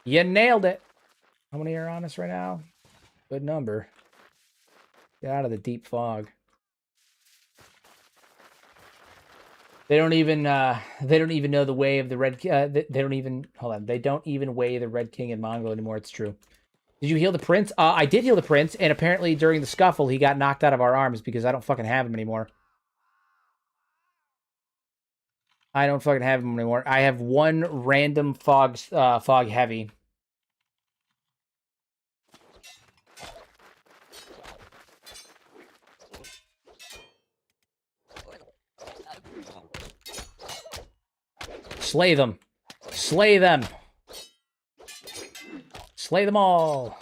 You nailed it. How many are on us right now? Good number. Get out of the deep fog. They don't even know the way of the red. They don't even hold on. They don't even weigh the Red King in Mongol anymore. It's true. Did you heal the prince? I did heal the prince, and apparently during the scuffle, he got knocked out of our arms because I don't fucking have him anymore. I don't fucking have him anymore. I have one random fog heavy. Slay them. Slay them. Slay them all.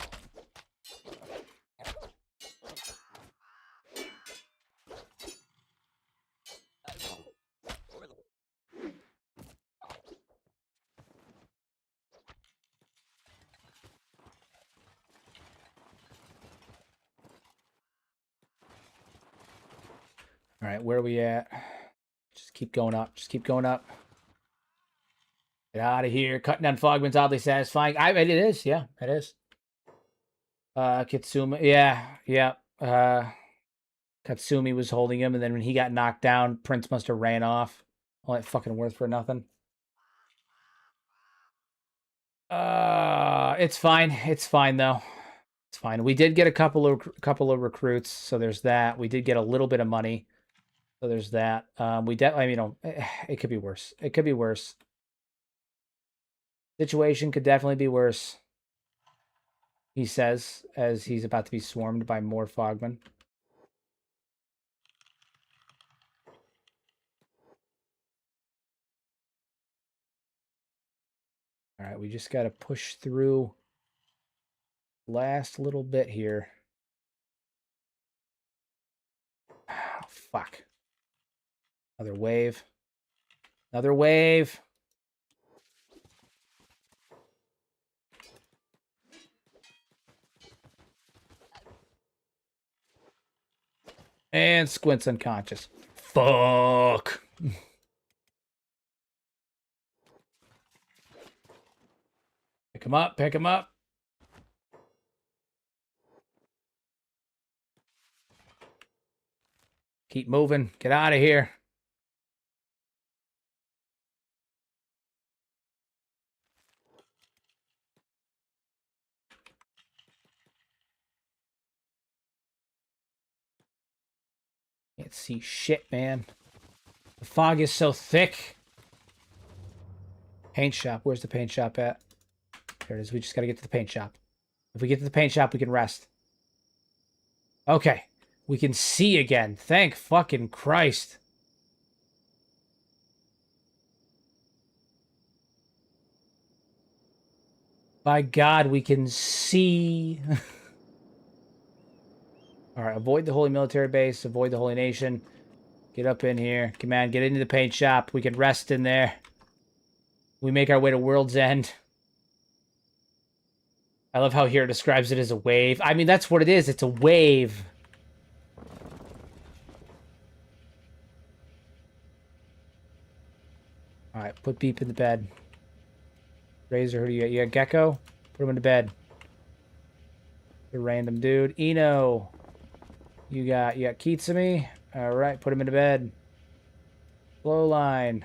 All right, where are we at? Just keep going up. Just keep going up. Get out of here. Cutting down Fogman's oddly satisfying. It is. Yeah, it is. Kitsumi. Yeah. Katsumi was holding him, and then when he got knocked down, Prince must have ran off. All that fucking worth for nothing. It's fine. It's fine though. It's fine. We did get a couple of recruits, so there's that. We did get a little bit of money, so there's that. I mean, it could be worse. It could be worse. Situation could definitely be worse. He says as he's about to be swarmed by more Fogmen. All right, we just got to push through last little bit here. Oh, fuck. Another wave. Another wave. And Squint's unconscious. Fuck. Pick him up. Pick him up. Keep moving. Get out of here. Can't see shit, man. The fog is so thick. Paint shop. Where's the paint shop at? There it is. We just got to get to the paint shop. If we get to the paint shop, we can rest. Okay. We can see again. Thank fucking Christ. By God, we can see. All right, avoid the Holy Military Base. Avoid the Holy Nation. Get up in here. Come on, get into the paint shop. We can rest in there. We make our way to World's End. I love how here it describes it as a wave. I mean, that's what it is. It's a wave. All right, put Beep in the bed. Razor, who do you got? You got Gecko? Put him in the bed. The random dude. Eno. You got Kitsumi. All right, put him in the bed. Flowline.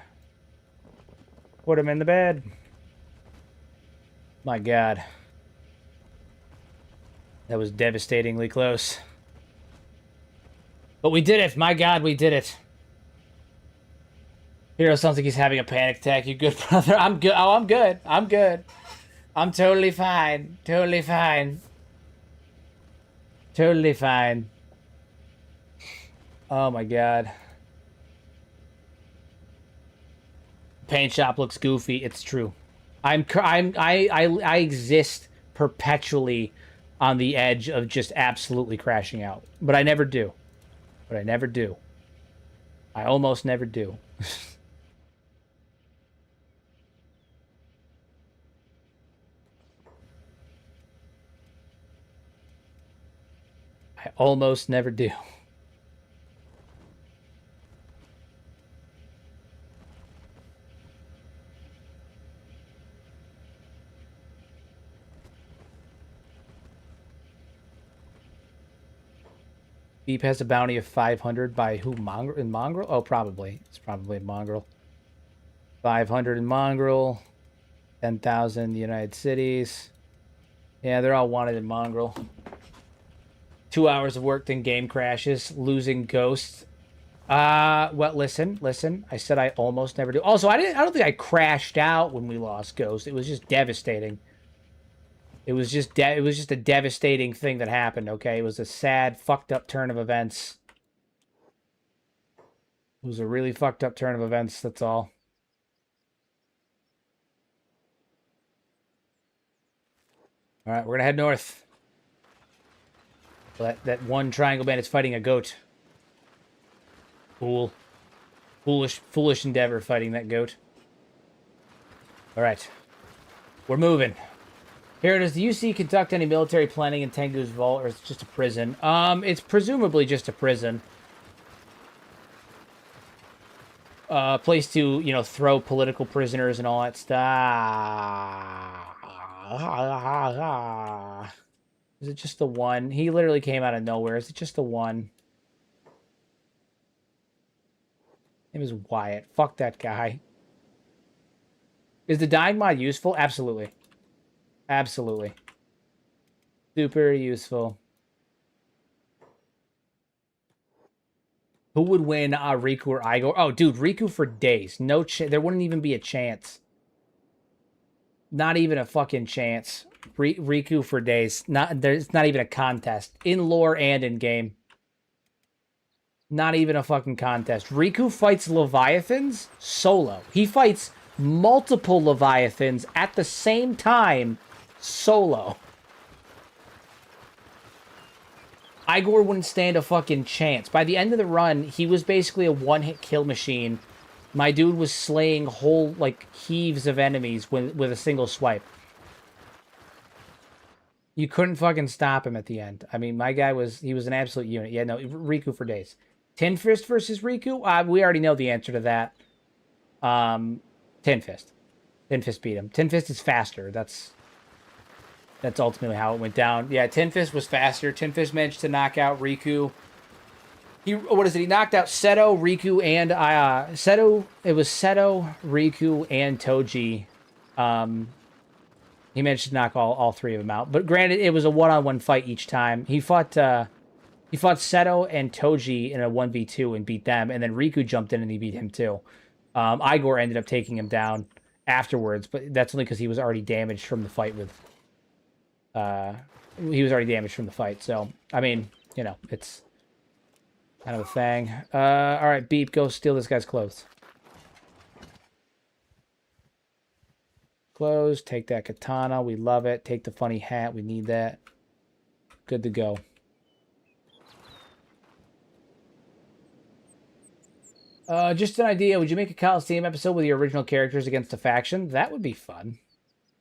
Put him in the bed. My God. That was devastatingly close. But we did it. My God, we did it. Hero sounds like he's having a panic attack. You good, brother? I'm good. Oh, I'm good. I'm good. I'm totally fine. Totally fine. Totally fine. Oh my God. Paint shop looks goofy. It's true. I exist perpetually on the edge of just absolutely crashing out. But I never do. But I never do. I almost never do. I almost never do. Beep has a bounty of 500 by who? Mongrel? In Mongrel? Oh, probably. It's probably Mongrel. 500 in Mongrel. 10,000 in the United Cities. Yeah, they're all wanted in Mongrel. 2 hours of work, then game crashes. Losing Ghost. Well, listen. I said I almost never do. Also, I don't think I crashed out when we lost Ghost. It was just devastating. It was just a devastating thing that happened, okay? It was a sad, fucked up turn of events. It was a really fucked up turn of events, that's all. All right, we're gonna head north. That one triangle bandit's fighting a goat. Fool. Foolish endeavor fighting that goat. All right. We're moving. Here, does the UC conduct any military planning in Tengu's vault, or is it just a prison? It's presumably just a prison. Place to, you know, throw political prisoners and all that stuff. Is it just the one? He literally came out of nowhere. Is it just the one? His name is Wyatt. Fuck that guy. Is the dying mod useful? Absolutely. Absolutely. Super useful. Who would win, Riku or Igor? Oh, dude, Riku for days. No chance. There wouldn't even be a chance. Not even a fucking chance. Riku for days. There's not even a contest. In lore and in game. Not even a fucking contest. Riku fights Leviathans solo. He fights multiple Leviathans at the same time solo. Igor wouldn't stand a fucking chance. By the end of the run, he was basically a one-hit kill machine. My dude was slaying whole, like, heaves of enemies with a single swipe. You couldn't fucking stop him at the end. I mean, my guy he was an absolute unit. Yeah, no, Riku for days. Tin Fist versus Riku? We already know the answer to that. Tin Fist. Tin Fist beat him. Tin Fist is faster. That's ultimately how it went down. Yeah, Tin Fist was faster. Tin Fist managed to knock out Riku. He knocked out Seto, Riku, and Seto. It was Seto, Riku, and Toji. He managed to knock all three of them out. But granted, it was a one-on-one fight each time. He fought Seto and Toji in a 1v2 and beat them, and then Riku jumped in and he beat him too. Igor ended up taking him down afterwards, but that's only because he was already damaged from the fight with. He was already damaged from the fight, so I mean, you know, it's kind of a thing. All right, Beep, go steal this guy's clothes. Clothes. Take that katana. We love it. Take the funny hat. We need that. Good to go. Just an idea. Would you make a Coliseum episode with your original characters against a faction? That would be fun.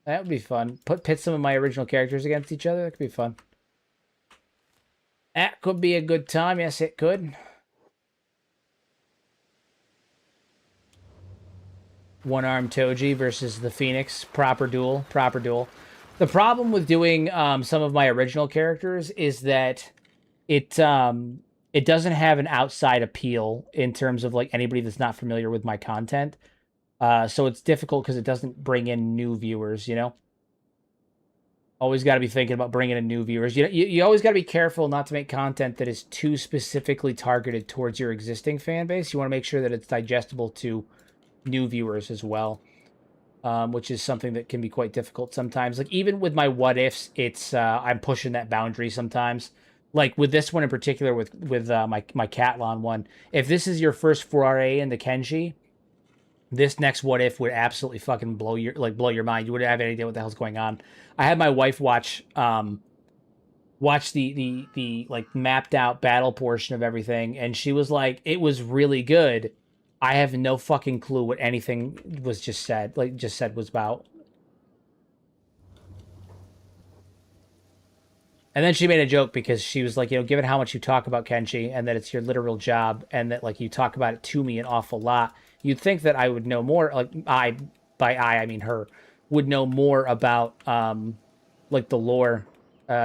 That would be fun. Pit some of my original characters against each other. That could be fun. That could be a good time. Yes, it could. One-armed Toji versus the Phoenix. Proper duel. Proper duel. The problem with doing some of my original characters is that it doesn't have an outside appeal in terms of like anybody that's not familiar with my content. So it's difficult because it doesn't bring in new viewers, you know? Always got to be thinking about bringing in new viewers. You always got to be careful not to make content that is too specifically targeted towards your existing fan base. You want to make sure that it's digestible to new viewers as well, which is something that can be quite difficult sometimes. Like even with my what ifs, it's I'm pushing that boundary sometimes. Like with this one in particular, with my Catlon one. If this is your first foray into Kenshi, this next what if would absolutely fucking blow your mind. You wouldn't have any idea what the hell's going on. I had my wife watch the like mapped out battle portion of everything, and she was like, it was really good. I have no fucking clue what anything was just said was about. And then she made a joke because she was like, you know, given how much you talk about Kenshi and that it's your literal job and that like you talk about it to me an awful lot, you'd think that I would know more. Like I mean her, would know more about like the lore,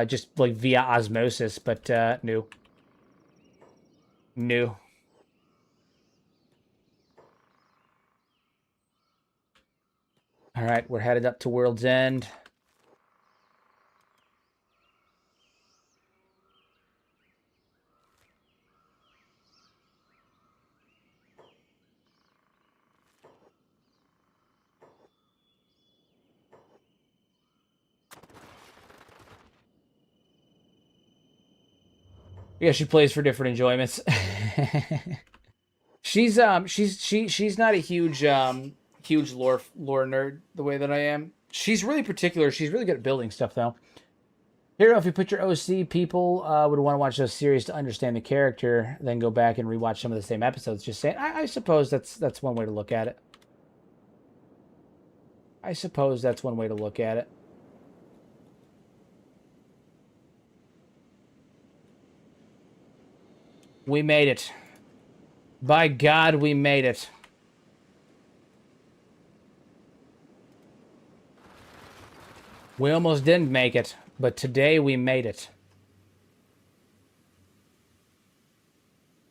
just like via osmosis. But no. New. All right, we're headed up to World's End. Yeah, she plays for different enjoyments. She's not a huge lore nerd the way that I am. She's really particular. She's really good at building stuff though. Here, if you put your OC, people would want to watch those series to understand the character, then go back and rewatch some of the same episodes. Just saying, I suppose that's one way to look at it. I suppose that's one way to look at it. We made it. By God, we made it. We almost didn't make it, but today we made it.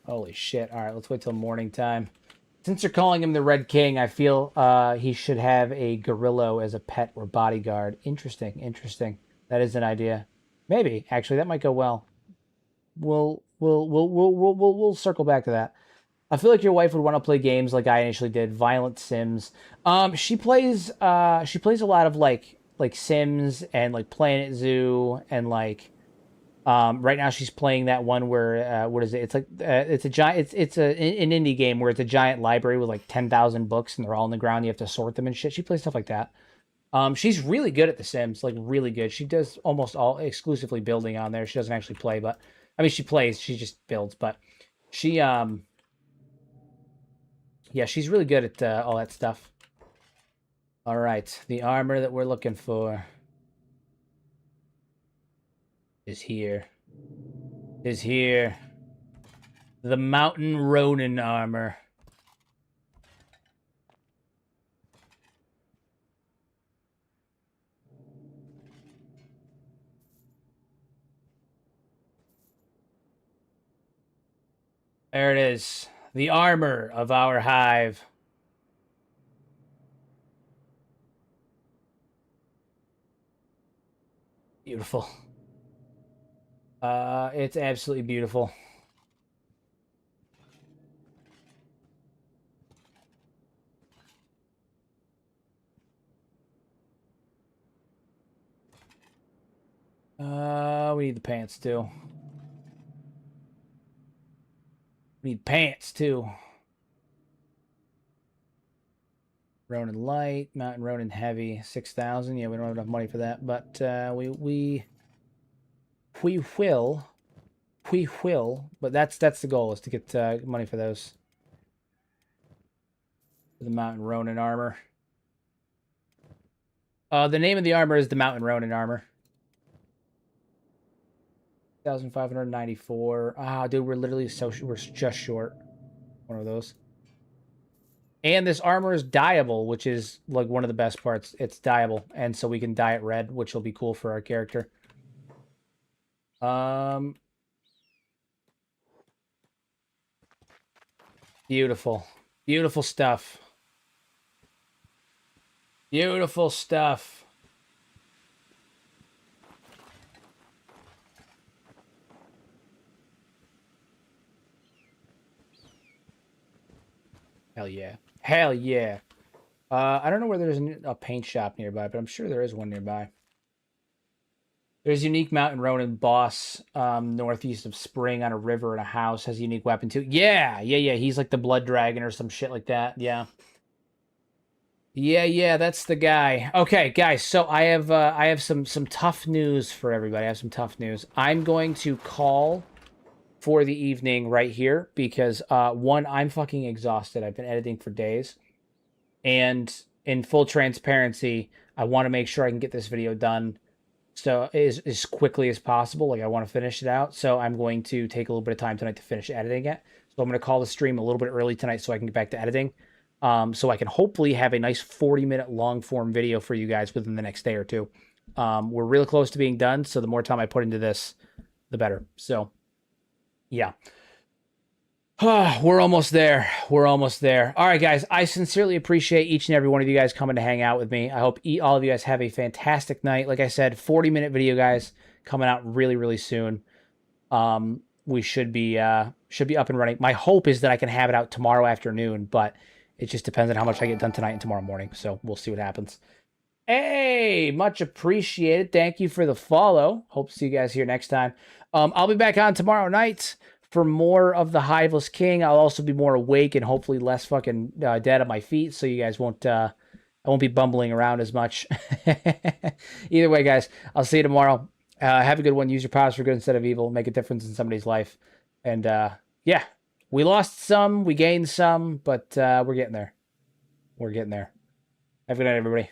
Holy shit. All right, let's wait till morning time. Since you're calling him the Red King, I feel he should have a gorilla as a pet or bodyguard. Interesting, interesting. That is an idea. Maybe, actually, that might go well. We'll circle back to that. I feel like your wife would want to play games like I initially did, Violent Sims. She plays a lot of like Sims and like Planet Zoo and like right now she's playing that one where what is it? It's like it's a giant it's an indie game where it's a giant library with like 10,000 books and they're all on the ground. You have to sort them and shit. She plays stuff like that. She's really good at The Sims, like really good. She does almost all exclusively building on there. She doesn't actually play, but I mean she plays. She just builds, but she yeah, she's really good at all that stuff. All right, the armor that we're looking for is here. Is here. The Mountain Ronin armor. There it is. The armor of our hive. Beautiful. It's absolutely beautiful. We need the pants too. We need pants too. Ronin Light, Mountain Ronin Heavy, 6,000. Yeah, we don't have enough money for that, but we will. But that's the goal, is to get money for those. For the Mountain Ronin armor. The name of the armor is the Mountain Ronin armor. 1,594. Ah, dude, we're literally we're just short one of those. And this armor is dyeable, which is like one of the best parts. It's dyeable, and so we can dye it red, which will be cool for our character. Beautiful. Beautiful stuff. Beautiful stuff. Hell yeah. Hell yeah. I don't know where there's a paint shop nearby, but I'm sure there is one nearby. There's unique Mountain Ronin boss northeast of Spring on a river and a house. Has a unique weapon too. Yeah. He's like the blood dragon or some shit like that. Yeah. Yeah, that's the guy. Okay, guys, so I have some tough news for everybody. I have some tough news. I'm going to call for the evening right here because one, I'm fucking exhausted. I've been editing for days. And in full transparency, I want to make sure I can get this video done so as quickly as possible. Like I want to finish it out. So I'm going to take a little bit of time tonight to finish editing it. So I'm going to call the stream a little bit early tonight so I can get back to editing. So I can hopefully have a nice 40-minute long form video for you guys within the next day or two. We're really close to being done. So the more time I put into this, the better. So yeah. We're almost there. We're almost there. All right, guys. I sincerely appreciate each and every one of you guys coming to hang out with me. I hope all of you guys have a fantastic night. Like I said, 40-minute video, guys, coming out really, really soon. We should be up and running. My hope is that I can have it out tomorrow afternoon, but it just depends on how much I get done tonight and tomorrow morning. So we'll see what happens. Hey, much appreciated. Thank you for the follow. Hope to see you guys here next time. I'll be back on tomorrow night for more of the Hiveless King. I'll also be more awake and hopefully less fucking dead on my feet, so you guys won't I won't be bumbling around as much. Either way, guys, I'll see you tomorrow. Have a good one. Use your powers for good instead of evil. Make a difference in somebody's life. And yeah, we lost some, we gained some, but we're getting there. We're getting there. Have a good night, everybody.